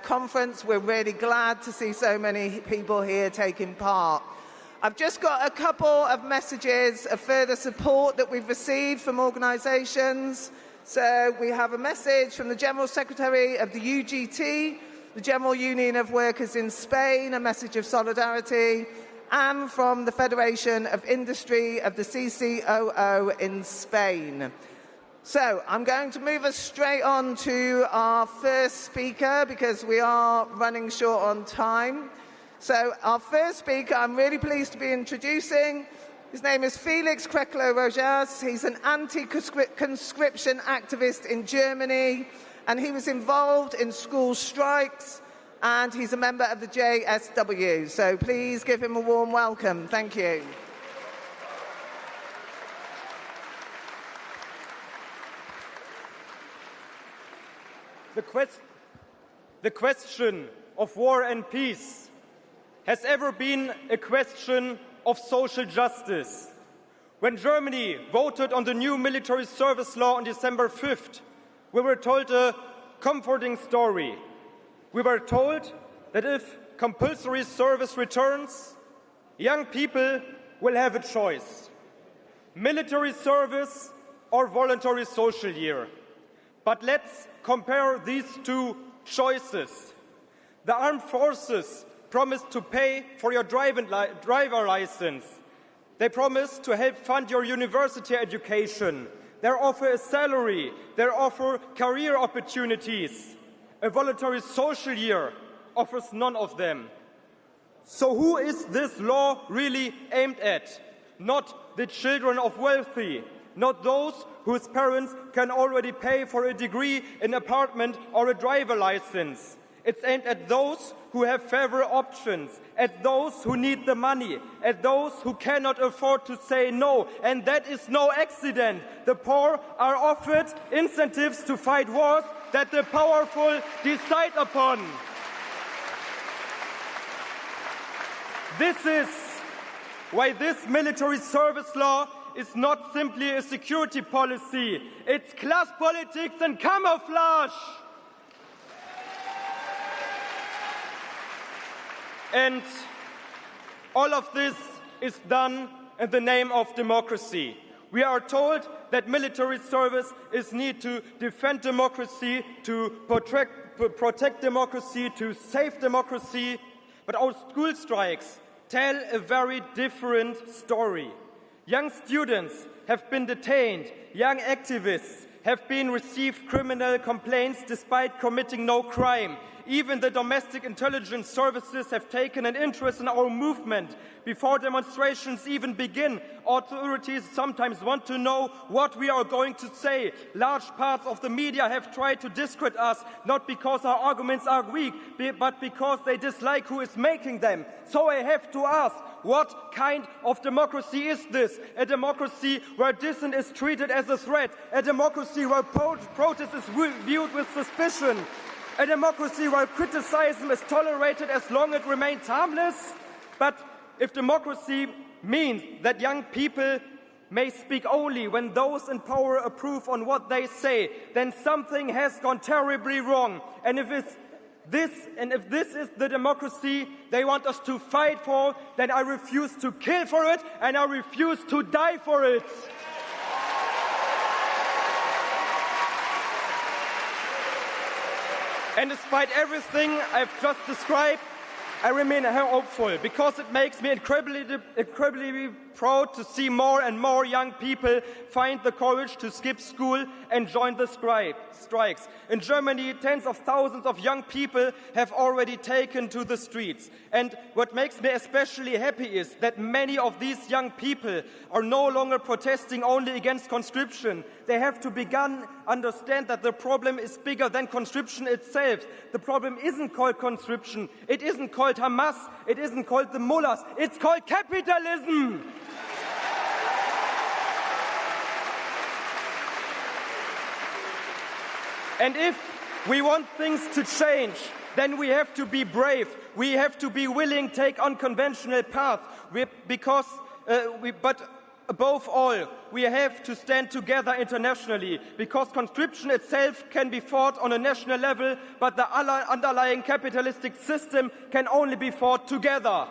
conference. We're really glad to see so many people here taking part. I've just got a couple of messages of further support that we've received from organisations. So we have a message from the General Secretary of the UGT, the General Union of Workers in Spain, a message of solidarity, and from the Federation of Industry of the CCOO in Spain. So I'm going to move us straight on to our first speaker because we are running short on time. So our first speaker, I'm really pleased to be introducing. His name is Felix Kreklo-Rojas. He's an anti-conscription activist in Germany, and he was involved in school strikes, and he's a member of the JSW. So please give him a warm welcome. Thank you. The question of war and peace has ever been a question of social justice. When Germany voted on the new military service law on December 5th, we were told a comforting story. We were told that if compulsory service returns, young people will have a choice: military service or voluntary social year. But let's compare these two choices. The armed forces promised to pay for your driver license. They promise to help fund your university education. They offer a salary. They offer career opportunities. A voluntary social year offers none of them. So who is this law really aimed at? Not the children of wealthy, not those whose parents can already pay for a degree, an apartment, or a driver license. It's aimed at those who have favourable options, at those who need the money, at those who cannot afford to say no. And that is no accident. The poor are offered incentives to fight wars that the powerful decide upon. This is why this military service law is not simply a security policy. It's class politics and camouflage. And all of this is done in the name of democracy. We are told that military service is needed to defend democracy, to protect democracy, to save democracy. But our school strikes tell a very different story. Young students have been detained. Young activists have been received criminal complaints despite committing no crime. Even the domestic intelligence services have taken an interest in our movement. Before demonstrations even begin, authorities sometimes want to know what we are going to say. Large parts of the media have tried to discredit us, not because our arguments are weak, but because they dislike who is making them. So I have to ask, what kind of democracy is this? A democracy where dissent is treated as a threat, a democracy where protest is viewed with suspicion, a democracy where criticism is tolerated as long as it remains harmless? But if democracy means that young people may speak only when those in power approve on what they say, then something has gone terribly wrong. And if this is the democracy they want us to fight for, then I refuse to kill for it and I refuse to die for it. And despite everything I've just described, I remain hopeful because it makes me incredibly proud to see more and more young people find the courage to skip school and join the strikes. In Germany, tens of thousands of young people have already taken to the streets. And what makes me especially happy is that many of these young people are no longer protesting only against conscription. They have to understand that the problem is bigger than conscription itself. The problem isn't called conscription. It isn't called Hamas. It isn't called the mullahs. It's called capitalism. And if we want things to change, then we have to be brave. We have to be willing to take unconventional paths. But above all, we have to stand together internationally, because conscription itself can be fought on a national level, but the underlying capitalistic system can only be fought together.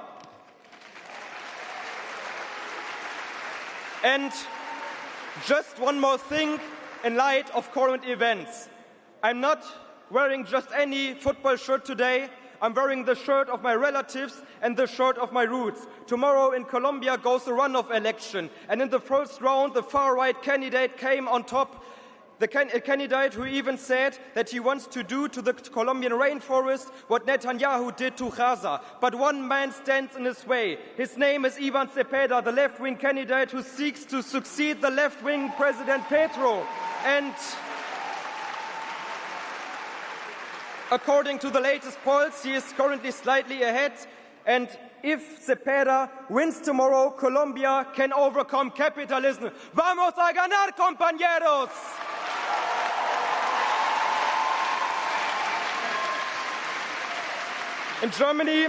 And just one more thing in light of current events. I'm not wearing just any football shirt today. I'm wearing the shirt of my relatives and the shirt of my roots. Tomorrow in Colombia goes the runoff election. And in the first round, the far-right candidate came on top. A candidate who even said that he wants to do to the Colombian rainforest what Netanyahu did to Gaza. But one man stands in his way. His name is Ivan Cepeda, the left-wing candidate who seeks to succeed the left-wing President Petro. And according to the latest polls, he is currently slightly ahead. And if Cepeda wins tomorrow, Colombia can overcome capitalism. Vamos a ganar, compañeros! In Germany,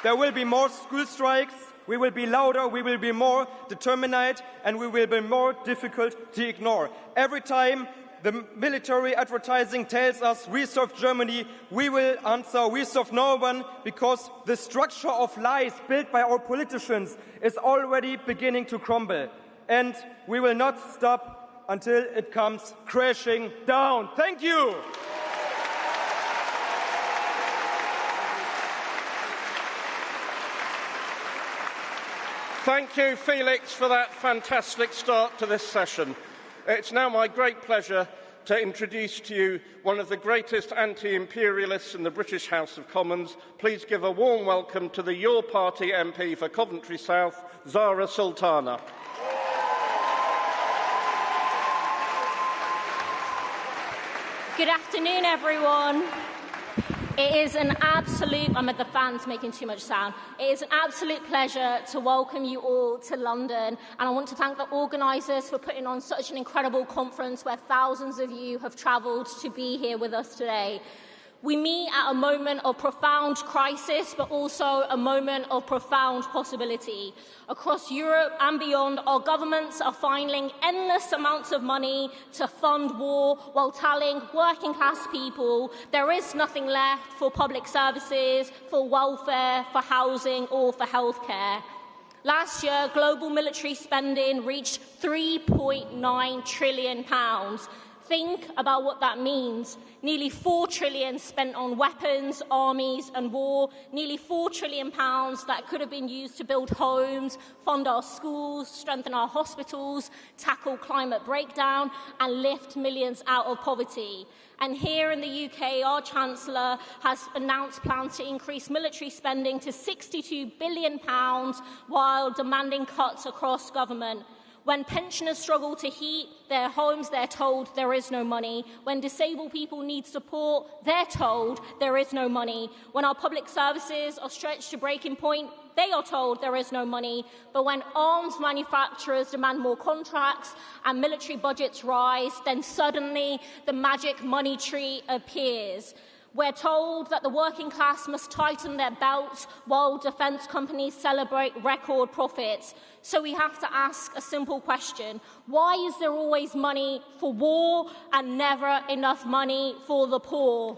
there will be more school strikes. We will be louder, we will be more determined, and we will be more difficult to ignore. Every time the military advertising tells us we serve Germany, we will answer we serve no one, because the structure of lies built by our politicians is already beginning to crumble. And we will not stop until it comes crashing down. Thank you. Thank you, Felix, for that fantastic start to this session. It's now my great pleasure to introduce to you one of the greatest anti-imperialists in the British House of Commons. Please give a warm welcome to the Your Party MP for Coventry South, Zara Sultana. Good afternoon, everyone. It is an absolute, I'm at the fans making too much sound. It is an absolute pleasure to welcome you all to London, and I want to thank the organisers for putting on such an incredible conference where thousands of you have travelled to be here with us today. We meet at a moment of profound crisis, but also a moment of profound possibility. Across Europe and beyond, our governments are funneling endless amounts of money to fund war while telling working-class people there is nothing left for public services, for welfare, for housing or for healthcare. Last year, global military spending reached £3.9 trillion. Think about what that means. Nearly £4 trillion spent on weapons, armies and war. Nearly £4 trillion that could have been used to build homes, fund our schools, strengthen our hospitals, tackle climate breakdown and lift millions out of poverty. And here in the UK, our Chancellor has announced plans to increase military spending to £62 billion while demanding cuts across government. When pensioners struggle to heat their homes, they're told there is no money. When disabled people need support, they're told there is no money. When our public services are stretched to breaking point, they are told there is no money. But when arms manufacturers demand more contracts and military budgets rise, then suddenly the magic money tree appears. We're told that the working class must tighten their belts while defence companies celebrate record profits. So we have to ask a simple question. Why is there always money for war and never enough money for the poor?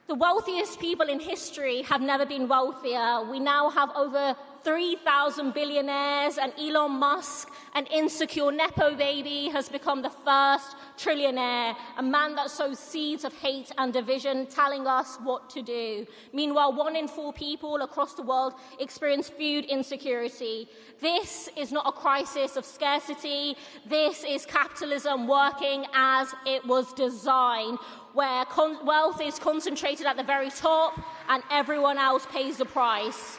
The wealthiest people in history have never been wealthier. We now have over 3,000 billionaires, and Elon Musk, an insecure Nepo baby, has become the first trillionaire, a man that sows seeds of hate and division, telling us what to do. Meanwhile, 1 in 4 people across the world experience food insecurity. This is not a crisis of scarcity. This is capitalism working as it was designed, where wealth is concentrated at the very top and everyone else pays the price.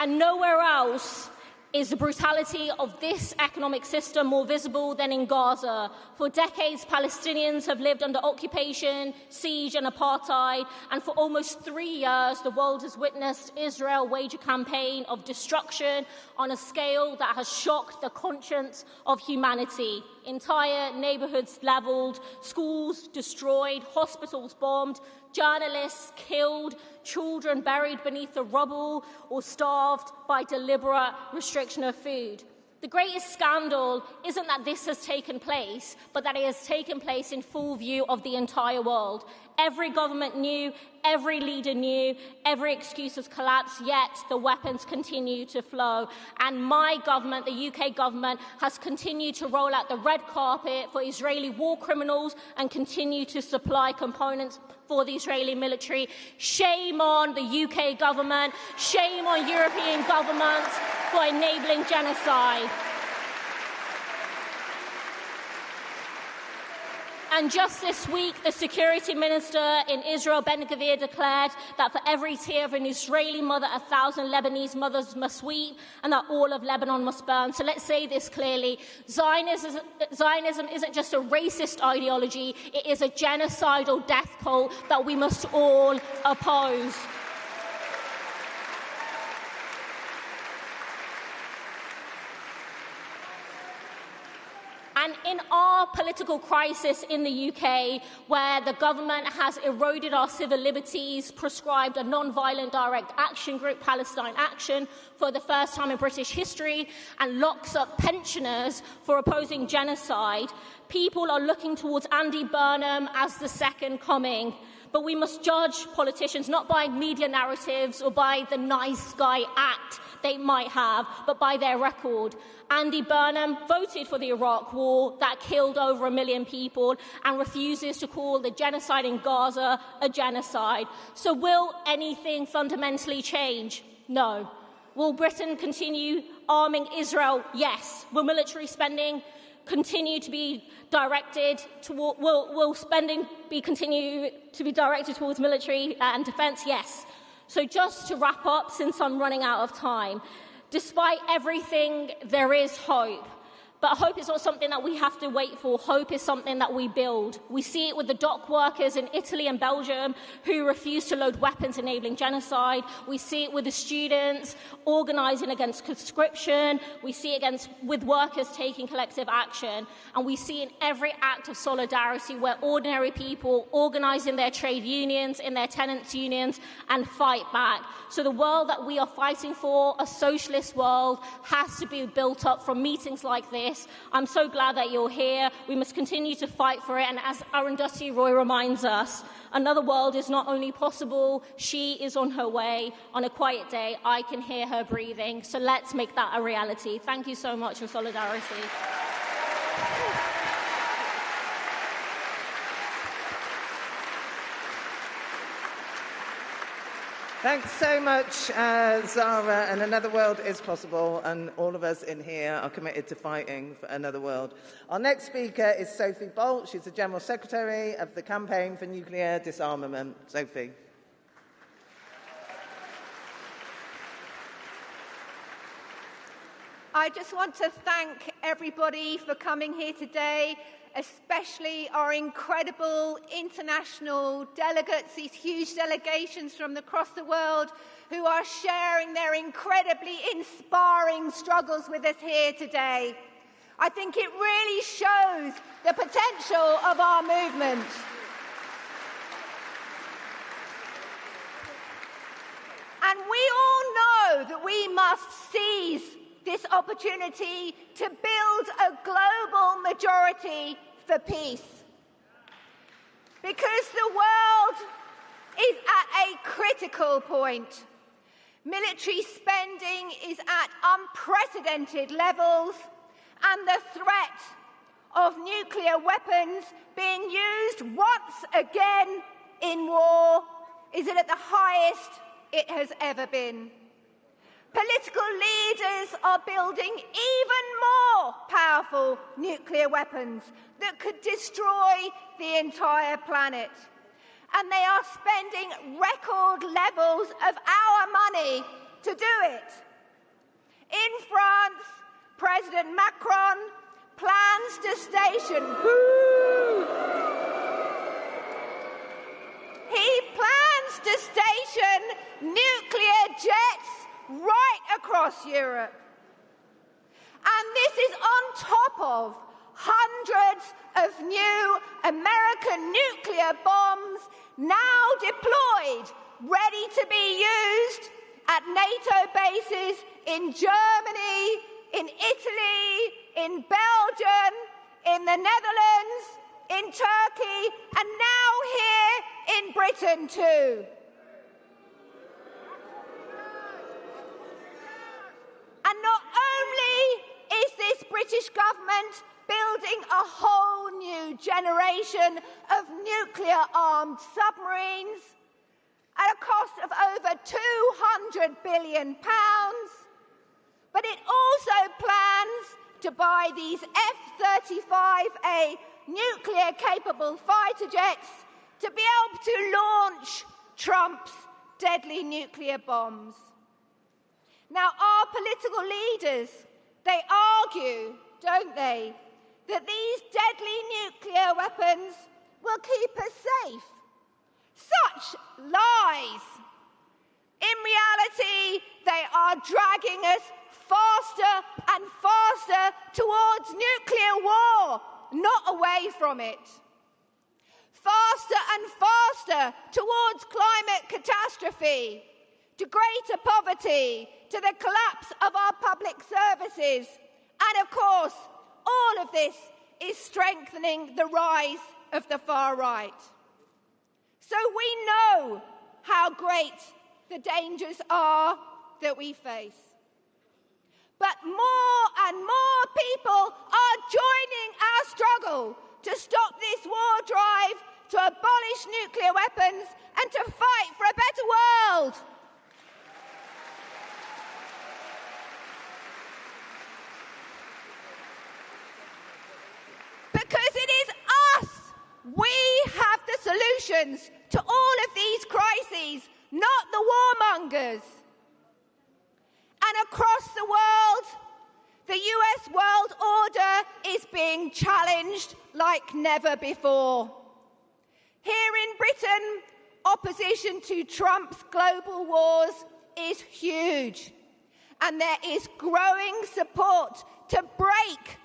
And nowhere else is the brutality of this economic system more visible than in Gaza. For decades, Palestinians have lived under occupation, siege and apartheid, and for almost 3 years, the world has witnessed Israel wage a campaign of destruction on a scale that has shocked the conscience of humanity. Entire neighborhoods leveled, schools destroyed, hospitals bombed, journalists killed, children buried beneath the rubble or starved by deliberate restriction of food. The greatest scandal isn't that this has taken place, but that it has taken place in full view of the entire world. Every government knew, every leader knew, every excuse has collapsed, yet the weapons continue to flow. And my government, the UK government, has continued to roll out the red carpet for Israeli war criminals and continue to supply components for the Israeli military. Shame on the UK government, shame on European governments for enabling genocide. And just this week, the security minister in Israel, Ben-Gvir, declared that for every tear of an Israeli mother, 1,000 Lebanese mothers must weep, and that all of Lebanon must burn. So let's say this clearly. Zionism isn't just a racist ideology, it is a genocidal death cult that we must all oppose. And in our political crisis in the UK, where the government has eroded our civil liberties, prescribed a non-violent direct action group, Palestine Action, for the first time in British history, and locks up pensioners for opposing genocide, people are looking towards Andy Burnham as the second coming. But we must judge politicians not by media narratives or by the nice guy act they might have, but by their record. Andy Burnham voted for the Iraq War that killed over 1 million people and refuses to call the genocide in Gaza a genocide. So will anything fundamentally change? No. Will Britain continue arming Israel? Yes. Will military spending continue to be directed toward, will spending continue to be directed towards military and defence? Yes. So just to wrap up, since I'm running out of time, despite everything, there is hope. But hope is not something that we have to wait for. Hope is something that we build. We see it with the dock workers in Italy and Belgium who refuse to load weapons enabling genocide. We see it with the students organising against conscription. We see it with workers taking collective action. And we see in every act of solidarity where ordinary people organise in their trade unions, in their tenants' unions, and fight back. So the world that we are fighting for, a socialist world, has to be built up from meetings like this. I'm so glad that you're here. We must continue to fight for it. And as Arundhati Roy reminds us, another world is not only possible, she is on her way. On a quiet day, I can hear her breathing. So let's make that a reality. Thank you so much for solidarity. Thanks so much, Zara. And another world is possible, and all of us in here are committed to fighting for another world. Our next speaker is Sophie Bolt. She's the General Secretary of the Campaign for Nuclear Disarmament. Sophie. I just want to thank everybody for coming here today, especially our incredible international delegates, these huge delegations from across the world who are sharing their incredibly inspiring struggles with us here today. I think it really shows the potential of our movement. And we all know that we must seize this opportunity to build a global majority for peace. Because the world is at a critical point. Military spending is at unprecedented levels, and the threat of nuclear weapons being used once again in war is at the highest it has ever been. Political leaders are building even more powerful nuclear weapons that could destroy the entire planet. And they are spending record levels of our money to do it. In France, President Macron plans to station... He plans to station nuclear jets right across Europe. And this is on top of hundreds of new American nuclear bombs now deployed, ready to be used at NATO bases in Germany, in Italy, in Belgium, in the Netherlands, in Turkey, and now here in Britain too. And not only is this British government building a whole new generation of nuclear-armed submarines at a cost of over £200 billion, but it also plans to buy these F-35A nuclear-capable fighter jets to be able to launch Trump's deadly nuclear bombs. Now, our political leaders, they argue, don't they, that these deadly nuclear weapons will keep us safe. Such lies. In reality, they are dragging us faster and faster towards nuclear war, not away from it. Faster and faster towards climate catastrophe, to greater poverty, to the collapse of our public services. And of course, all of this is strengthening the rise of the far right. So we know how great the dangers are that we face. But more and more people are joining our struggle to stop this war drive, to abolish nuclear weapons, and to fight for a better world. Because it is us. We have the solutions to all of these crises, not the warmongers. And across the world, the US world order is being challenged like never before. Here in Britain, opposition to Trump's global wars is huge. And there is growing support to break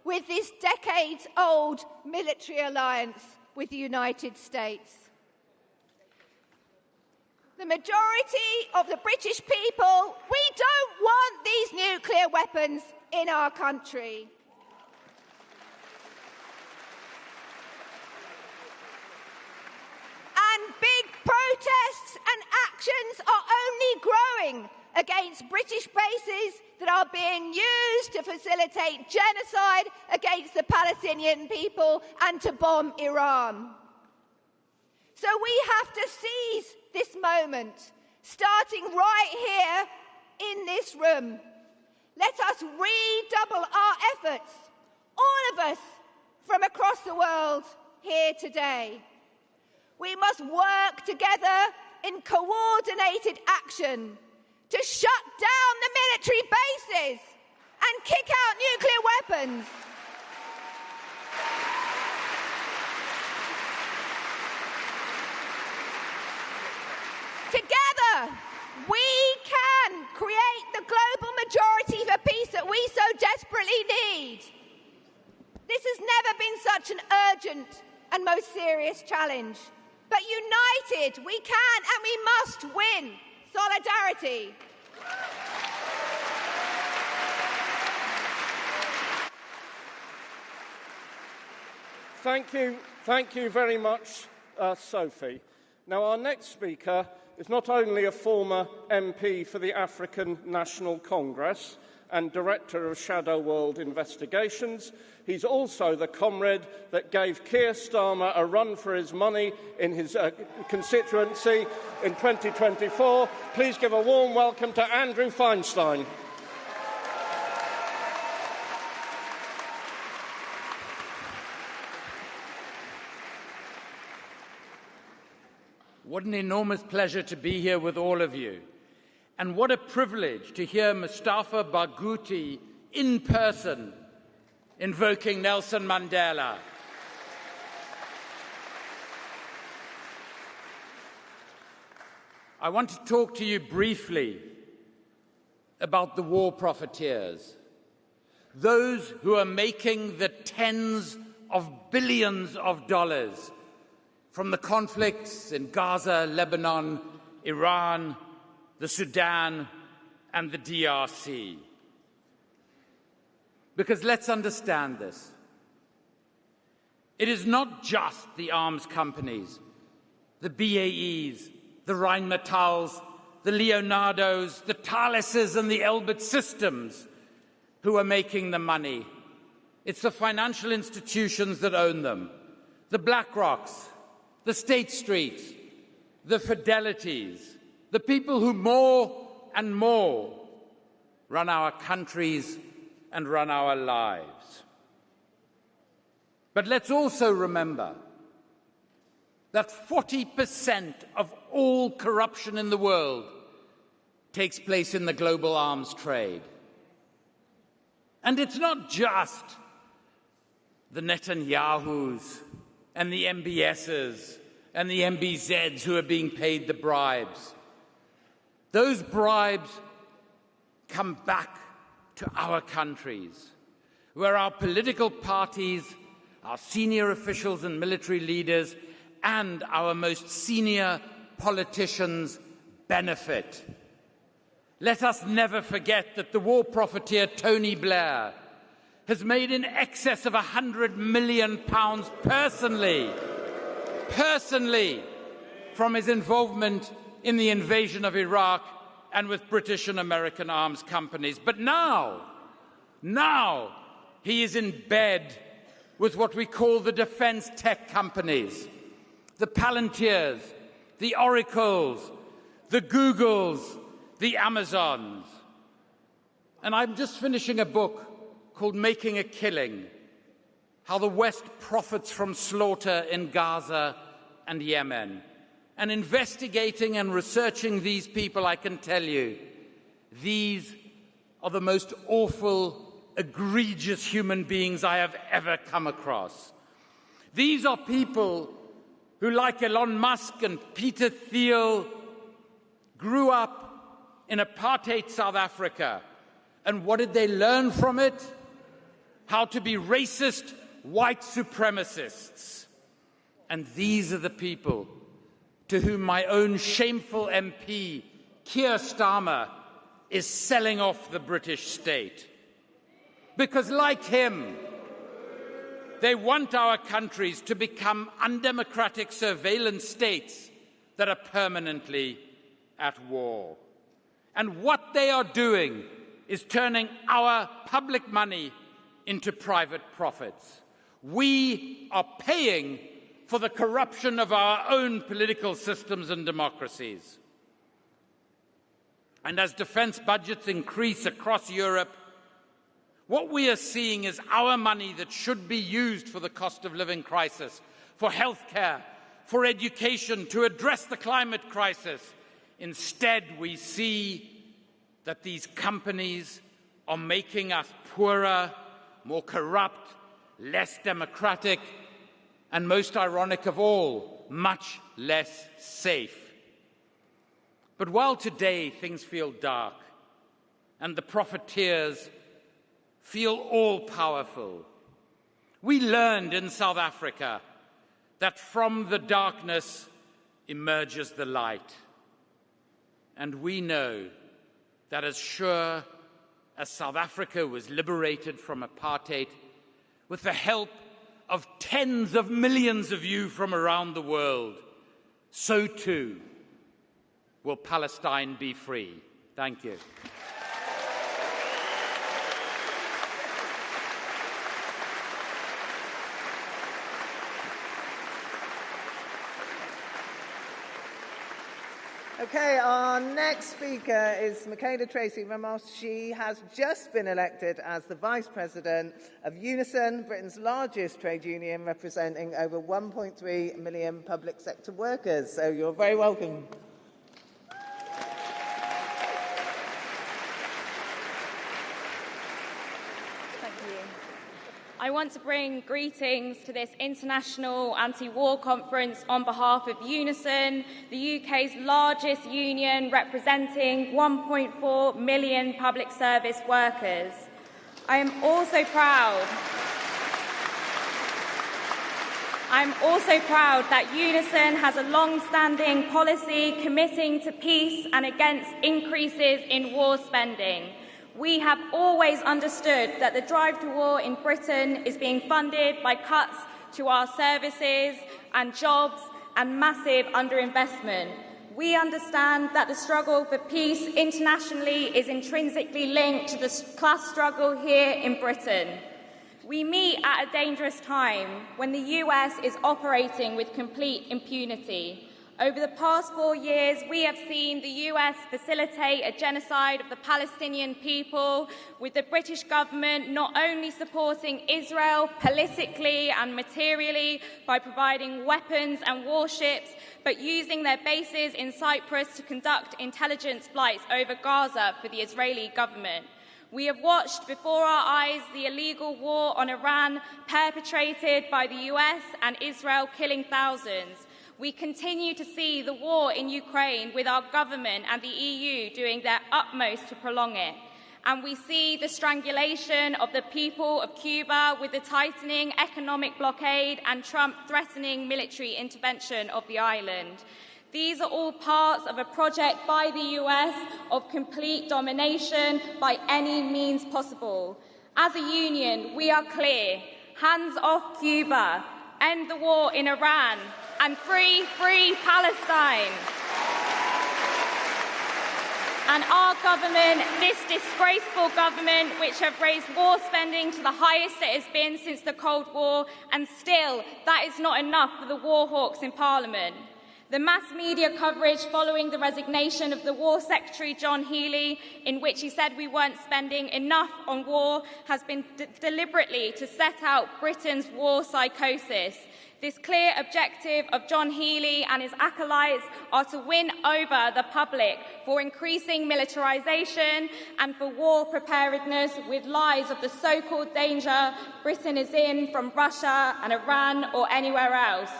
with this decades-old military alliance with the United States. The majority of the British people, we don't want these nuclear weapons in our country. And big protests and actions are only growing against British bases that are being used to facilitate genocide against the Palestinian people and to bomb Iran. So we have to seize this moment, starting right here in this room. Let us redouble our efforts, all of us from across the world here today. We must work together in coordinated action to shut down the military bases and kick out nuclear weapons. Together, we can create the global majority for peace that we so desperately need. This has never been such an urgent and most serious challenge. But united, we can and we must win. Solidarity. Thank you very much, Sophie. Now, our next speaker is not only a former MP for the African National Congress and Director of Shadow World Investigations, he's also the comrade that gave Keir Starmer a run for his money in his constituency in 2024. Please give a warm welcome to Andrew Feinstein. What an enormous pleasure to be here with all of you. And what a privilege to hear Mustafa Barghouti in person invoking Nelson Mandela. I want to talk to you briefly about the war profiteers, those who are making the tens of billions of dollars from the conflicts in Gaza, Lebanon, Iran, the Sudan, and the DRC. Because let's understand this. It is not just the arms companies, the BAEs, the Rheinmetalls, the Leonardos, the Thaleses, and the Elbit Systems who are making the money. It's the financial institutions that own them, the BlackRocks, the State Streets, the Fidelities, the people who more and more run our countries and run our lives. But let's also remember that 40% of all corruption in the world takes place in the global arms trade. And it's not just the Netanyahus and the MBSs and the MBZs who are being paid the bribes. Those bribes come back to our countries, where our political parties, our senior officials and military leaders, and our most senior politicians benefit. Let us never forget that the war profiteer Tony Blair has made in excess of £100 million personally from his involvement in the invasion of Iraq and with British and American arms companies. But now he is in bed with what we call the defense tech companies, the Palantirs, the Oracles, the Googles, the Amazons. And I'm just finishing a book called Making a Killing, How the West Profits from Slaughter in Gaza and Yemen. And investigating and researching these people, I can tell you, these are the most awful, egregious human beings I have ever come across. These are people who, like Elon Musk and Peter Thiel, grew up in apartheid South Africa. And what did they learn from it? How to be racist white supremacists. And these are the people to whom my own shameful MP, Keir Starmer, is selling off the British state. Because, like him, they want our countries to become undemocratic surveillance states that are permanently at war. And what they are doing is turning our public money into private profits. We are paying for the corruption of our own political systems and democracies. And as defense budgets increase across Europe, what we are seeing is our money that should be used for the cost of living crisis, for healthcare, for education, to address the climate crisis. Instead, we see that these companies are making us poorer, more corrupt, less democratic, and most ironic of all, much less safe. But while today things feel dark and the profiteers feel all-powerful, we learned in South Africa that from the darkness emerges the light. And we know that as sure as South Africa was liberated from apartheid, with the help of tens of millions of you from around the world, so too will Palestine be free. Thank you. Okay, our next speaker is Michaela Tracy Ramos. She has just been elected as the Vice President of Unison, Britain's largest trade union, representing over 1.3 million public sector workers. So you're very welcome. Thank you. I want to bring greetings to this international anti-war conference on behalf of Unison, the UK's largest union representing 1.4 million public service workers. I am also proud that Unison has a long-standing policy committing to peace and against increases in war spending. We have always understood that the drive to war in Britain is being funded by cuts to our services and jobs and massive underinvestment. We understand that the struggle for peace internationally is intrinsically linked to the class struggle here in Britain. We meet at a dangerous time when the US is operating with complete impunity. Over the past 4 years, we have seen the US facilitate a genocide of the Palestinian people, with the British government not only supporting Israel politically and materially by providing weapons and warships, but using their bases in Cyprus to conduct intelligence flights over Gaza for the Israeli government. We have watched before our eyes the illegal war on Iran perpetrated by the US and Israel, killing thousands. We continue to see the war in Ukraine with our government and the EU doing their utmost to prolong it. And we see the strangulation of the people of Cuba with the tightening economic blockade and Trump threatening military intervention of the island. These are all parts of a project by the US of complete domination by any means possible. As a union, we are clear: hands off Cuba, end the war in Iran, and free Palestine. And our government, this disgraceful government, which have raised war spending to the highest it has been since the Cold War, and still that is not enough for the war hawks in Parliament. The mass media coverage following the resignation of the War Secretary John Healey, in which he said we weren't spending enough on war, has been deliberately to set out Britain's war psychosis. This clear objective of John Healey and his acolytes are to win over the public for increasing militarisation and for war preparedness with lies of the so-called danger Britain is in from Russia and Iran or anywhere else.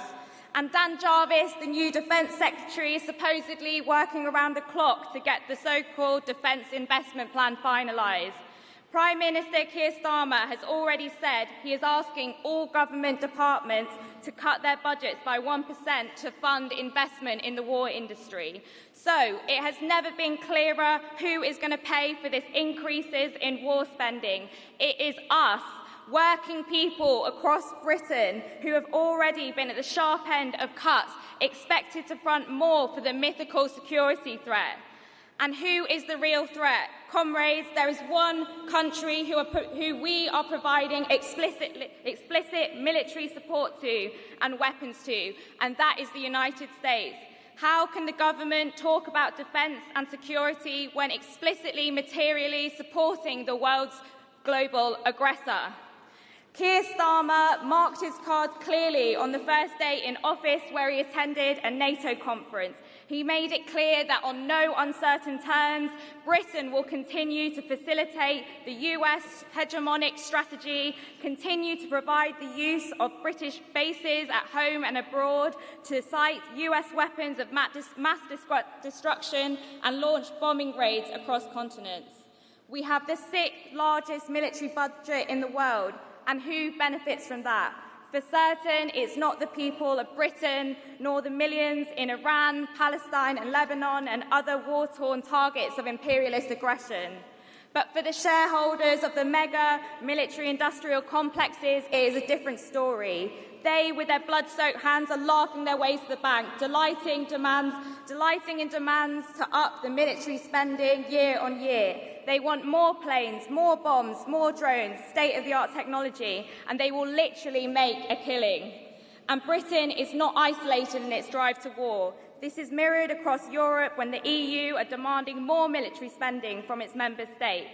And Dan Jarvis, the new Defence Secretary, is supposedly working around the clock to get the so-called Defence Investment Plan finalised. Prime Minister Keir Starmer has already said he is asking all government departments to cut their budgets by 1% to fund investment in the war industry. So it has never been clearer who is going to pay for this increases in war spending. It is us, working people across Britain who have already been at the sharp end of cuts, expected to front more for the mythical security threat. And who is the real threat? Comrades, there is one country who we are providing explicit military support to and weapons to, and that is the United States. How can the government talk about defence and security when explicitly, materially supporting the world's global aggressor? Keir Starmer marked his cards clearly on the first day in office, where he attended a NATO conference. He made it clear that on no uncertain terms, Britain will continue to facilitate the US hegemonic strategy, continue to provide the use of British bases at home and abroad to site US weapons of mass destruction and launch bombing raids across continents. We have the 6th largest military budget in the world, and who benefits from that? For certain, it's not the people of Britain, nor the millions in Iran, Palestine and Lebanon and other war-torn targets of imperialist aggression. But for the shareholders of the mega military-industrial complexes, it is a different story. They, with their blood-soaked hands, are laughing their way to the bank, delighting in demands to up the military spending year on year. They want more planes, more bombs, more drones, state-of-the-art technology, and they will literally make a killing. And Britain is not isolated in its drive to war. This is mirrored across Europe when the EU are demanding more military spending from its member states.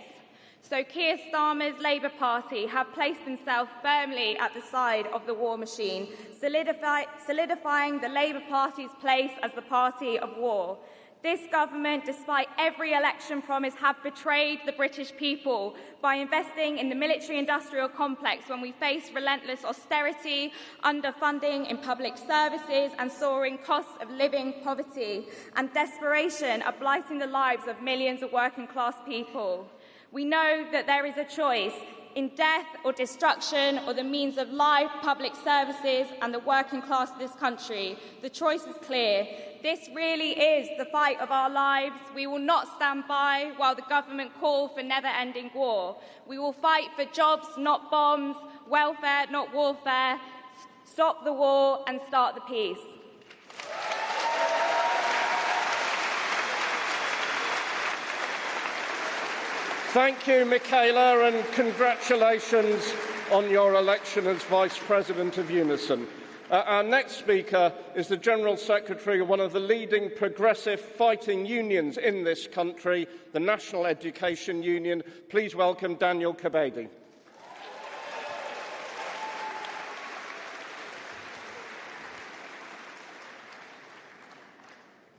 So Keir Starmer's Labour Party have placed themselves firmly at the side of the war machine, solidifying the Labour Party's place as the party of war. This government, despite every election promise, have betrayed the British people by investing in the military-industrial complex when we face relentless austerity, underfunding in public services and soaring costs of living, poverty and desperation are blighting the lives of millions of working-class people. We know that there is a choice in death or destruction or the means of live public services and the working class of this country. The choice is clear. This really is the fight of our lives. We will not stand by while the government call for never-ending war. We will fight for jobs, not bombs, welfare, not warfare, stop the war and start the peace. Thank you, Michaela, and congratulations on your election as Vice President of Unison. Our next speaker is the General Secretary of one of the leading progressive fighting unions in this country, the National Education Union. Please welcome Daniel Kebede.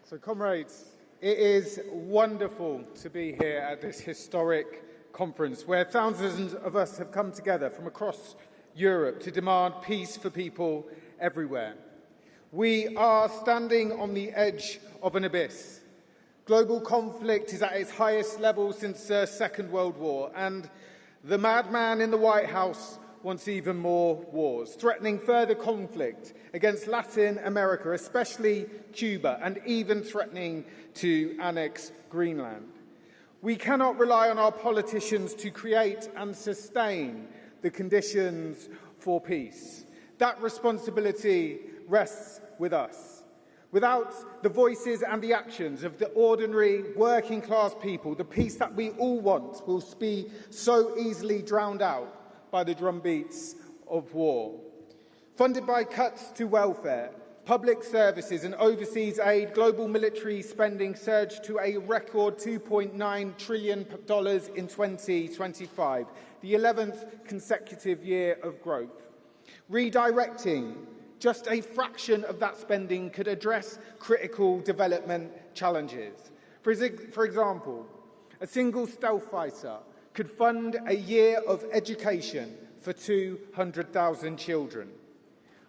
So, comrades, it is wonderful to be here at this historic conference where thousands of us have come together from across Europe to demand peace for people everywhere. We are standing on the edge of an abyss. Global conflict is at its highest level since the Second World War, and the madman in the White House wants even more wars, threatening further conflict against Latin America, especially Cuba, and even threatening to annex Greenland. We cannot rely on our politicians to create and sustain the conditions for peace. That responsibility rests with us. Without the voices and the actions of the ordinary working-class people, the peace that we all want will be so easily drowned out by the drumbeats of war. Funded by cuts to welfare, public services and overseas aid, global military spending surged to a record $2.9 trillion in 2025, the 11th consecutive year of growth. Redirecting just a fraction of that spending could address critical development challenges. For example, a single stealth fighter could fund a year of education for 200,000 children.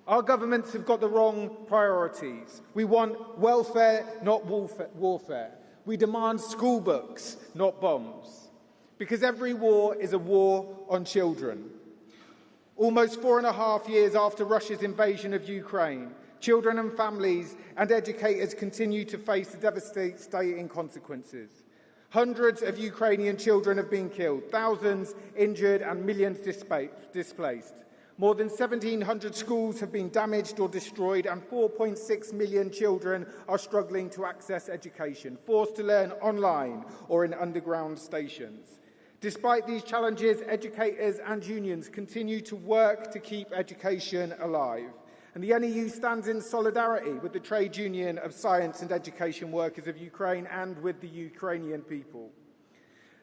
Our governments have got the wrong priorities. We want welfare, not warfare. We demand school books, not bombs. Because every war is a war on children. Almost 4.5 years after Russia's invasion of Ukraine, children and families and educators continue to face the devastating consequences. Hundreds of Ukrainian children have been killed, thousands injured and millions displaced. More than 1,700 schools have been damaged or destroyed, and 4.6 million children are struggling to access education, forced to learn online or in underground stations. Despite these challenges, educators and unions continue to work to keep education alive. And the NEU stands in solidarity with the Trade Union of Science and Education Workers of Ukraine and with the Ukrainian people.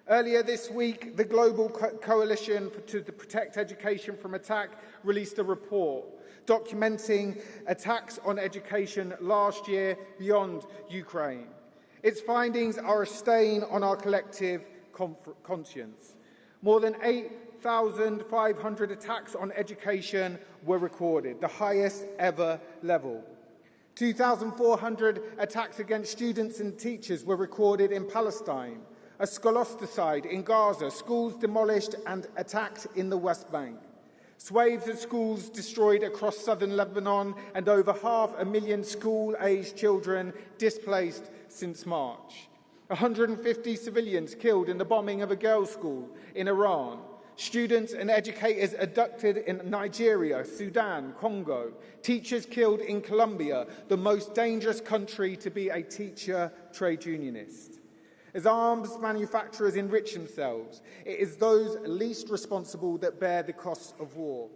Earlier this week, the Global Coalition to Protect Education from Attack released a report documenting attacks on education last year beyond Ukraine. Its findings are a stain on our collective conscience. More than 8,500 attacks on education were recorded, the highest ever level. 2,400 attacks against students and teachers were recorded in Palestine, a scholasticide in Gaza, schools demolished and attacked in the West Bank, swathes of schools destroyed across southern Lebanon, and over 500,000 school-aged children displaced since March. 150 civilians killed in the bombing of a girls' school in Iran. Students and educators abducted in Nigeria, Sudan, Congo. Teachers killed in Colombia, the most dangerous country to be a teacher trade unionist. As arms manufacturers enrich themselves, it is those least responsible that bear the costs of war.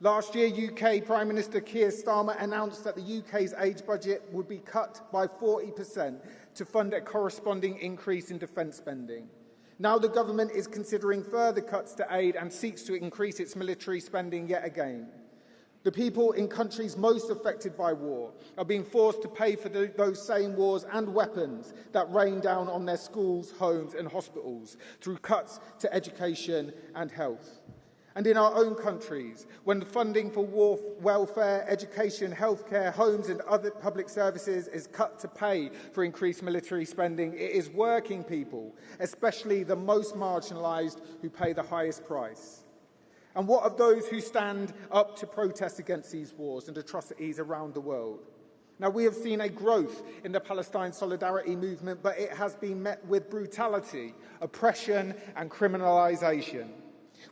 Last year, UK Prime Minister Keir Starmer announced that the UK's aid budget would be cut by 40% to fund a corresponding increase in defence spending. Now the government is considering further cuts to aid and seeks to increase its military spending yet again. The people in countries most affected by war are being forced to pay for those same wars and weapons that rain down on their schools, homes and hospitals through cuts to education and health. And in our own countries, when the funding for war, welfare, education, healthcare, homes and other public services is cut to pay for increased military spending, it is working people, especially the most marginalised, who pay the highest price. And what of those who stand up to protest against these wars and atrocities around the world? Now, we have seen a growth in the Palestine solidarity movement, but it has been met with brutality, oppression and criminalisation.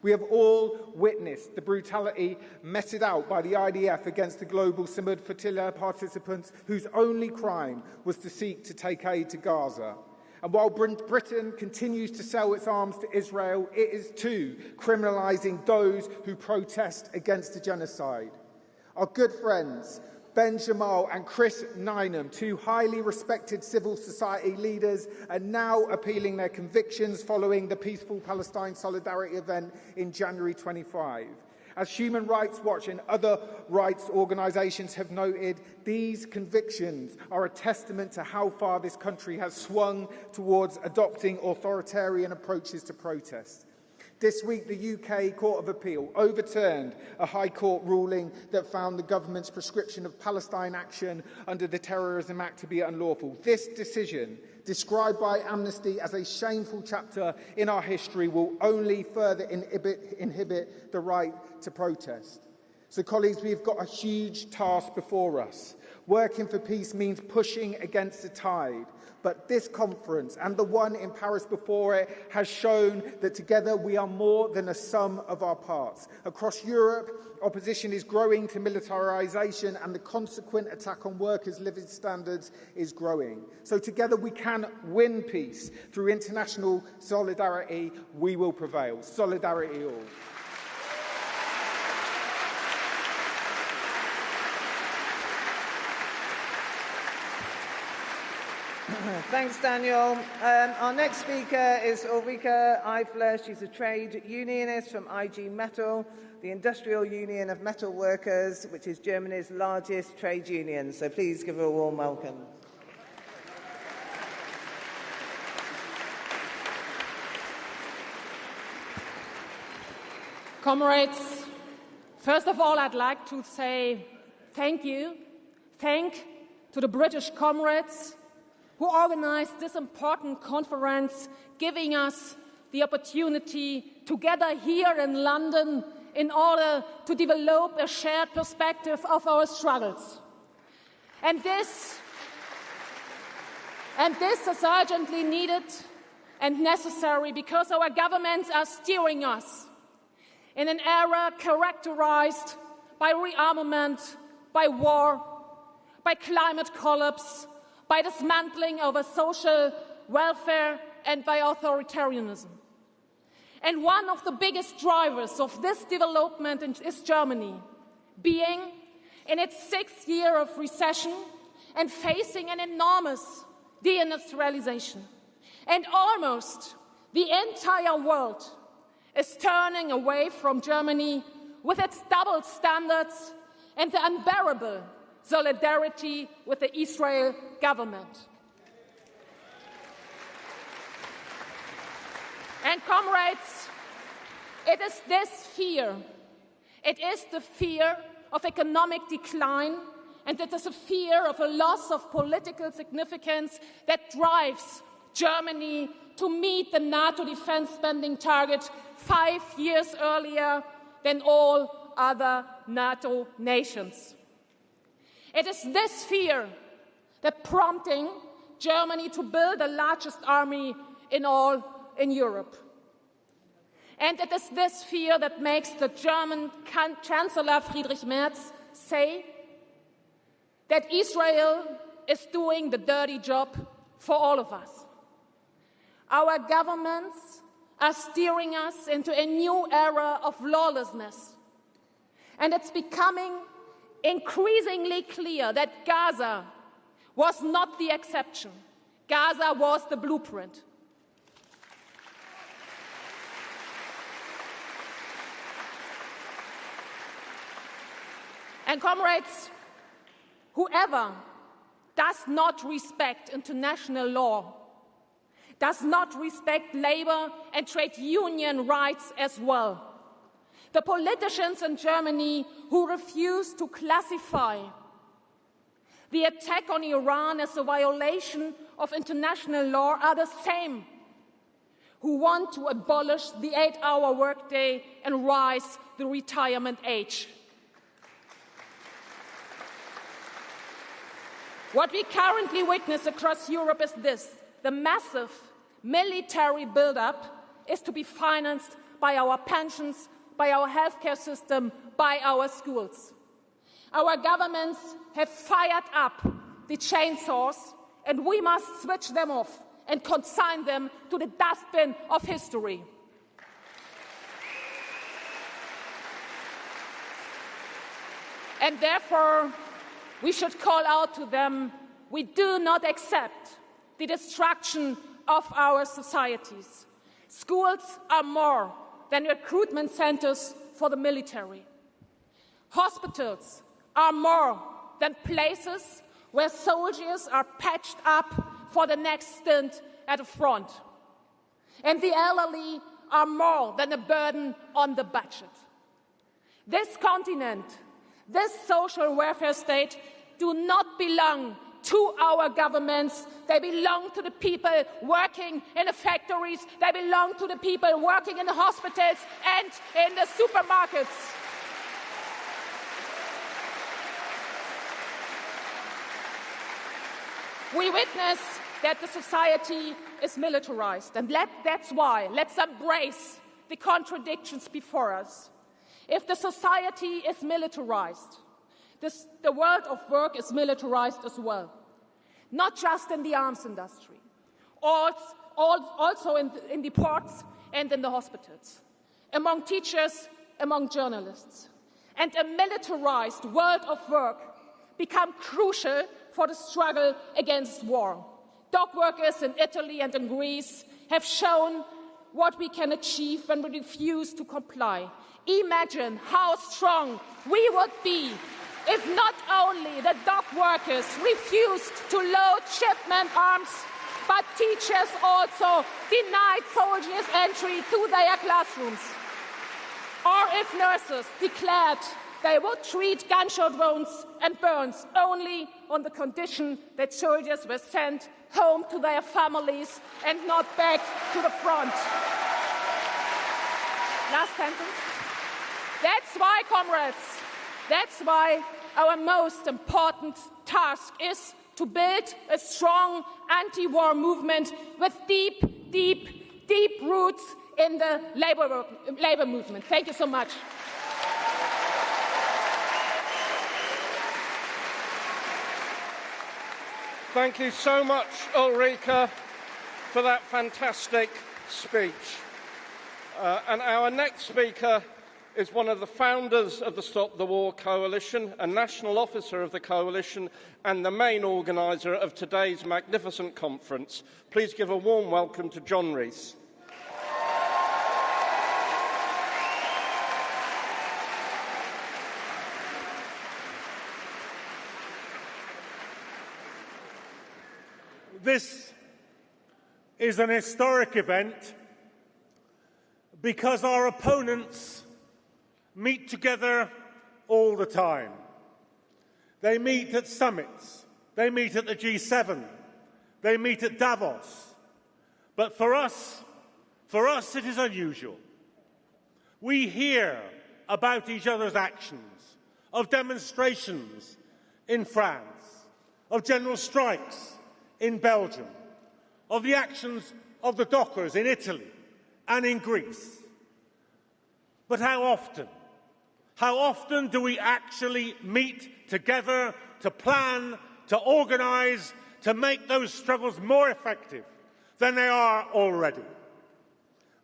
We have all witnessed the brutality meted out by the IDF against the global Samud Flotilla participants whose only crime was to seek to take aid to Gaza. And while Britain continues to sell its arms to Israel, it is too criminalising those who protest against the genocide. Our good friends Ben Jamal and Chris Nynam, two highly respected civil society leaders, are now appealing their convictions following the Peaceful Palestine Solidarity event in January 25. As Human Rights Watch and other rights organisations have noted, these convictions are a testament to how far this country has swung towards adopting authoritarian approaches to protest. This week, the UK Court of Appeal overturned a High Court ruling that found the government's prescription of Palestine action under the Terrorism Act to be unlawful. This decision, described by Amnesty as a shameful chapter in our history, will only further inhibit the right to protest. So, colleagues, we've got a huge task before us. Working for peace means pushing against the tide. But this conference and the one in Paris before it has shown that together we are more than a sum of our parts. Across Europe, opposition is growing to militarisation and the consequent attack on workers' living standards is growing. So together we can win peace. Through international solidarity, we will prevail. Solidarity all. Thanks, Daniel. Our next speaker is Ulrike Eifler. She's a trade unionist from IG Metall, the Industrial Union of Metal Workers, which is Germany's largest trade union. So please give her a warm welcome. Comrades, first of all, I'd like to say thank you. Thank to the British comrades who organised this important conference, giving us the opportunity to gather here in London in order to develop a shared perspective of our struggles. And this is urgently needed and necessary because our governments are steering us in an era characterised by rearmament, by war, by climate collapse, by dismantling of a social welfare and by authoritarianism. And one of the biggest drivers of this development is Germany, being in its 6th year of recession and facing an enormous deindustrialization. And almost the entire world is turning away from Germany with its double standards and the unbearable solidarity with the Israel government. And comrades, it is this fear, it is the fear of economic decline, and it is a fear of a loss of political significance that drives Germany to meet the NATO defense spending target 5 years earlier than all other NATO nations. It is this fear that prompting Germany to build the largest army in Europe. And it is this fear that makes the German Chancellor Friedrich Merz say that Israel is doing the dirty job for all of us. Our governments are steering us into a new era of lawlessness. And it's becoming increasingly clear that Gaza was not the exception. Gaza was the blueprint. And comrades, whoever does not respect international law, does not respect labor and trade union rights as well. The politicians in Germany who refuse to classify the attack on Iran as a violation of international law are the same who want to abolish the 8-hour workday and rise the retirement age. What we currently witness across Europe is this: the massive military buildup is to be financed by our pensions, by our healthcare system, by our schools. Our governments have fired up the chainsaws, and we must switch them off and consign them to the dustbin of history. And therefore, we should call out to them: we do not accept the destruction of our societies. Schools are more than recruitment centers for the military. Hospitals are more than places where soldiers are patched up for the next stint at the front. And the elderly are more than a burden on the budget. This continent, this social welfare state, do not belong to our governments. They belong to the people working in the factories. They belong to the people working in the hospitals and in the supermarkets. We witness that the society is militarized, and that's why let's embrace the contradictions before us. If the society is militarized, the world of work is militarized as well, not just in the arms industry, also in the ports and in the hospitals, among teachers, among journalists. And a militarized world of work become crucial for the struggle against war. Dock workers in Italy and in Greece have shown what we can achieve when we refuse to comply. Imagine how strong we would be if not only the dock workers refused to load shipment arms, but teachers also denied soldiers entry to their classrooms. Or if nurses declared they would treat gunshot wounds and burns only on the condition that soldiers were sent home to their families and not back to the front. Last sentence. That's why, comrades, that's why our most important task is to build a strong anti-war movement with deep roots in the labor movement. Thank you so much. Thank you so much, Ulrike, for that fantastic speech. And our next speaker is one of the founders of the Stop the War Coalition, a national officer of the coalition, and the main organiser of today's magnificent conference. Please give a warm welcome to John Rees. This is an historic event because our opponents meet together all the time. They meet at summits, they meet at the G7, they meet at Davos. But for us it is unusual. We hear about each other's actions, of demonstrations in France, of general strikes in Belgium, of the actions of the dockers in Italy and in Greece. But how often? How often do we actually meet together to plan, to organise, to make those struggles more effective than they are already?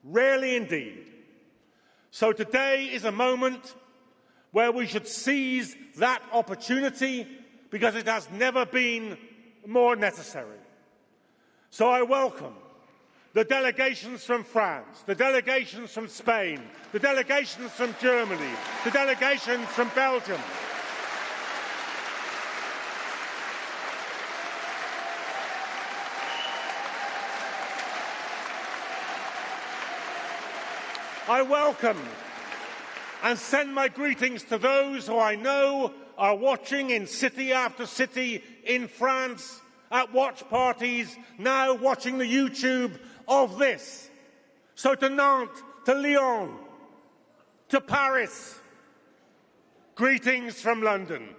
Rarely indeed. So today is a moment where we should seize that opportunity because it has never been more necessary. So I welcome the delegations from France, the delegations from Spain, the delegations from Germany, the delegations from Belgium. I welcome and send my greetings to those who I know are watching in city after city in France, at watch parties, now watching the YouTube of this. So to Nantes, to Lyon, to Paris, greetings from London.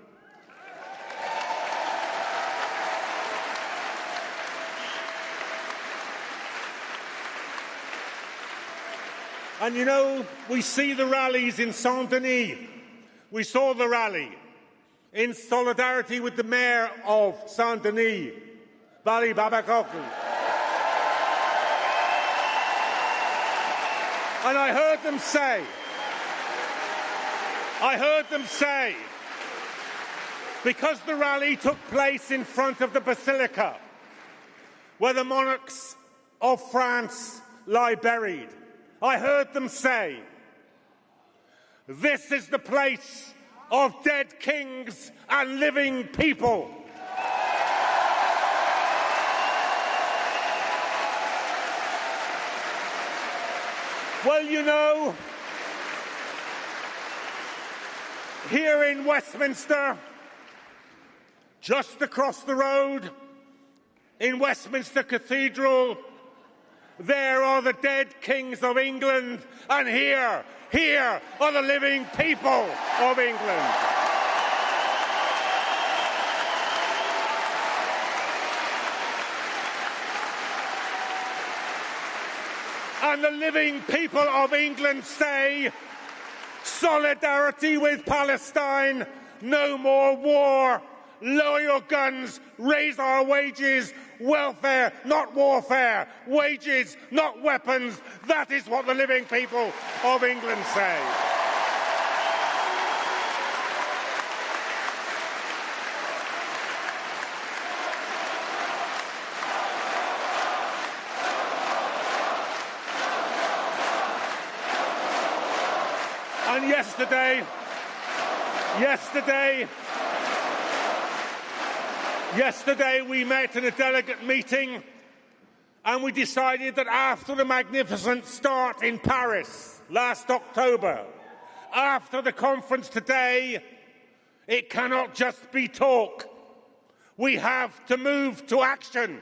And you know, we see the rallies in Saint-Denis. We saw the rally in solidarity with the mayor of Saint-Denis, Bali Babakoku. And I heard them say, because the rally took place in front of the Basilica, where the monarchs of France lie buried, I heard them say, this is the place of dead kings and living people. Well, you know, here in Westminster, just across the road, in Westminster Cathedral, there are the dead kings of England, and here are the living people of England. And the living people of England say, solidarity with Palestine, no more war, lower your guns, raise our wages, welfare, not warfare, wages, not weapons. That is what the living people of England say. And yesterday we met in a delegate meeting and we decided that after the magnificent start in Paris last October, after the conference today, it cannot just be talk. We have to move to action.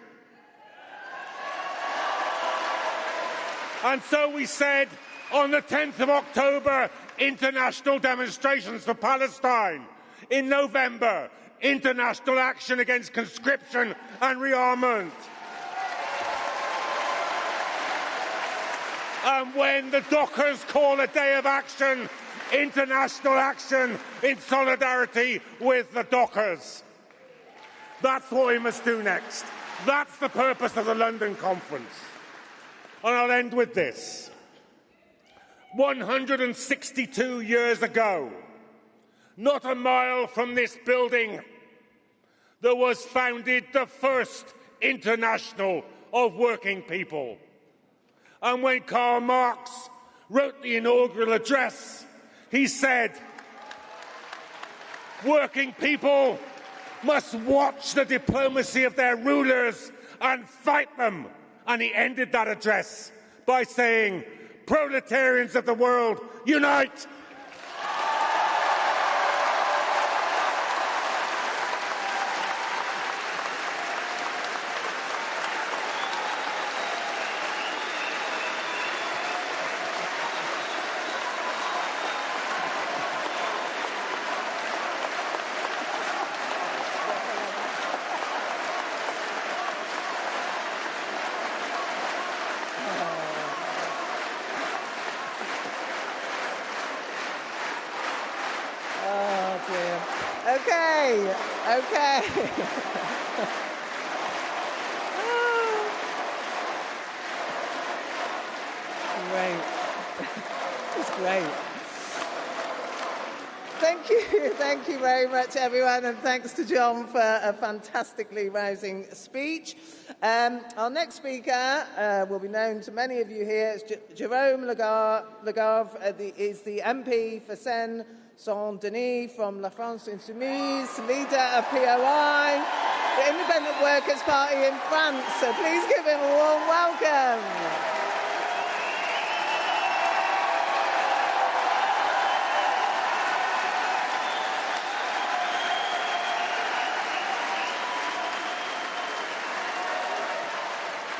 And so we said, on the 10th of October, international demonstrations for Palestine. In November, international action against conscription and rearmament. And when the Dockers call a day of action, international action in solidarity with the Dockers. That's what we must do next. That's the purpose of the London conference. And I'll end with this. 162 years ago, not a mile from this building, there was founded the first International of Working People. And when Karl Marx wrote the inaugural address, he said, working people must watch the diplomacy of their rulers and fight them. And he ended that address by saying, proletarians of the world, unite! Okay, okay. Great. It's great. Thank you very much, everyone, and thanks to John for a fantastically rousing speech. Our next speaker will be known to many of you here. It's Jérôme Legare, is the MP for Seine-Saint-Denis from La France Insoumise, leader of POI, the Independent Workers' Party in France. So please give him a warm welcome.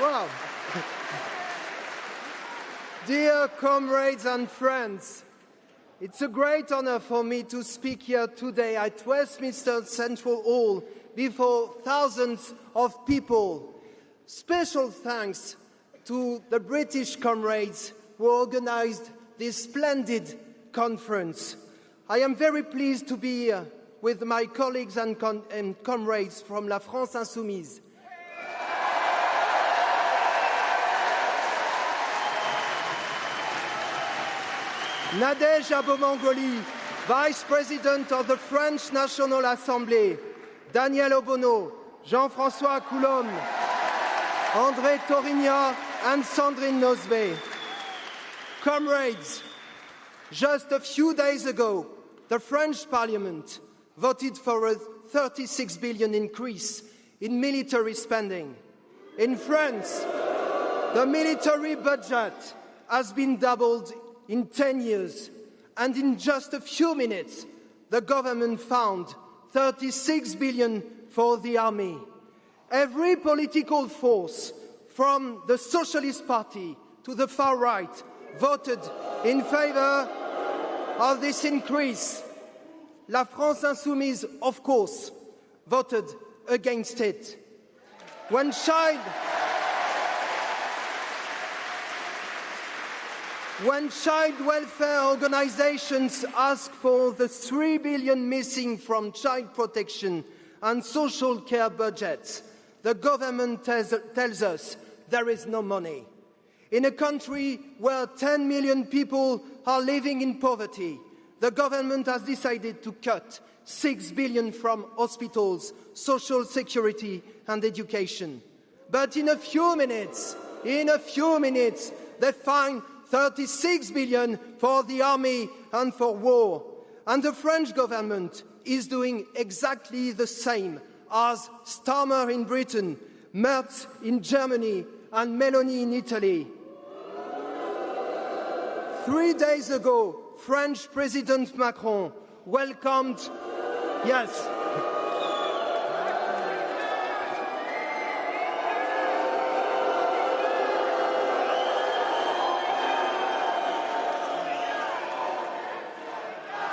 Wow. Dear comrades and friends, it's a great honor for me to speak here today at Westminster Central Hall before thousands of people. Special thanks to the British comrades who organized this splendid conference. I am very pleased to be here with my colleagues and comrades from La France Insoumise. Nadège Abomangoli, Vice President of the French National Assembly, Daniel Obono, Jean-François Coulombe, André Torignac and Sandrine Nosbe. Comrades, just a few days ago, the French Parliament voted for a 36 billion increase in military spending. In France, the military budget has been doubled in 10 years, and in just a few minutes, the government found 36 billion for the army. Every political force, from the Socialist Party to the far right, voted in favor of this increase. La France Insoumise, of course, voted against it. When child welfare organizations ask for the 3 billion missing from child protection and social care budgets, the government tells us there is no money. In a country where 10 million people are living in poverty, the government has decided to cut 6 billion from hospitals, social security and education. But in a few minutes, they find 36 billion for the army and for war. And the French government is doing exactly the same as Starmer in Britain, Merz in Germany and Meloni in Italy. 3 days ago, French President Macron welcomed, yes,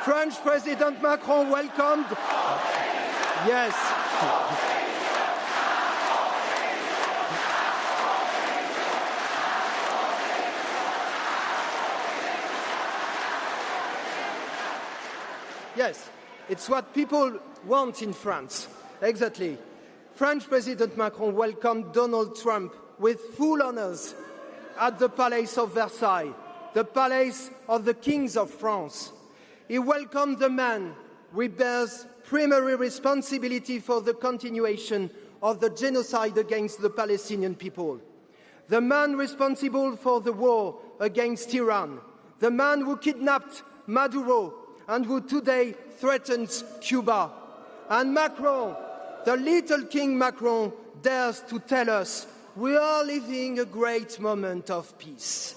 French President Macron welcomed, yes, yes, it's what people want in France, exactly. French President Macron welcomed Donald Trump with full honors at the Palace of Versailles, the Palace of the Kings of France. He welcomed the man who bears primary responsibility for the continuation of the genocide against the Palestinian people. The man responsible for the war against Iran. The man who kidnapped Maduro and who today threatens Cuba. And Macron, the little King Macron, dares to tell us we are living a great moment of peace.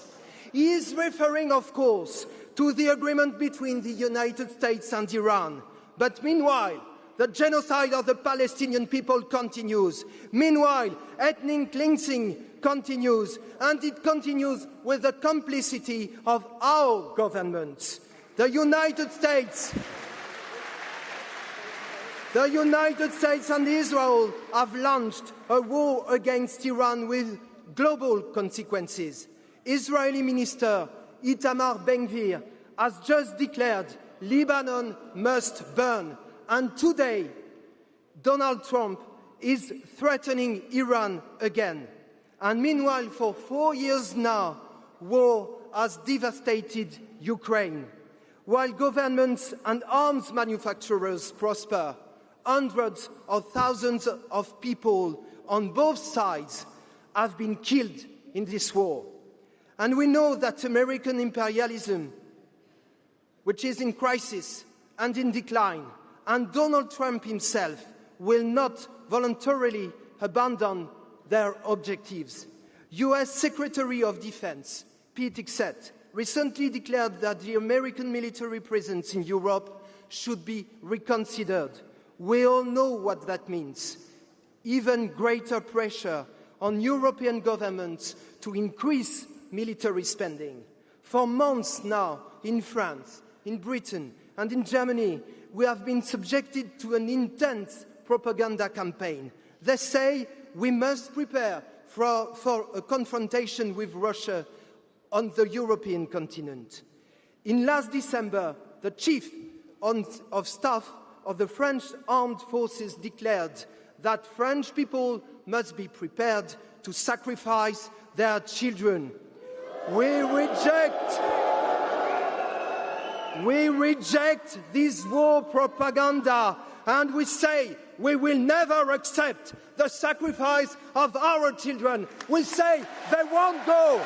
He is referring, of course, to the agreement between the United States and Iran. But meanwhile, the genocide of the Palestinian people continues. Meanwhile, ethnic cleansing continues, and it continues with the complicity of our governments. The United States and Israel have launched a war against Iran with global consequences. Israeli Minister Itamar Ben-Gvir has just declared Lebanon must burn, And today, Donald Trump is threatening Iran again. And meanwhile, for 4 years now, war has devastated Ukraine. While governments and arms manufacturers prosper, hundreds of thousands of people on both sides have been killed in this war. And we know that American imperialism, which is in crisis and in decline, and Donald Trump himself will not voluntarily abandon their objectives. US Secretary of Defense Pete Hegseth recently declared that the American military presence in Europe should be reconsidered. We all know what that means. Even greater pressure on European governments to increase military spending. For months now, in France, in Britain, and in Germany, we have been subjected to an intense propaganda campaign. They say we must prepare for a confrontation with Russia on the European continent. In last December, the Chief of Staff of the French Armed Forces declared that French people must be prepared to sacrifice their children. We reject this war propaganda, and we say we will never accept the sacrifice of our children. We say they won't go.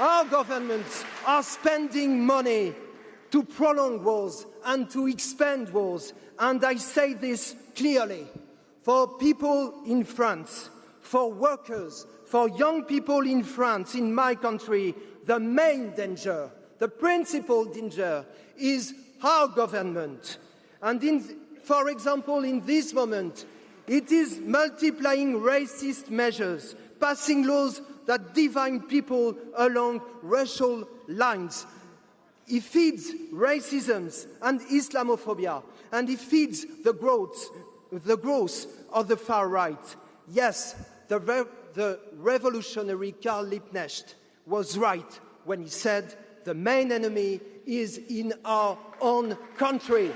Our governments are spending money to prolong wars and to expand wars. And I say this clearly. For people in France, for workers, for young people in France, in my country, the main danger, the principal danger is our government. And for example, in this moment, it is multiplying racist measures, passing laws that divide people along racial lines. It feeds racism and Islamophobia, and it feeds the growth of the far right. Yes, the revolutionary Karl Liebknecht was right when he said the main enemy is in our own country.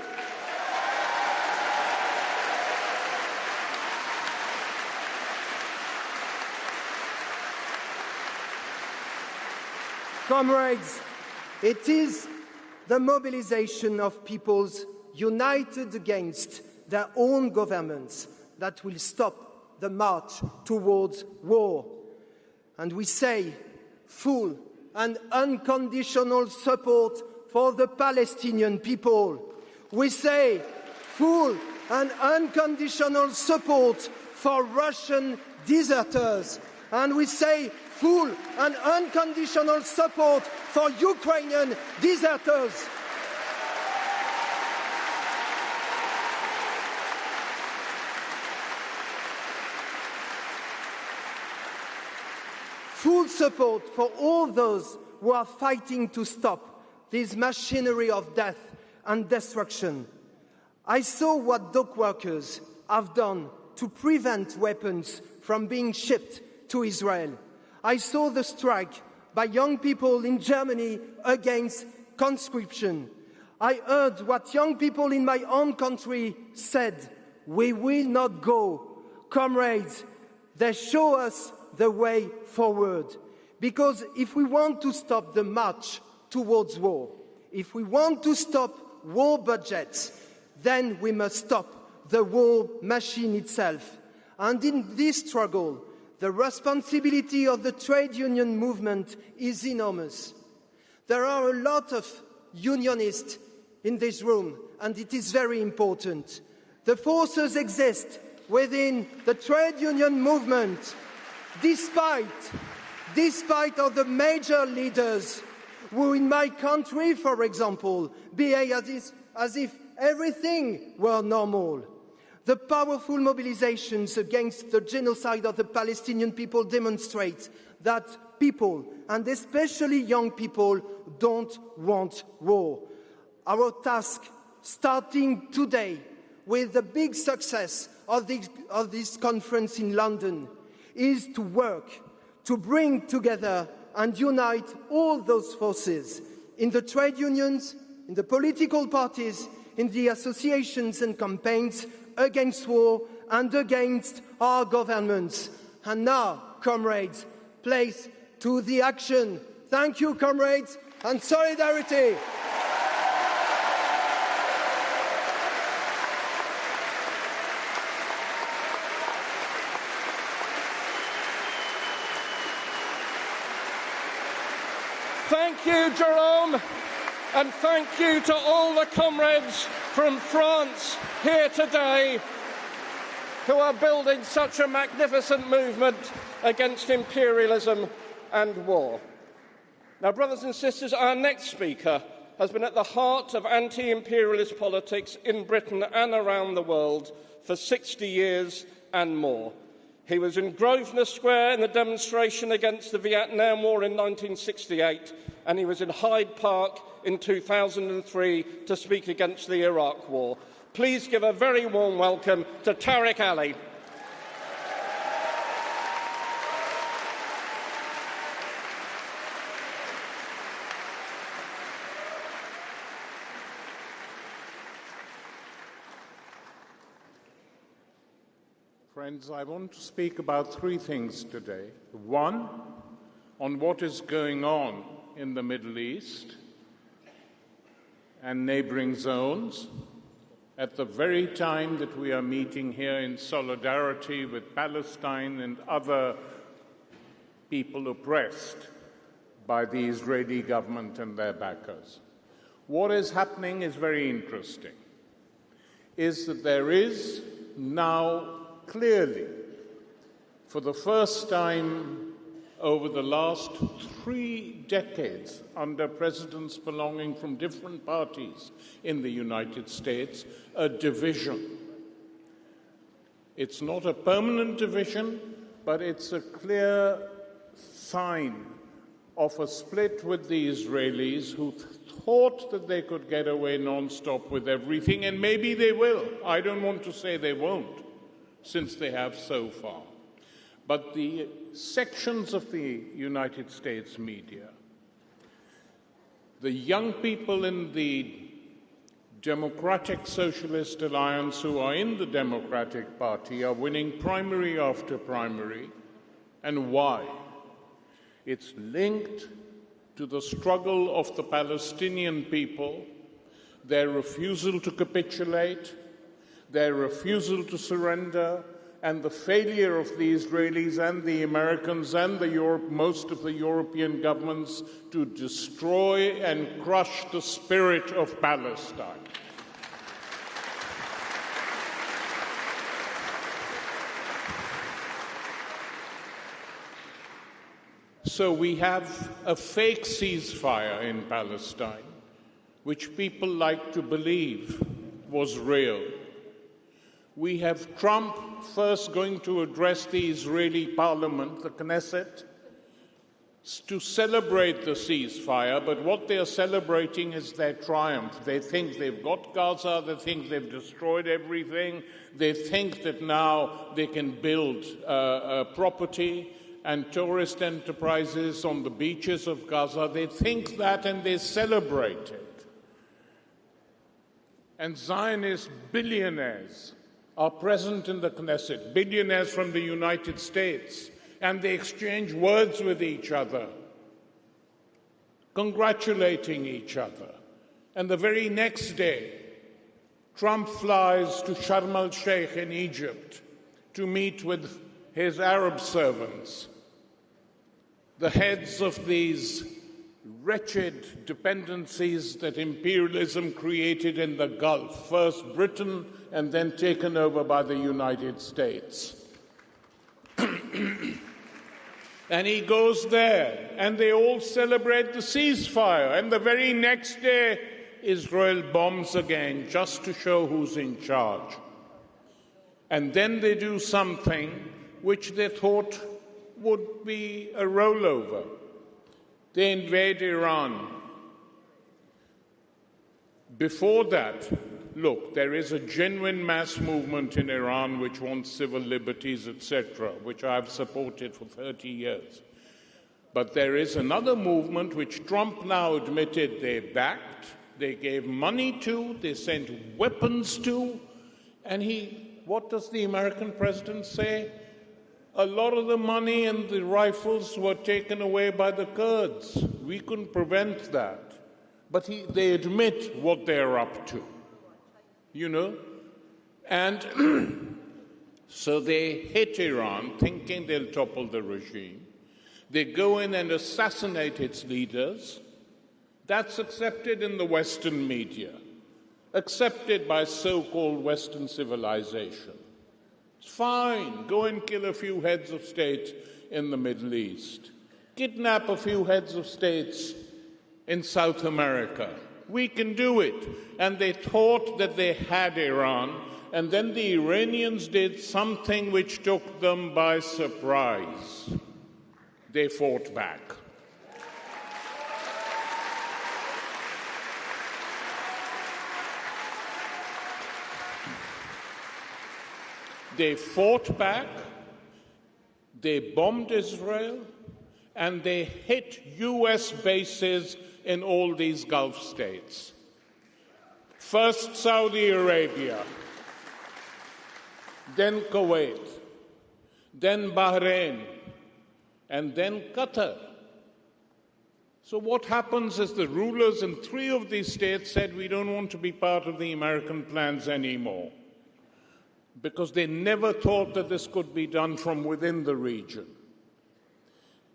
Comrades, it is the mobilization of peoples united against their own governments that will stop the march towards war. And we say full and unconditional support for the Palestinian people. We say full and unconditional support for Russian deserters. And we say full and unconditional support for Ukrainian deserters. Full support for all those who are fighting to stop this machinery of death and destruction. I saw what dock workers have done to prevent weapons from being shipped to Israel. I saw the strike by young people in Germany against conscription. I heard what young people in my own country said. We will not go. Comrades, they show us the way forward. Because if we want to stop the march towards war, if we want to stop war budgets, then we must stop the war machine itself. And in this struggle, the responsibility of the trade union movement is enormous. There are a lot of unionists in this room, and it is very important. The forces exist within the trade union movement, despite of the major leaders who in my country, for example, behave as if everything were normal. The powerful mobilizations against the genocide of the Palestinian people demonstrate that people, and especially young people, don't want war. Our task, starting today with the big success of this conference in London, is to work to bring together and unite all those forces in the trade unions, in the political parties, in the associations and campaigns against war and against our governments. And now, comrades, place to the action. Thank you, comrades, and solidarity. Thank you, Jerome, and thank you to all the comrades from France here today who are building such a magnificent movement against imperialism and war. Now, brothers and sisters, our next speaker has been at the heart of anti-imperialist politics in Britain and around the world for 60 years and more. He was in Grosvenor Square in the demonstration against the Vietnam War in 1968, and he was in Hyde Park in 2003 to speak against the Iraq War. Please give a very warm welcome to Tariq Ali. Friends, I want to speak about three things today. One, on what is going on in the Middle East and neighboring zones at the very time that we are meeting here in solidarity with Palestine and other people oppressed by the Israeli government and their backers. What is happening is very interesting, is that there is now clearly, for the first time over the last 3 decades under presidents belonging from different parties in the United States, a division. It's not a permanent division, but it's a clear sign of a split with the Israelis who thought that they could get away non-stop with everything, and maybe they will. I don't want to say they won't, since they have so far. But the sections of the United States media, the young people in the Democratic Socialist Alliance who are in the Democratic Party are winning primary after primary. And why? It's linked to the struggle of the Palestinian people, their refusal to capitulate, their refusal to surrender, and the failure of the Israelis and the Americans and most of the European governments to destroy and crush the spirit of Palestine. So we have a fake ceasefire in Palestine, which people like to believe was real. We have Trump first going to address the Israeli parliament, the Knesset, to celebrate the ceasefire, but what they are celebrating is their triumph. They think they've got Gaza, they think they've destroyed everything, they think that now they can build property and tourist enterprises on the beaches of Gaza. They think that and they celebrate it. And Zionist billionaires are present in the Knesset, billionaires from the United States, and they exchange words with each other, congratulating each other. And the very next day, Trump flies to Sharm el-Sheikh in Egypt to meet with his Arab servants, the heads of these wretched dependencies that imperialism created in the Gulf, first Britain and then taken over by the United States. And he goes there, and they all celebrate the ceasefire, and the very next day, Israel bombs again, just to show who's in charge. And then they do something which they thought would be a rollover. They invade Iran. Before that, look, there is a genuine mass movement in Iran which wants civil liberties, etc., which I have supported for 30 years. But there is another movement which Trump now admitted they backed, they gave money to, they sent weapons to, and what does the American president say? A lot of the money and the rifles were taken away by the Kurds. We couldn't prevent that. But they admit what they're up to, you know? And so they hit Iran, thinking they'll topple the regime. They go in and assassinate its leaders. That's accepted in the Western media, accepted by so-called Western civilization. It's fine. Go and kill a few heads of state in the Middle East. Kidnap a few heads of states in South America. We can do it. And they thought that they had Iran, and then the Iranians did something which took them by surprise. They fought back. They fought back, they bombed Israel, and they hit US bases in all these Gulf states. First Saudi Arabia, then Kuwait, then Bahrain, and then Qatar. So what happens is the rulers in 3 of these states said, we don't want to be part of the American plans anymore, because they never thought that this could be done from within the region.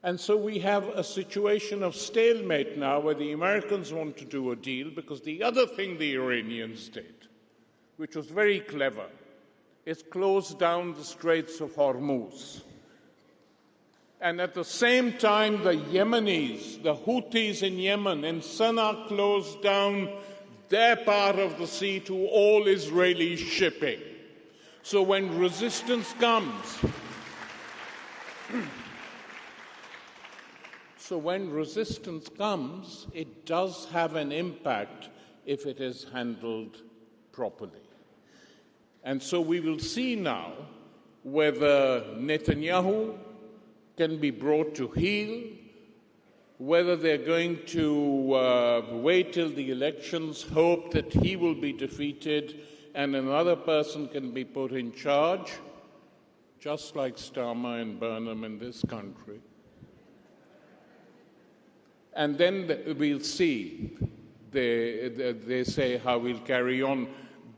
And so we have a situation of stalemate now where the Americans want to do a deal because the other thing the Iranians did, which was very clever, is close down the Straits of Hormuz. And at the same time, the Yemenis, the Houthis in Yemen, in Sana'a, closed down their part of the sea to all Israeli shipping. So when resistance comes, it does have an impact if it is handled properly. And so we will see now whether Netanyahu can be brought to heel, whether they're going to wait till the elections, hope that he will be defeated and another person can be put in charge, just like Starmer and Burnham in this country. And then we'll see, they say, how we'll carry on.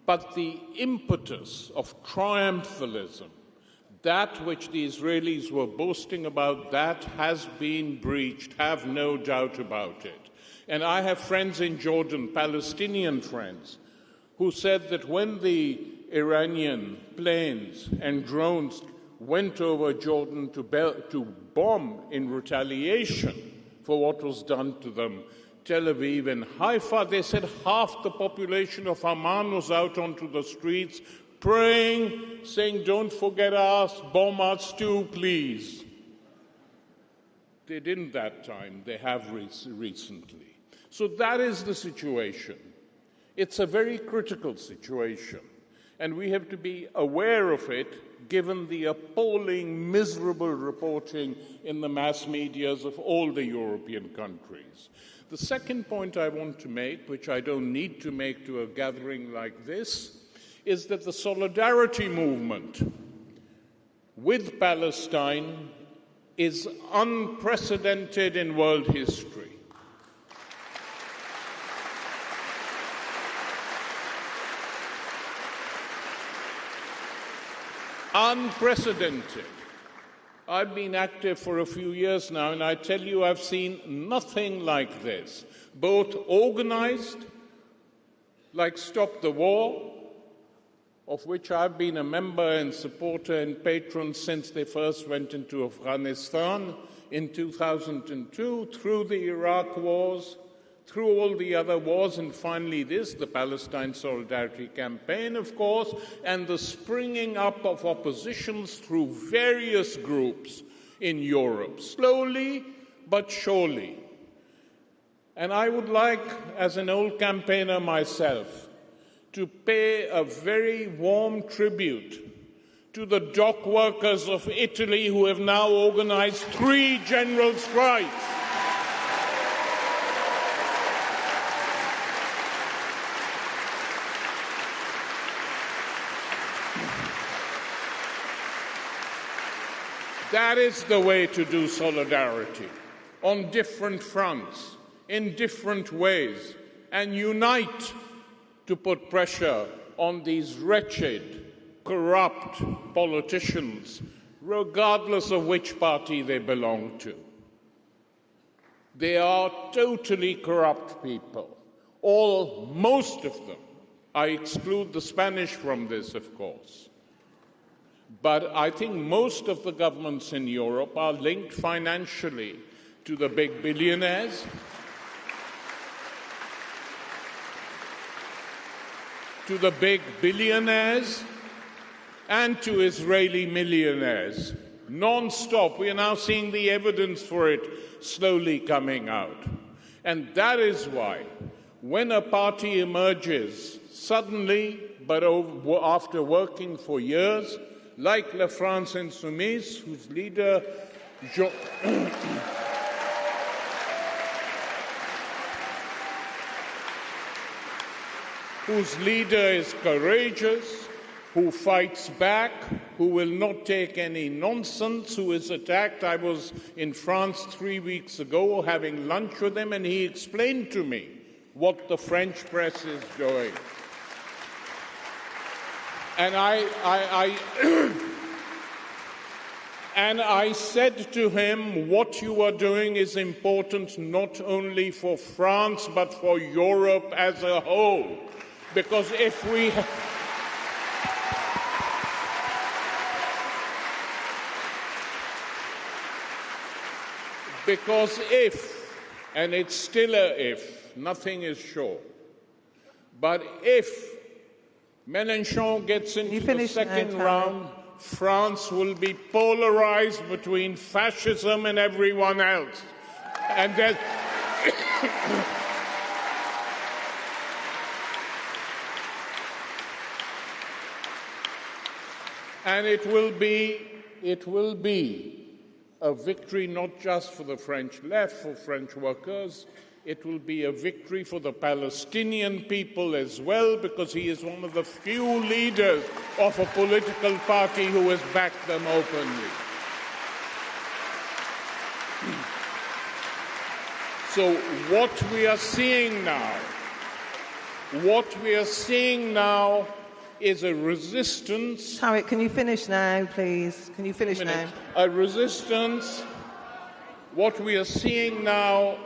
But the impetus of triumphalism, that which the Israelis were boasting about, that has been breached, have no doubt about it. And I have friends in Jordan, Palestinian friends, who said that when the Iranian planes and drones went over Jordan to bomb in retaliation for what was done to them, Tel Aviv and Haifa, they said half the population of Amman was out onto the streets praying, saying, don't forget us, bomb us too, please. They didn't that time, they have recently. So that is the situation. It's a very critical situation, and we have to be aware of it given the appalling, miserable reporting in the mass medias of all the European countries. The second point I want to make, which I don't need to make to a gathering like this, is that the solidarity movement with Palestine is unprecedented in world history. Unprecedented. I've been active for a few years now, and I tell you I've seen nothing like this. Both organized, like Stop the War, of which I've been a member and supporter and patron since they first went into Afghanistan in 2002, through the Iraq wars, through all the other wars, and finally this, the Palestine Solidarity Campaign, of course, and the springing up of oppositions through various groups in Europe, slowly but surely. And I would like, as an old campaigner myself, to pay a very warm tribute to the dock workers of Italy who have now organized 3 general strikes. That is the way to do solidarity, on different fronts, in different ways, and unite to put pressure on these wretched, corrupt politicians, regardless of which party they belong to. They are totally corrupt people. Most of them. I exclude the Spanish from this, of course. But I think most of the governments in Europe are linked financially to the big billionaires, and to Israeli millionaires. Non-stop. We are now seeing the evidence for it slowly coming out. And that is why, when a party emerges suddenly, but after working for years, like La France Insoumise, whose leader, is courageous, who fights back, who will not take any nonsense, who is attacked. I was in France 3 weeks ago having lunch with him, and he explained to me what the French press is doing. And I said to him, what you are doing is important not only for France, but for Europe as a whole. Because if and it's still a if, nothing is sure, but if Mélenchon gets into the second round, France will be polarized between fascism and everyone else. And that and it will be a victory not just for the French left, for French workers. It will be a victory for the Palestinian people as well, because he is one of the few leaders of a political party who has backed them openly. So what we are seeing now is a resistance. Tariq, can you finish now, please? Can you finish now? A resistance. What we are seeing now.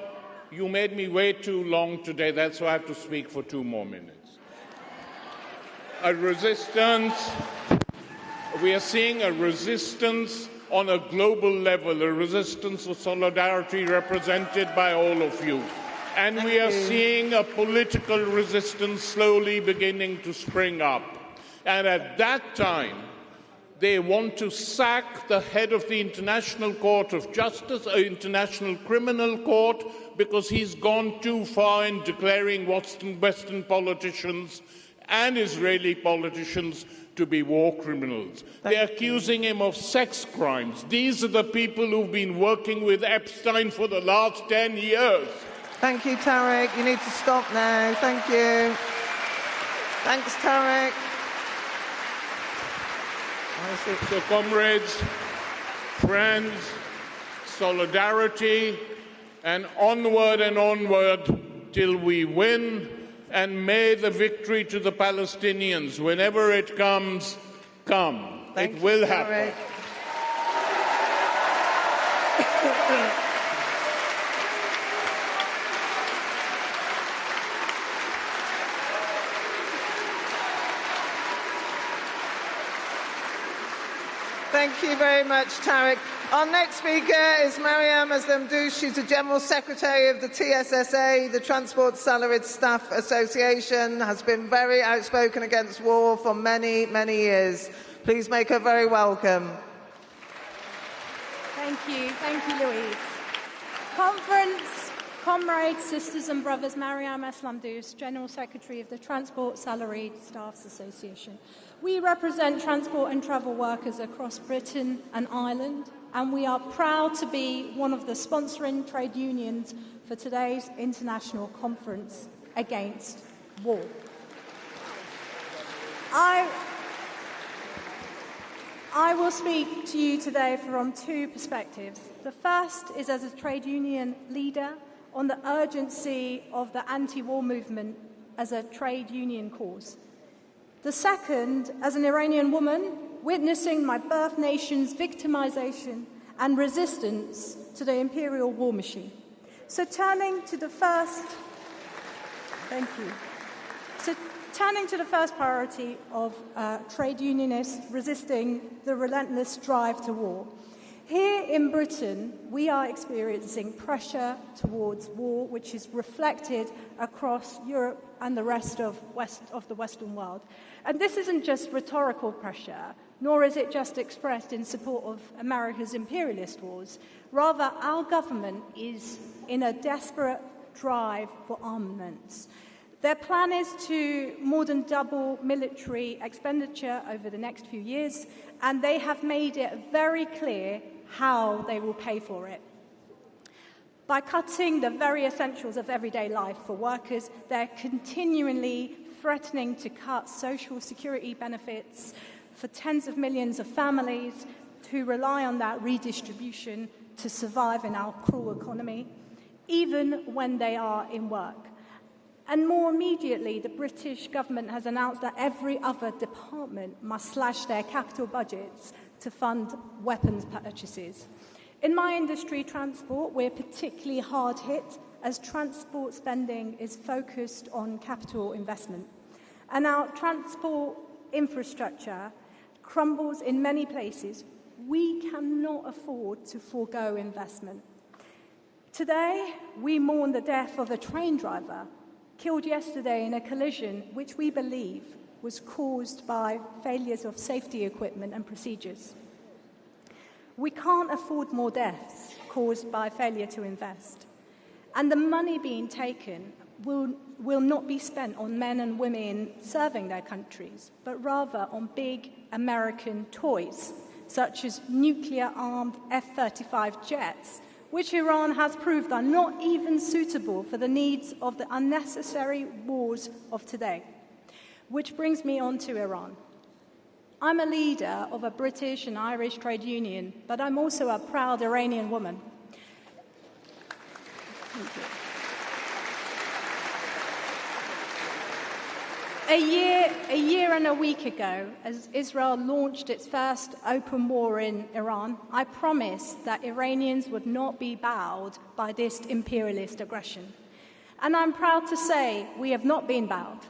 You made me wait too long today, that's why I have to speak for 2 more minutes. A resistance. We are seeing a resistance on a global level, a resistance of solidarity represented by all of you. And we are seeing a political resistance slowly beginning to spring up. And at that time, they want to sack the head of the International Court of Justice, an International Criminal Court, because he's gone too far in declaring Western politicians and Israeli politicians to be war criminals. They're accusing him of sex crimes. These are the people who've been working with Epstein for the last 10 years. Thank you, Tariq. You need to stop now. Thank you. Thanks, Tariq. So, comrades, friends, solidarity, and onward till we win, and may the victory to the Palestinians, whenever it comes, come. It will happen. Thank you very much, Tariq. Our next speaker is Mariam Aslamdoush. She's the General Secretary of the TSSA, the Transport Salaried Staff Association, has been very outspoken against war for many, many years. Please make her very welcome. Thank you, Louise. Comrades, sisters and brothers, Mariam Eslamdoust, General Secretary of the Transport Salaried Staffs Association. We represent transport and travel workers across Britain and Ireland, and we are proud to be one of the sponsoring trade unions for today's international conference against war. I will speak to you today from two perspectives. The first is as a trade union leader on the urgency of the anti-war movement as a trade union cause. The second, as an Iranian woman, witnessing my birth nation's victimization and resistance to the imperial war machine. So turning to the first priority of trade unionists resisting the relentless drive to war. Here in Britain, we are experiencing pressure towards war, which is reflected across Europe and the rest of the Western world. And this isn't just rhetorical pressure, nor is it just expressed in support of America's imperialist wars. Rather, our government is in a desperate drive for armaments. Their plan is to more than double military expenditure over the next few years, and they have made it very clear how they will pay for it. By cutting the very essentials of everyday life for workers, they're continually threatening to cut social security benefits for tens of millions of families who rely on that redistribution to survive in our cruel economy, even when they are in work. And more immediately, the British government has announced that every other department must slash their capital budgets to fund weapons purchases. In my industry, transport, we're particularly hard hit as transport spending is focused on capital investment. And our transport infrastructure crumbles in many places. We cannot afford to forego investment. Today, we mourn the death of a train driver killed yesterday in a collision which we believe was caused by failures of safety equipment and procedures. We can't afford more deaths caused by failure to invest. And the money being taken will not be spent on men and women serving their countries, but rather on big American toys, such as nuclear-armed F-35 jets, which Iran has proved are not even suitable for the needs of the unnecessary wars of today. Which brings me on to Iran. I'm a leader of a British and Irish trade union, but I'm also a proud Iranian woman. Thank you. A year and a week ago, as Israel launched its first open war in Iran, I promised that Iranians would not be bowed by this imperialist aggression. And I'm proud to say we have not been bowed.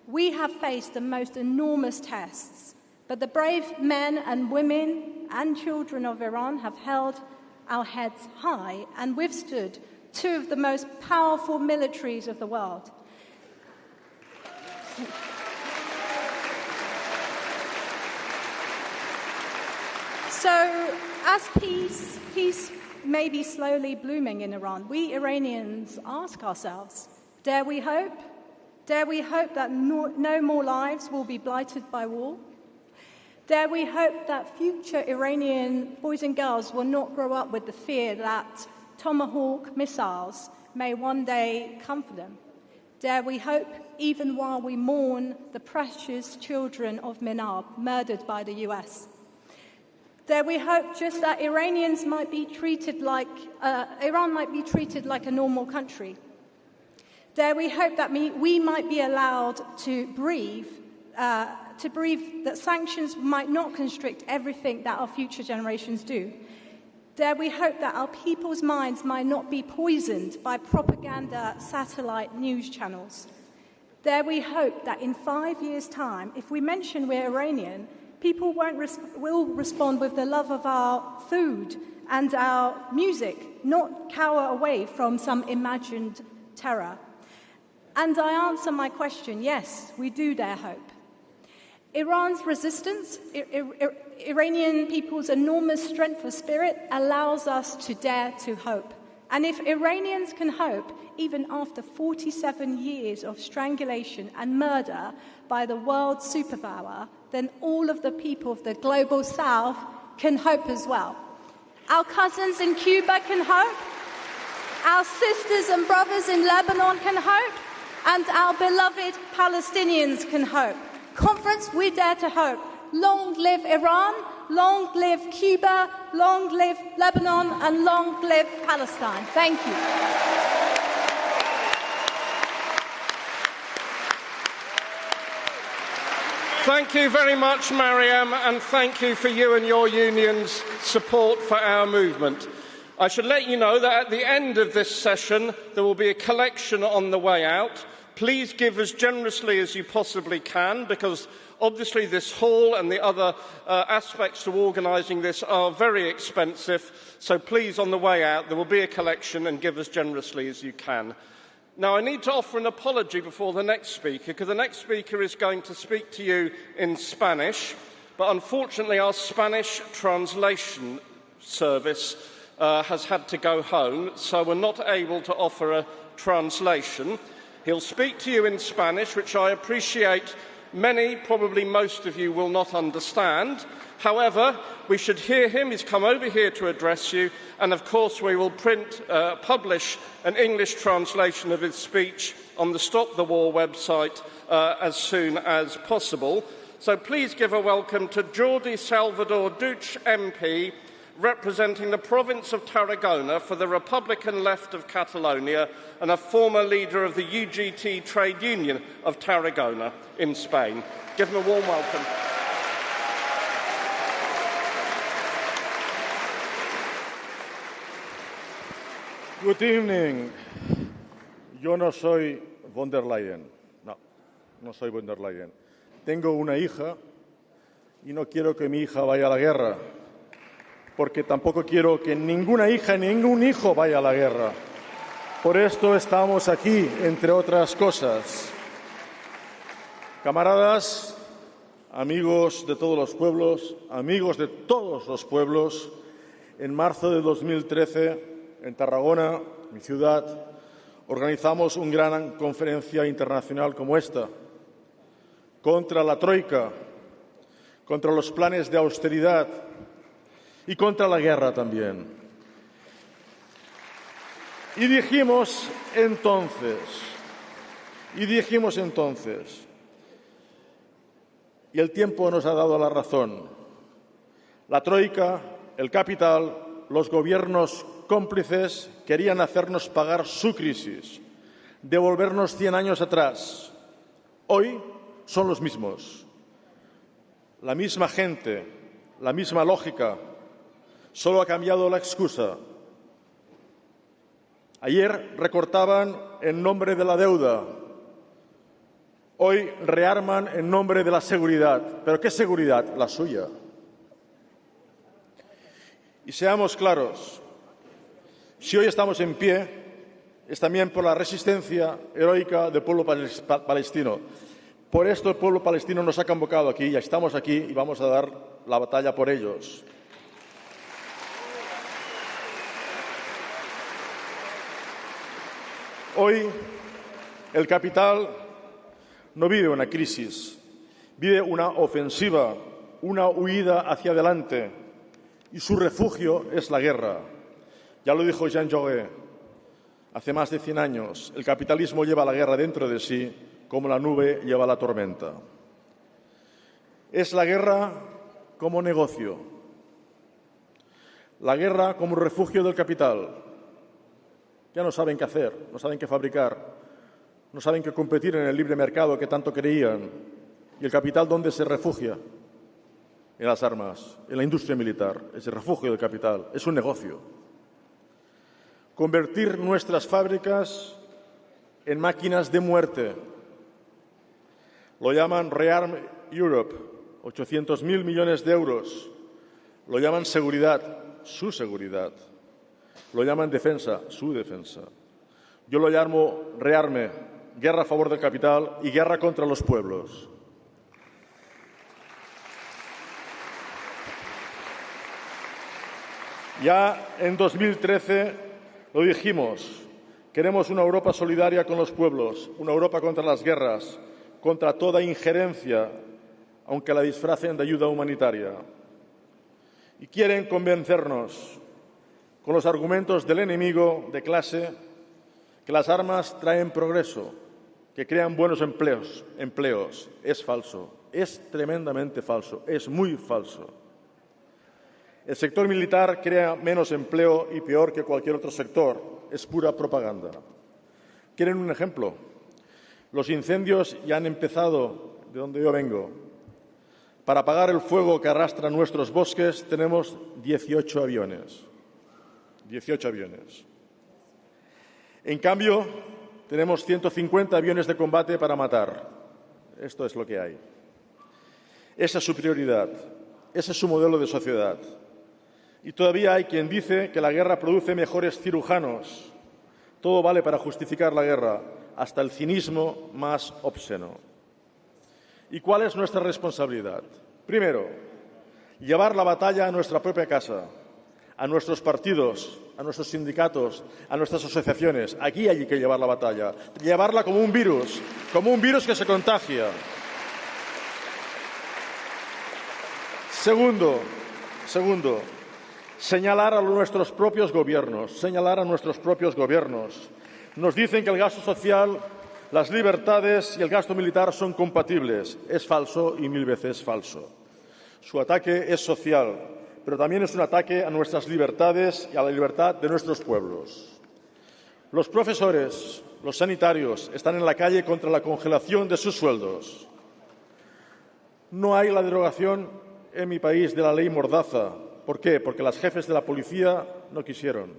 We have faced the most enormous tests, but the brave men and women and children of Iran have held our heads high and withstood two of the most powerful militaries of the world. So, as peace may be slowly blooming in Iran, we Iranians ask ourselves, dare we hope? Dare we hope that no more lives will be blighted by war? Dare we hope that future Iranian boys and girls will not grow up with the fear that Tomahawk missiles may one day come for them? Dare we hope, even while we mourn the precious children of Minab murdered by the US? Dare we hope just that Iran might be treated like a normal country? Dare we hope that we might be allowed to breathe, that sanctions might not constrict everything that our future generations do? Dare we hope that our people's minds might not be poisoned by propaganda satellite news channels? Dare we hope that in 5 years' time, if we mention we're Iranian, people will respond with the love of our food and our music, not cower away from some imagined terror? And I answer my question, yes, we do dare hope. Iran's resistance, Iranian people's enormous strength of spirit allows us to dare to hope. And if Iranians can hope, even after 47 years of strangulation and murder by the world superpower, then all of the people of the global south can hope as well. Our cousins in Cuba can hope, our sisters and brothers in Lebanon can hope, and our beloved Palestinians can hope. Conference, we dare to hope. Long live Iran, long live Cuba, long live Lebanon, and long live Palestine. Thank you. Thank you very much, Mariam, and thank you for you and your union's support for our movement. I should let you know that at the end of this session there will be a collection on the way out. Please give as generously as you possibly can, because obviously this hall and the other aspects to organising this are very expensive. So please, on the way out, there will be a collection, and give as generously as you can. Now, I need to offer an apology before the next speaker, because the next speaker is going to speak to you in Spanish, but unfortunately our Spanish translation service has had to go home, so we're not able to offer a translation. He'll speak to you in Spanish, which I appreciate many, probably most of you, will not understand. However, we should hear him. He's come over here to address you, and of course we will publish an English translation of his speech on the Stop the War website as soon as possible. So please give a welcome to Jordi Salvador Duch MP, representing the province of Tarragona for the Republican left of Catalonia and a former leader of the UGT trade union of Tarragona in Spain. Give him a warm welcome. Good evening. Yo no soy von der Leyen. No soy von der Leyen. Tengo una hija y no quiero que mi hija vaya a la guerra, porque tampoco quiero que ninguna hija ni ningún hijo vaya a la guerra. Por esto estamos aquí, entre otras cosas. Camaradas, amigos de todos los pueblos, amigos de todos los pueblos, en marzo de 2013, en Tarragona, mi ciudad, organizamos una gran conferencia internacional como esta, contra la troika, contra los planes de austeridad y contra la guerra también. Y dijimos entonces, y el tiempo nos ha dado la razón, la troika, el capital, los gobiernos cómplices querían hacernos pagar su crisis, devolvernos 100 años atrás. Hoy son los mismos, la misma gente, la misma lógica, solo ha cambiado la excusa. Ayer recortaban en nombre de la deuda, hoy rearman en nombre de la seguridad. ¿Pero qué seguridad? La suya. Y seamos claros, si hoy estamos en pie, es también por la resistencia heroica del pueblo palestino. Por esto el pueblo palestino nos ha convocado aquí, ya estamos aquí y vamos a dar la batalla por ellos. Hoy el capital no vive una crisis, vive una ofensiva, una huida hacia adelante, y su refugio es la guerra. Ya lo dijo Jean Jaurès hace más de 100 años, el capitalismo lleva la guerra dentro de sí como la nube lleva la tormenta. Es la guerra como negocio, la guerra como refugio del capital. Ya no saben qué hacer, no saben qué fabricar, no saben qué competir en el libre mercado que tanto creían. ¿Y el capital dónde se refugia? En las armas, en la industria militar. Es el refugio del capital, es un negocio. Convertir nuestras fábricas en máquinas de muerte. Lo llaman Rearm Europe, 800.000 millones de euros. Lo llaman seguridad, su seguridad. Lo llaman defensa, su defensa. Yo lo llamo rearme, guerra a favor del capital y guerra contra los pueblos. Ya en 2013 Lo dijimos, queremos una Europa solidaria con los pueblos, una Europa contra las guerras, contra toda injerencia, aunque la disfracen de ayuda humanitaria. Y quieren convencernos, con los argumentos del enemigo de clase, que las armas traen progreso, que crean buenos empleos. Es falso, es tremendamente falso, es muy falso. El sector militar crea menos empleo y peor que cualquier otro sector. Es pura propaganda. ¿Quieren un ejemplo? Los incendios ya han empezado de donde yo vengo. Para apagar el fuego que arrastra nuestros bosques tenemos 18 aviones. 18 aviones. En cambio, tenemos 150 aviones de combate para matar. Esto es lo que hay. Esa es su prioridad. Ese es su modelo de sociedad. Y todavía hay quien dice que la guerra produce mejores cirujanos. Todo vale para justificar la guerra, hasta el cinismo más obsceno. ¿Y cuál es nuestra responsabilidad? Primero, llevar la batalla a nuestra propia casa, a nuestros partidos, a nuestros sindicatos, a nuestras asociaciones. Aquí hay que llevar la batalla, llevarla como un virus que se contagia. Segundo, señalar a nuestros propios gobiernos, Nos dicen que el gasto social, las libertades y el gasto militar son compatibles. Es falso y mil veces falso. Su ataque es social, pero también es un ataque a nuestras libertades y a la libertad de nuestros pueblos. Los profesores, los sanitarios, están en la calle contra la congelación de sus sueldos. No hay la derogación en mi país de la ley Mordaza. ¿Por qué? Porque las jefes de la policía no quisieron.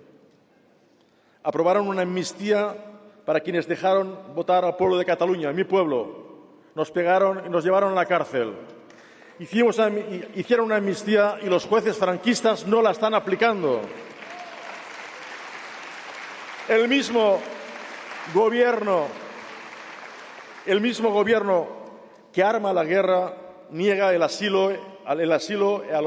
Aprobaron una amnistía para quienes dejaron votar al pueblo de Cataluña, mi pueblo. Nos pegaron y nos llevaron a la cárcel. Hicieron una amnistía y los jueces franquistas no la están aplicando. El mismo gobierno que arma la guerra niega el asilo a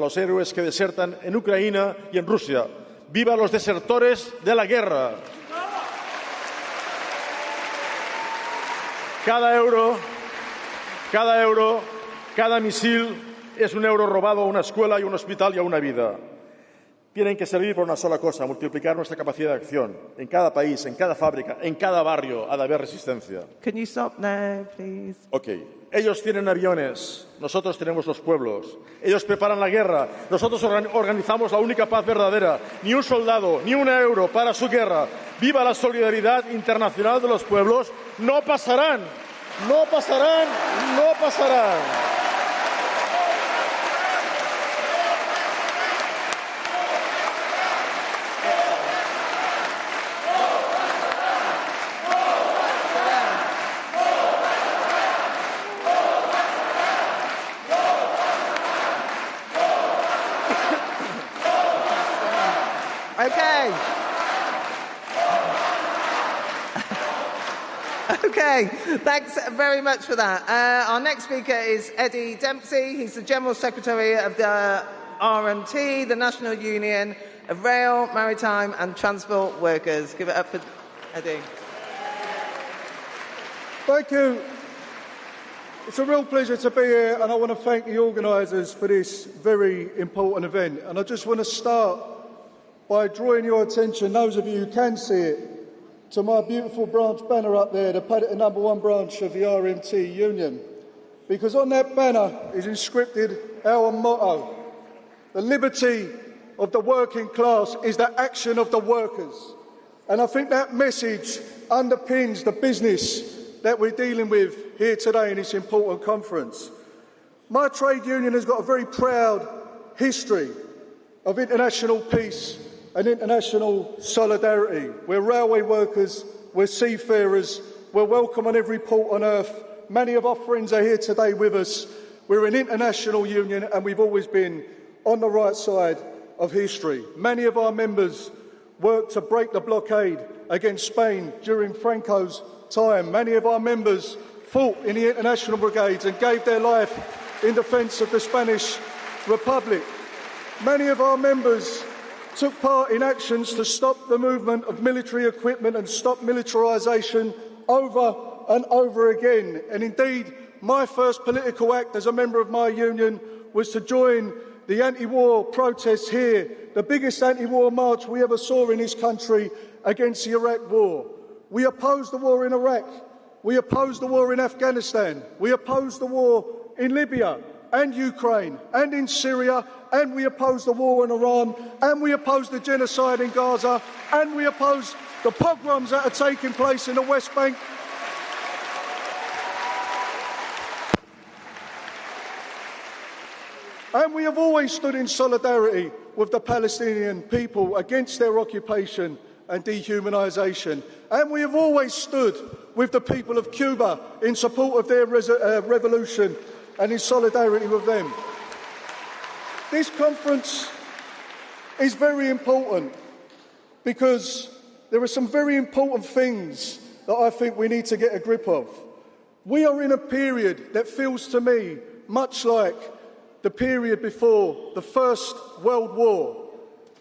los héroes que desertan en Ucrania y en Rusia. ¡Viva los desertores de la guerra! Cada euro, cada misil es un euro robado a una escuela y a un hospital y a una vida. Tienen que servir por una sola cosa, multiplicar nuestra capacidad de acción. En cada país, en cada fábrica, en cada barrio ha de haber resistencia. Can you stop now, please? Ok. Ellos tienen aviones, nosotros tenemos los pueblos. Ellos preparan la guerra, nosotros organizamos la única paz verdadera. Ni un soldado, ni un euro para su guerra. ¡Viva la solidaridad internacional de los pueblos! ¡No pasarán! ¡No pasarán! ¡No pasarán! Okay, thanks very much for that. Our next speaker is Eddie Dempsey. He's the General Secretary of the RMT, the National Union of Rail, Maritime and Transport Workers. Give it up for Eddie. Thank you. It's a real pleasure to be here, and I want to thank the organisers for this very important event. And I just want to start by drawing your attention, those of you who can see it, to my beautiful branch banner up there, the #1 branch of the RMT Union. Because on that banner is inscripted our motto: the liberty of the working class is the action of the workers. And I think that message underpins the business that we're dealing with here today in this important conference. My trade union has got a very proud history of international peace and international solidarity. We're railway workers, we're seafarers, we're welcome on every port on earth. Many of our friends are here today with us. We're an international union and we've always been on the right side of history. Many of our members worked to break the blockade against Spain during Franco's time. Many of our members fought in the international brigades and gave their life in defence of the Spanish Republic. Many of our members took part in actions to stop the movement of military equipment and stop militarisation over and over again. And indeed, my first political act as a member of my union was to join the anti-war protests here, the biggest anti-war march we ever saw in this country against the Iraq war. We opposed the war in Iraq. We opposed the war in Afghanistan. We opposed the war in Libya and Ukraine and in Syria, and we opposed the war in Iran, and we opposed the genocide in Gaza, and we opposed the pogroms that are taking place in the West Bank. And we have always stood in solidarity with the Palestinian people against their occupation and dehumanisation. And we have always stood with the people of Cuba in support of their revolution and in solidarity with them. This conference is very important because there are some very important things that I think we need to get a grip of. We are in a period that feels to me much like the period before the First World War,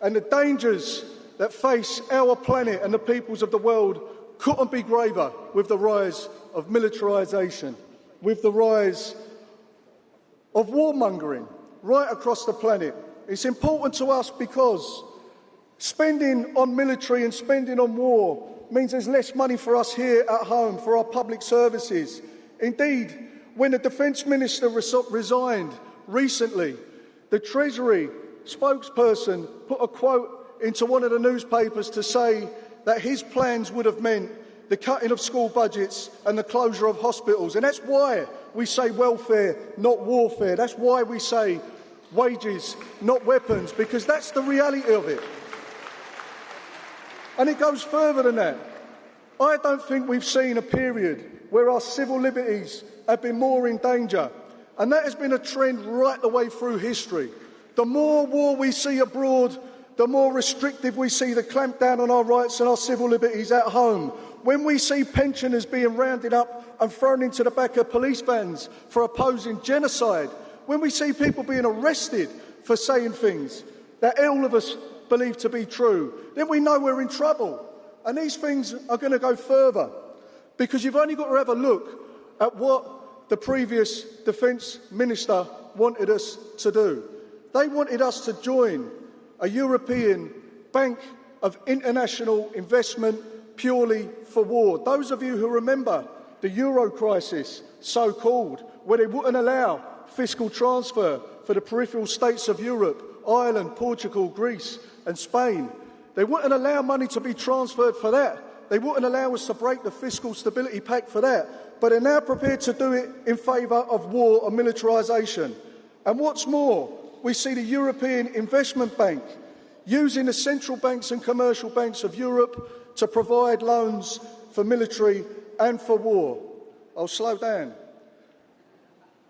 and the dangers that face our planet and the peoples of the world couldn't be graver with the rise of militarisation, with the rise of warmongering right across the planet. It's important to us because spending on military and spending on war means there's less money for us here at home for our public services. Indeed, when the Defence Minister resigned recently, the Treasury spokesperson put a quote into one of the newspapers to say that his plans would have meant the cutting of school budgets and the closure of hospitals. And that's why we say welfare, not warfare. That's why we say wages, not weapons, because that's the reality of it. And it goes further than that. I don't think we've seen a period where our civil liberties have been more in danger. And that has been a trend right the way through history. The more war we see abroad, the more restrictive we see the clampdown on our rights and our civil liberties at home. When we see pensioners being rounded up and thrown into the back of police vans for opposing genocide, when we see people being arrested for saying things that all of us believe to be true, then we know we're in trouble. And these things are going to go further, because you've only got to have a look at what the previous Defence Minister wanted us to do. They wanted us to join a European Bank of International Investment purely for war. Those of you who remember the Euro crisis, so-called, where they wouldn't allow fiscal transfer for the peripheral states of Europe, Ireland, Portugal, Greece and Spain. They wouldn't allow money to be transferred for that. They wouldn't allow us to break the Fiscal Stability Pact for that. But they're now prepared to do it in favour of war and militarisation. And what's more, we see the European Investment Bank using the central banks and commercial banks of Europe to provide loans for military and for war. I'll slow down.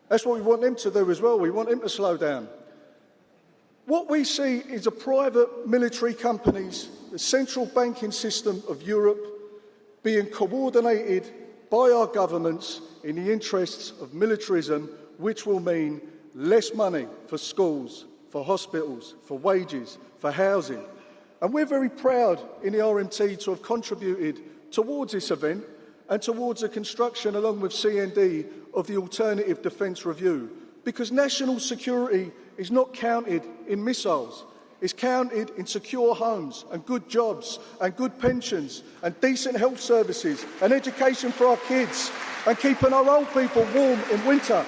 That's what we want them to do as well. We want them to slow down. What we see is a private military companies, the central banking system of Europe, being coordinated by our governments in the interests of militarism, which will mean less money for schools, for hospitals, for wages, for housing. And we're very proud in the RMT to have contributed towards this event and towards the construction, along with CND, of the Alternative Defence Review, because national security is not counted in missiles. It's counted in secure homes and good jobs and good pensions and decent health services and education for our kids and keeping our old people warm in winter.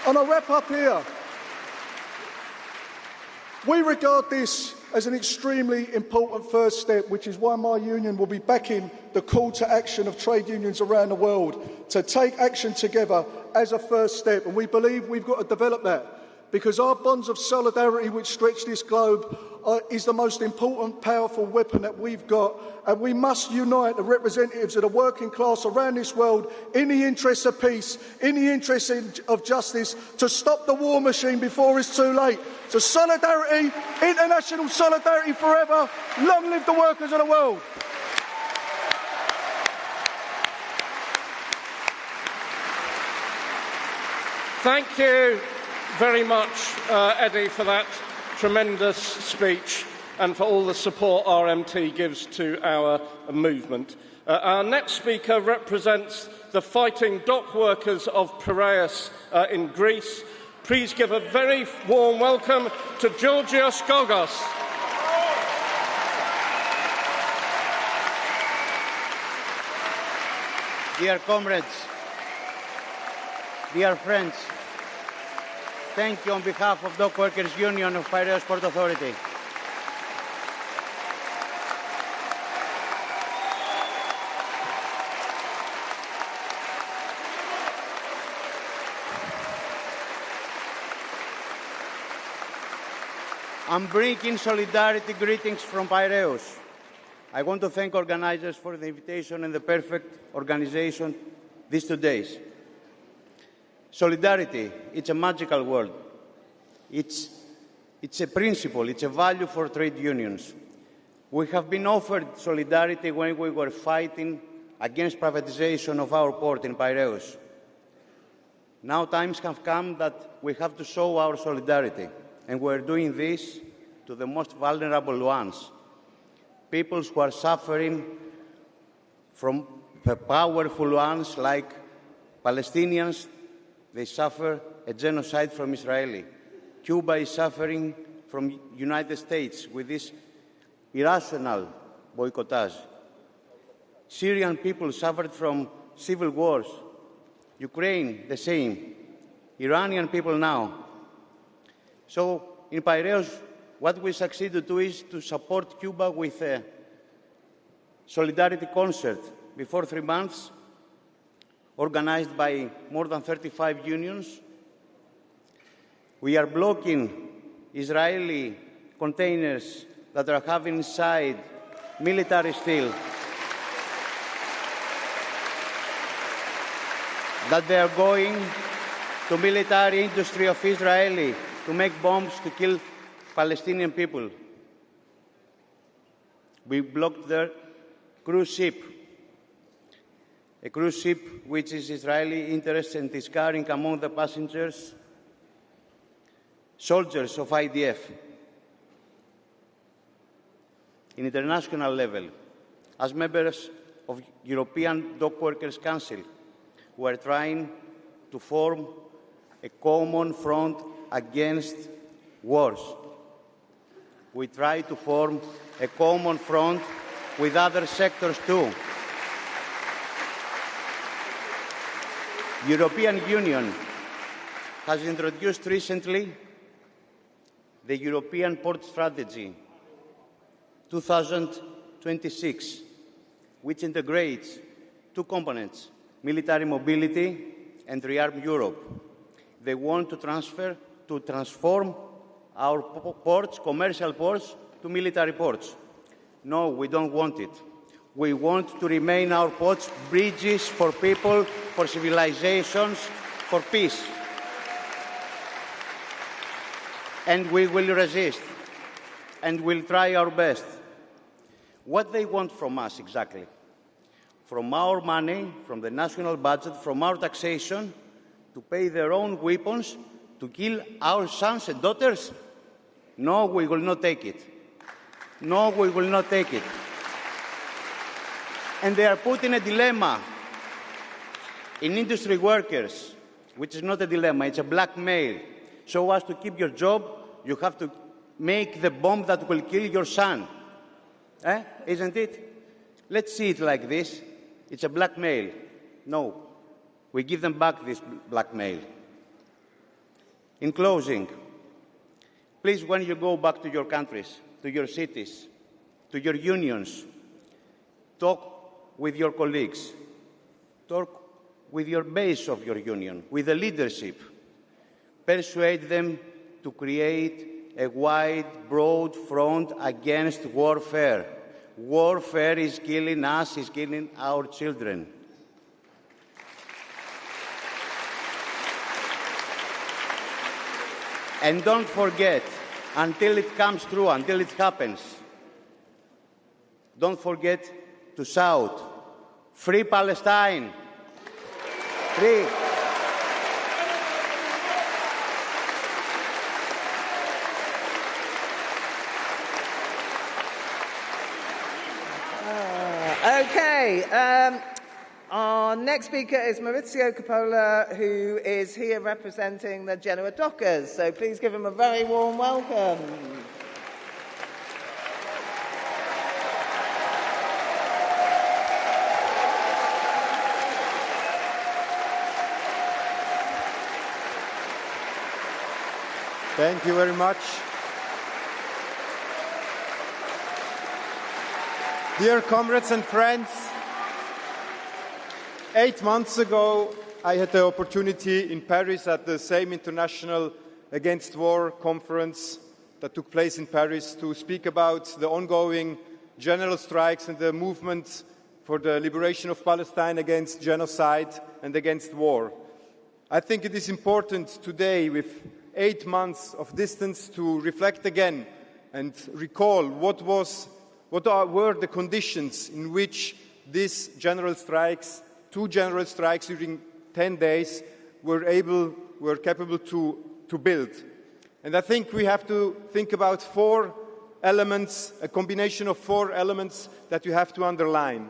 And I'll wrap up here. We regard this as an extremely important first step, which is why my union will be backing the call to action of trade unions around the world to take action together as a first step. And we believe we've got to develop that, because our bonds of solidarity which stretch this globe is the most important, powerful weapon that we've got. And we must unite the representatives of the working class around this world in the interests of peace, in the interests of justice, to stop the war machine before it's too late. So solidarity, international solidarity forever. Long live the workers of the world. Thank you very much, Eddie, for that tremendous speech. and for all the support RMT gives to our movement. Our next speaker represents the fighting dock workers of Piraeus in Greece. Please give a very warm welcome to Georgios Gogos. Dear comrades, dear friends, thank you on behalf of Dock Workers Union of Piraeus Port Authority. I'm bringing solidarity greetings from Piraeus. I want to thank organizers for the invitation and the perfect organization these 2 days. Solidarity, it's a magical word. It's a principle, it's a value for trade unions. We have been offered solidarity when we were fighting against privatization of our port in Piraeus. Now times have come that we have to show our solidarity, and we're doing this to the most vulnerable ones. People who are suffering from the powerful ones like Palestinians, they suffer a genocide from Israeli. Cuba is suffering from United States with this irrational boycottage. Syrian people suffered from civil wars. Ukraine, the same. Iranian people now. So in Piraeus, what we succeed to do is to support Cuba with a solidarity concert before 3 months, organized by more than 35 unions. We are blocking Israeli containers that are having inside military steel, that they are going to military industry of Israeli to make bombs to kill Palestinian people. We blocked their cruise ship, a cruise ship which is Israeli interest and is carrying among the passengers soldiers of IDF. In international level, as members of European Dock Workers Council, we are trying to form a common front against wars. We try to form a common front with other sectors too. European Union has introduced recently the European Port Strategy 2026, which integrates 2 components, military mobility and rearm Europe. They want to transform our ports, commercial ports, to military ports. No, we don't want it. We want to remain our ports bridges for people, for civilizations, for peace. And we will resist, and we'll try our best. What they want from us exactly? From our money, from the national budget, from our taxation, to pay their own weapons to kill our sons and daughters? No, we will not take it. No, we will not take it. And they are put in a dilemma in industry workers, which is not a dilemma, it's a blackmail. So as to keep your job, you have to make the bomb that will kill your son. Isn't it? Let's see it like this. It's a blackmail. No, we give them back this blackmail. In closing, please, when you go back to your countries, to your cities, to your unions, talk with your colleagues, talk with your base of your union, with the leadership. Persuade them to create a wide, broad front against warfare. Warfare is killing us, is killing our children. And don't forget, until it comes true, until it happens, don't forget to shout, "Free Palestine! Free!" Okay. Our next speaker is Maurizio Coppola, who is here representing the Genoa Dockers. So please give him a very warm welcome. Thank you very much. Dear comrades and friends, 8 months ago, I had the opportunity in Paris at the same International Against War conference that took place in Paris to speak about the ongoing general strikes and the movement for the liberation of Palestine against genocide and against war. I think it is important today, with 8 months of distance, to reflect again and recall what were the conditions in which these general strikes, 2 general strikes during 10 days, were capable to build. And I think we have to think about 4 elements, a combination of 4 elements that you have to underline.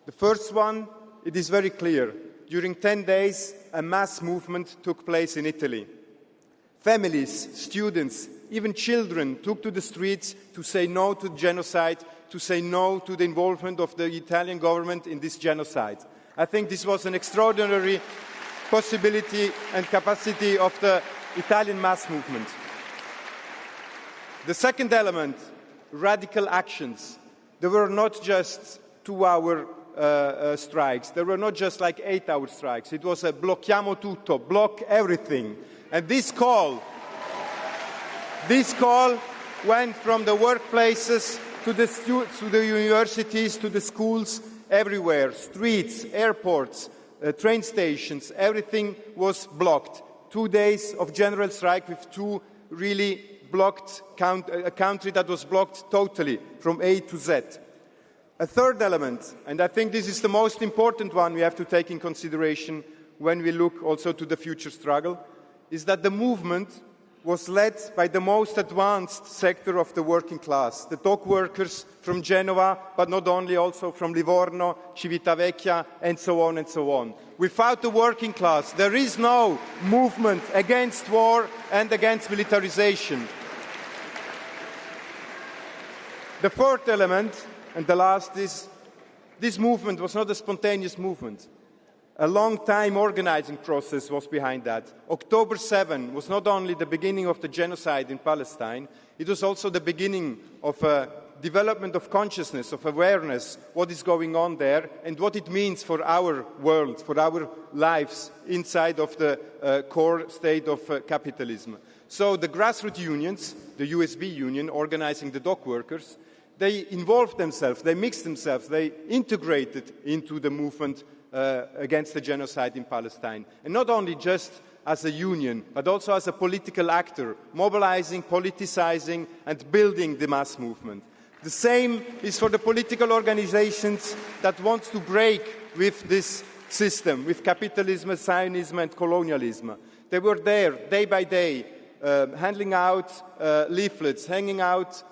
The first one, it is very clear. During 10 days, a mass movement took place in Italy. Families, students, even children took to the streets to say no to genocide, to say no to the involvement of the Italian government in this genocide. I think this was an extraordinary possibility and capacity of the Italian mass movement. The second element, radical actions. There were not just 2-hour strikes. There were not just like 8-hour strikes. It was a blocchiamo tutto, block everything. And this call went from the workplaces to the universities, to the schools, everywhere. Streets, airports, train stations, everything was blocked. 2 days of general strike with 2 really blocked, a country that was blocked totally from A to Z. A third element, and I think this is the most important one we have to take in consideration when we look also to the future struggle, is that the movement was led by the most advanced sector of the working class, the dock workers from Genoa, but not only, also from Livorno, Civitavecchia, and so on and so on. Without the working class, there is no movement against war and against militarization. The fourth element, and the last, is this movement was not a spontaneous movement. A long-time organizing process was behind that. October 7 was not only the beginning of the genocide in Palestine, it was also the beginning of a development of consciousness, of awareness, what is going on there and what it means for our world, for our lives inside of the core state of capitalism. So the grassroots unions, the USB union organizing the dock workers, they involved themselves, they mixed themselves, they integrated into the movement against the genocide in Palestine. And not only just as a union, but also as a political actor, mobilizing, politicizing, and building the mass movement. The same is for the political organizations that want to break with this system, with capitalism, Zionism, and colonialism. They were there, day by day, handing out leaflets, hanging out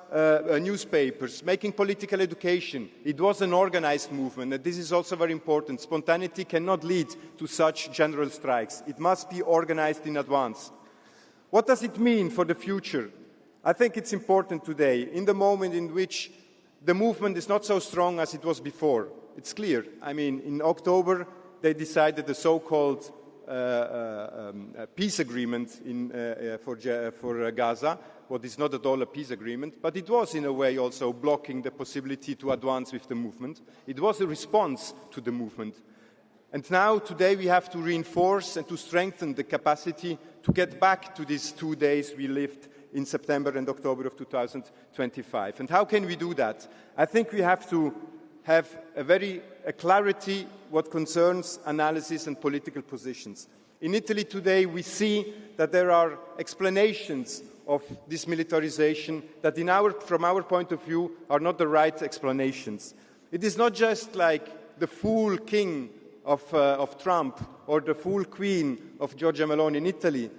newspapers, making political education. It was an organized movement, and this is also very important. Spontaneity cannot lead to such general strikes. It must be organized in advance. What does it mean for the future? I think it's important today, in the moment in which the movement is not so strong as it was before. It's clear. I mean, in October, they decided the so-called peace agreement for Gaza, what is not at all a peace agreement, but it was in a way also blocking the possibility to advance with the movement. It was a response to the movement. And now, today, we have to reinforce and to strengthen the capacity to get back to these 2 days we lived in September and October of 2025. And how can we do that? I think we have to have a clarity what concerns analysis and political positions. In Italy today, we see that there are explanations of this militarization that from our point of view are not the right explanations. It is not just like the fool king of Trump or the fool queen of Giorgia Meloni in Italy.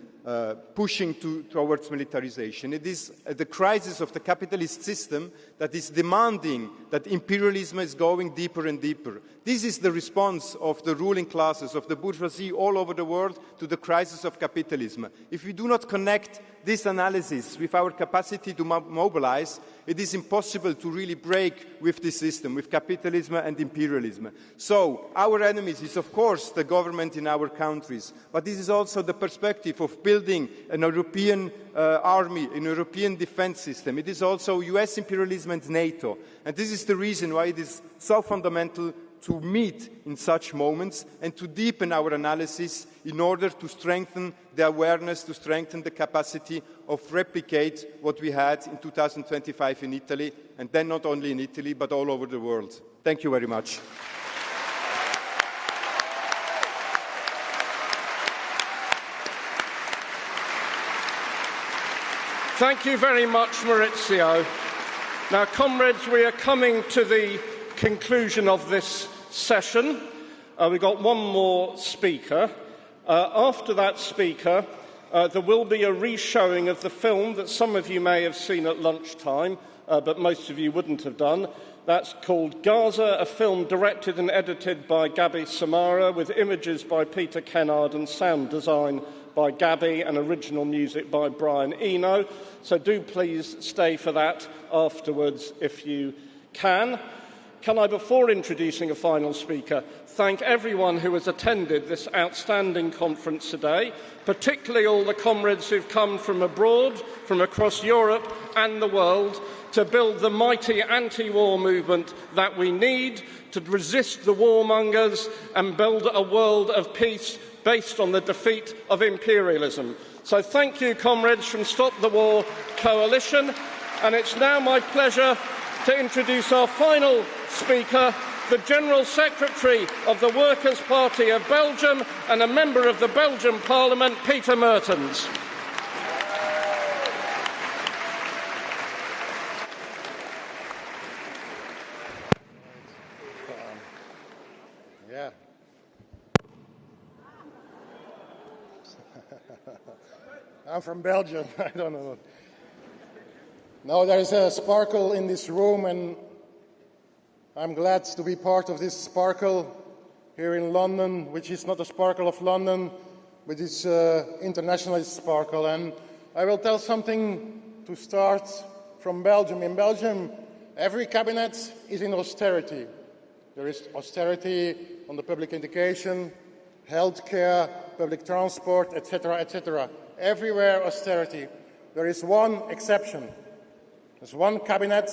pushing towards militarization. It is the crisis of the capitalist system that is demanding that imperialism is going deeper and deeper. This is the response of the ruling classes, of the bourgeoisie all over the world to the crisis of capitalism. If we do not connect this analysis with our capacity to mobilize, it is impossible to really break with this system, with capitalism and imperialism. So, our enemies is, of course, the government in our countries, but this is also the perspective of building an European army, an European defense system. It is also US imperialism and NATO. And this is the reason why it is so fundamental to meet in such moments and to deepen our analysis in order to strengthen the awareness, to strengthen the capacity of replicate what we had in 2025 in Italy, and then not only in Italy, but all over the world. Thank you very much. Thank you very much, Maurizio. Now, comrades, we are coming to the conclusion of this session. We've got one more speaker. After that speaker, there will be a re-showing of the film that some of you may have seen at lunchtime, but most of you wouldn't have done. That's called Gaza, a film directed and edited by Gabi Samara, with images by Peter Kennard and sound design by Gabi and original music by Brian Eno. So do please stay for that afterwards if you can. Can I, before introducing a final speaker, thank everyone who has attended this outstanding conference today, particularly all the comrades who've come from abroad, from across Europe and the world, to build the mighty anti-war movement that we need to resist the warmongers and build a world of peace based on the defeat of imperialism. So thank you, comrades from Stop the War Coalition. And it's now my pleasure to introduce our final speaker, the General Secretary of the Workers' Party of Belgium and a member of the Belgian Parliament, Peter Mertens. Yeah. I'm from Belgium. I don't know. No, there is a sparkle in this room, and I'm glad to be part of this sparkle here in London, which is not a sparkle of London, but it's international sparkle. And I will tell something to start from Belgium. In Belgium, every cabinet is in austerity. There is austerity on the public education, healthcare, public transport, etc., etc. Everywhere austerity. There is one exception. There's one cabinet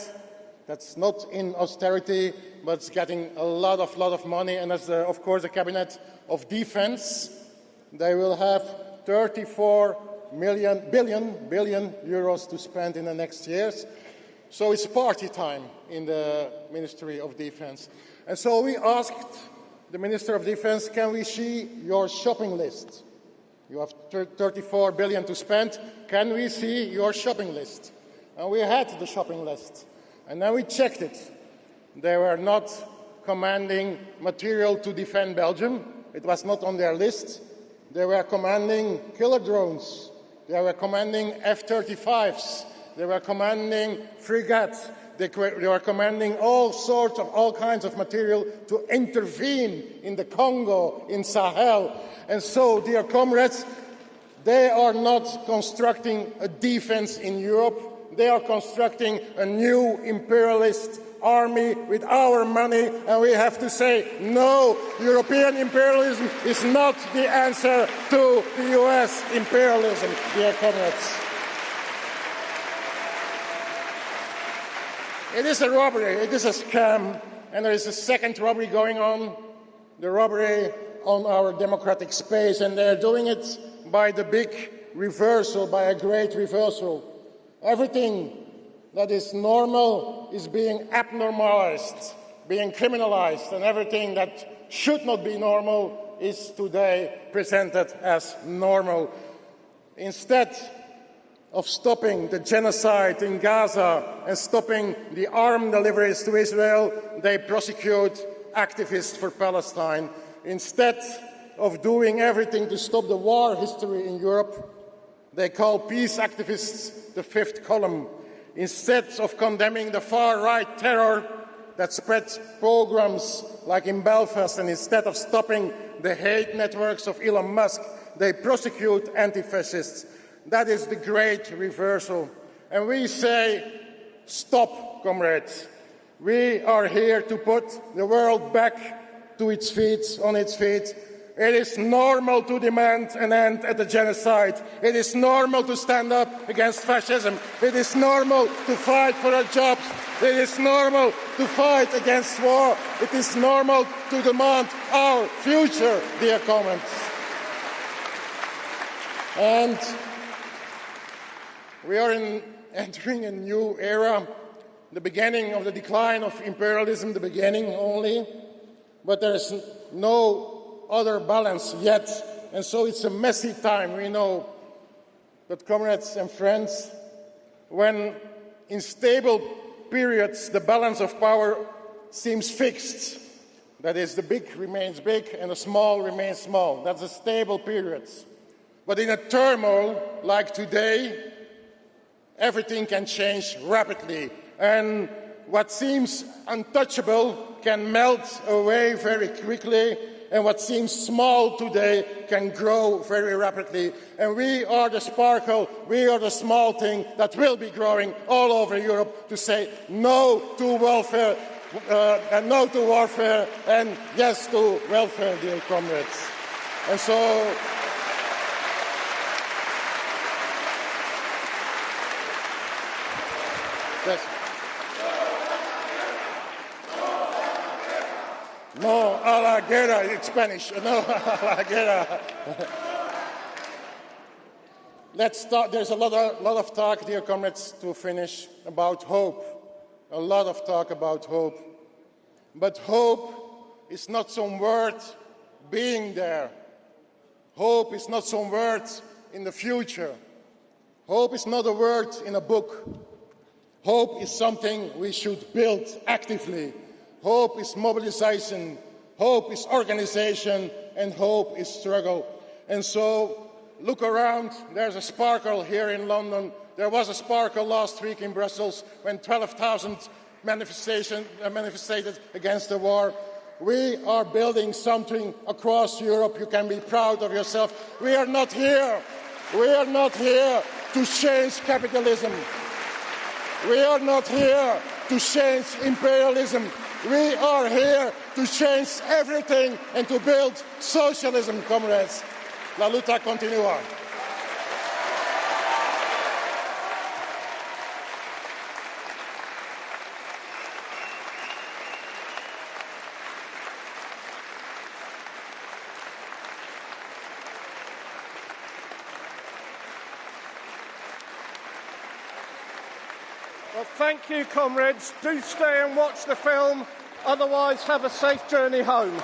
that's not in austerity, but it's getting a lot of money, and that's, of course, the cabinet of defense. They will have 34 billion euros to spend in the next years. So it's party time in the Ministry of Defense. And so we asked the Minister of Defense, can we see your shopping list? You have 34 billion to spend. Can we see your shopping list? And we had the shopping list. And then we checked it. They were not commanding material to defend Belgium. It was not on their list. They were commanding killer drones. They were commanding F-35s. They were commanding frigates. They were commanding all kinds of material to intervene in the Congo, in Sahel. And so, dear comrades, they are not constructing a defense in Europe. They are constructing a new imperialist army with our money, and we have to say, no, European imperialism is not the answer to the US imperialism, dear comrades. It is a robbery, it is a scam, and there is a second robbery going on, the robbery on our democratic space, and they're doing it by the big reversal, by a great reversal. Everything that is normal is being abnormalized, being criminalized, and everything that should not be normal is today presented as normal. Instead of stopping the genocide in Gaza and stopping the arms deliveries to Israel, they prosecute activists for Palestine. Instead of doing everything to stop the war history in Europe, They call peace activists the fifth column. Instead of condemning the far-right terror that spreads pogroms like in Belfast, and instead of stopping the hate networks of Elon Musk, they prosecute anti-fascists. That is the great reversal. And we say, stop, comrades. We are here to put the world back to its feet, on its feet. It is normal to demand an end at the genocide. It is normal to stand up against fascism. It is normal to fight for our jobs. It is normal to fight against war. It is normal to demand our future, dear comrades. And we are entering a new era, the beginning of the decline of imperialism, the beginning only, but there is no other balance yet, and so it's a messy time. We know that, comrades and friends, when in stable periods the balance of power seems fixed, that is, the big remains big and the small remains small. That's a stable period. But in a turmoil like today, everything can change rapidly, and what seems untouchable can melt away very quickly, and what seems small today can grow very rapidly. And we are the sparkle, we are the small thing that will be growing all over Europe to say no to welfare, and no to warfare, and yes to welfare, dear comrades. And so, yes. No a la guerra in Spanish. No a la guerra. Let's talk. There's a lot of talk, dear comrades, to finish, about hope. A lot of talk about hope. But hope is not some word being there. Hope is not some word in the future. Hope is not a word in a book. Hope is something we should build actively. Hope is mobilization, hope is organization, and hope is struggle. And so, look around, there's a sparkle here in London. There was a sparkle last week in Brussels when 12,000 manifested against the war. We are building something across Europe. You can be proud of yourself. We are not here to change capitalism. We are not here to change imperialism. We are here to change everything and to build socialism, comrades. La lucha continúa. Well, thank you, comrades. Do stay and watch the film. Otherwise, have a safe journey home.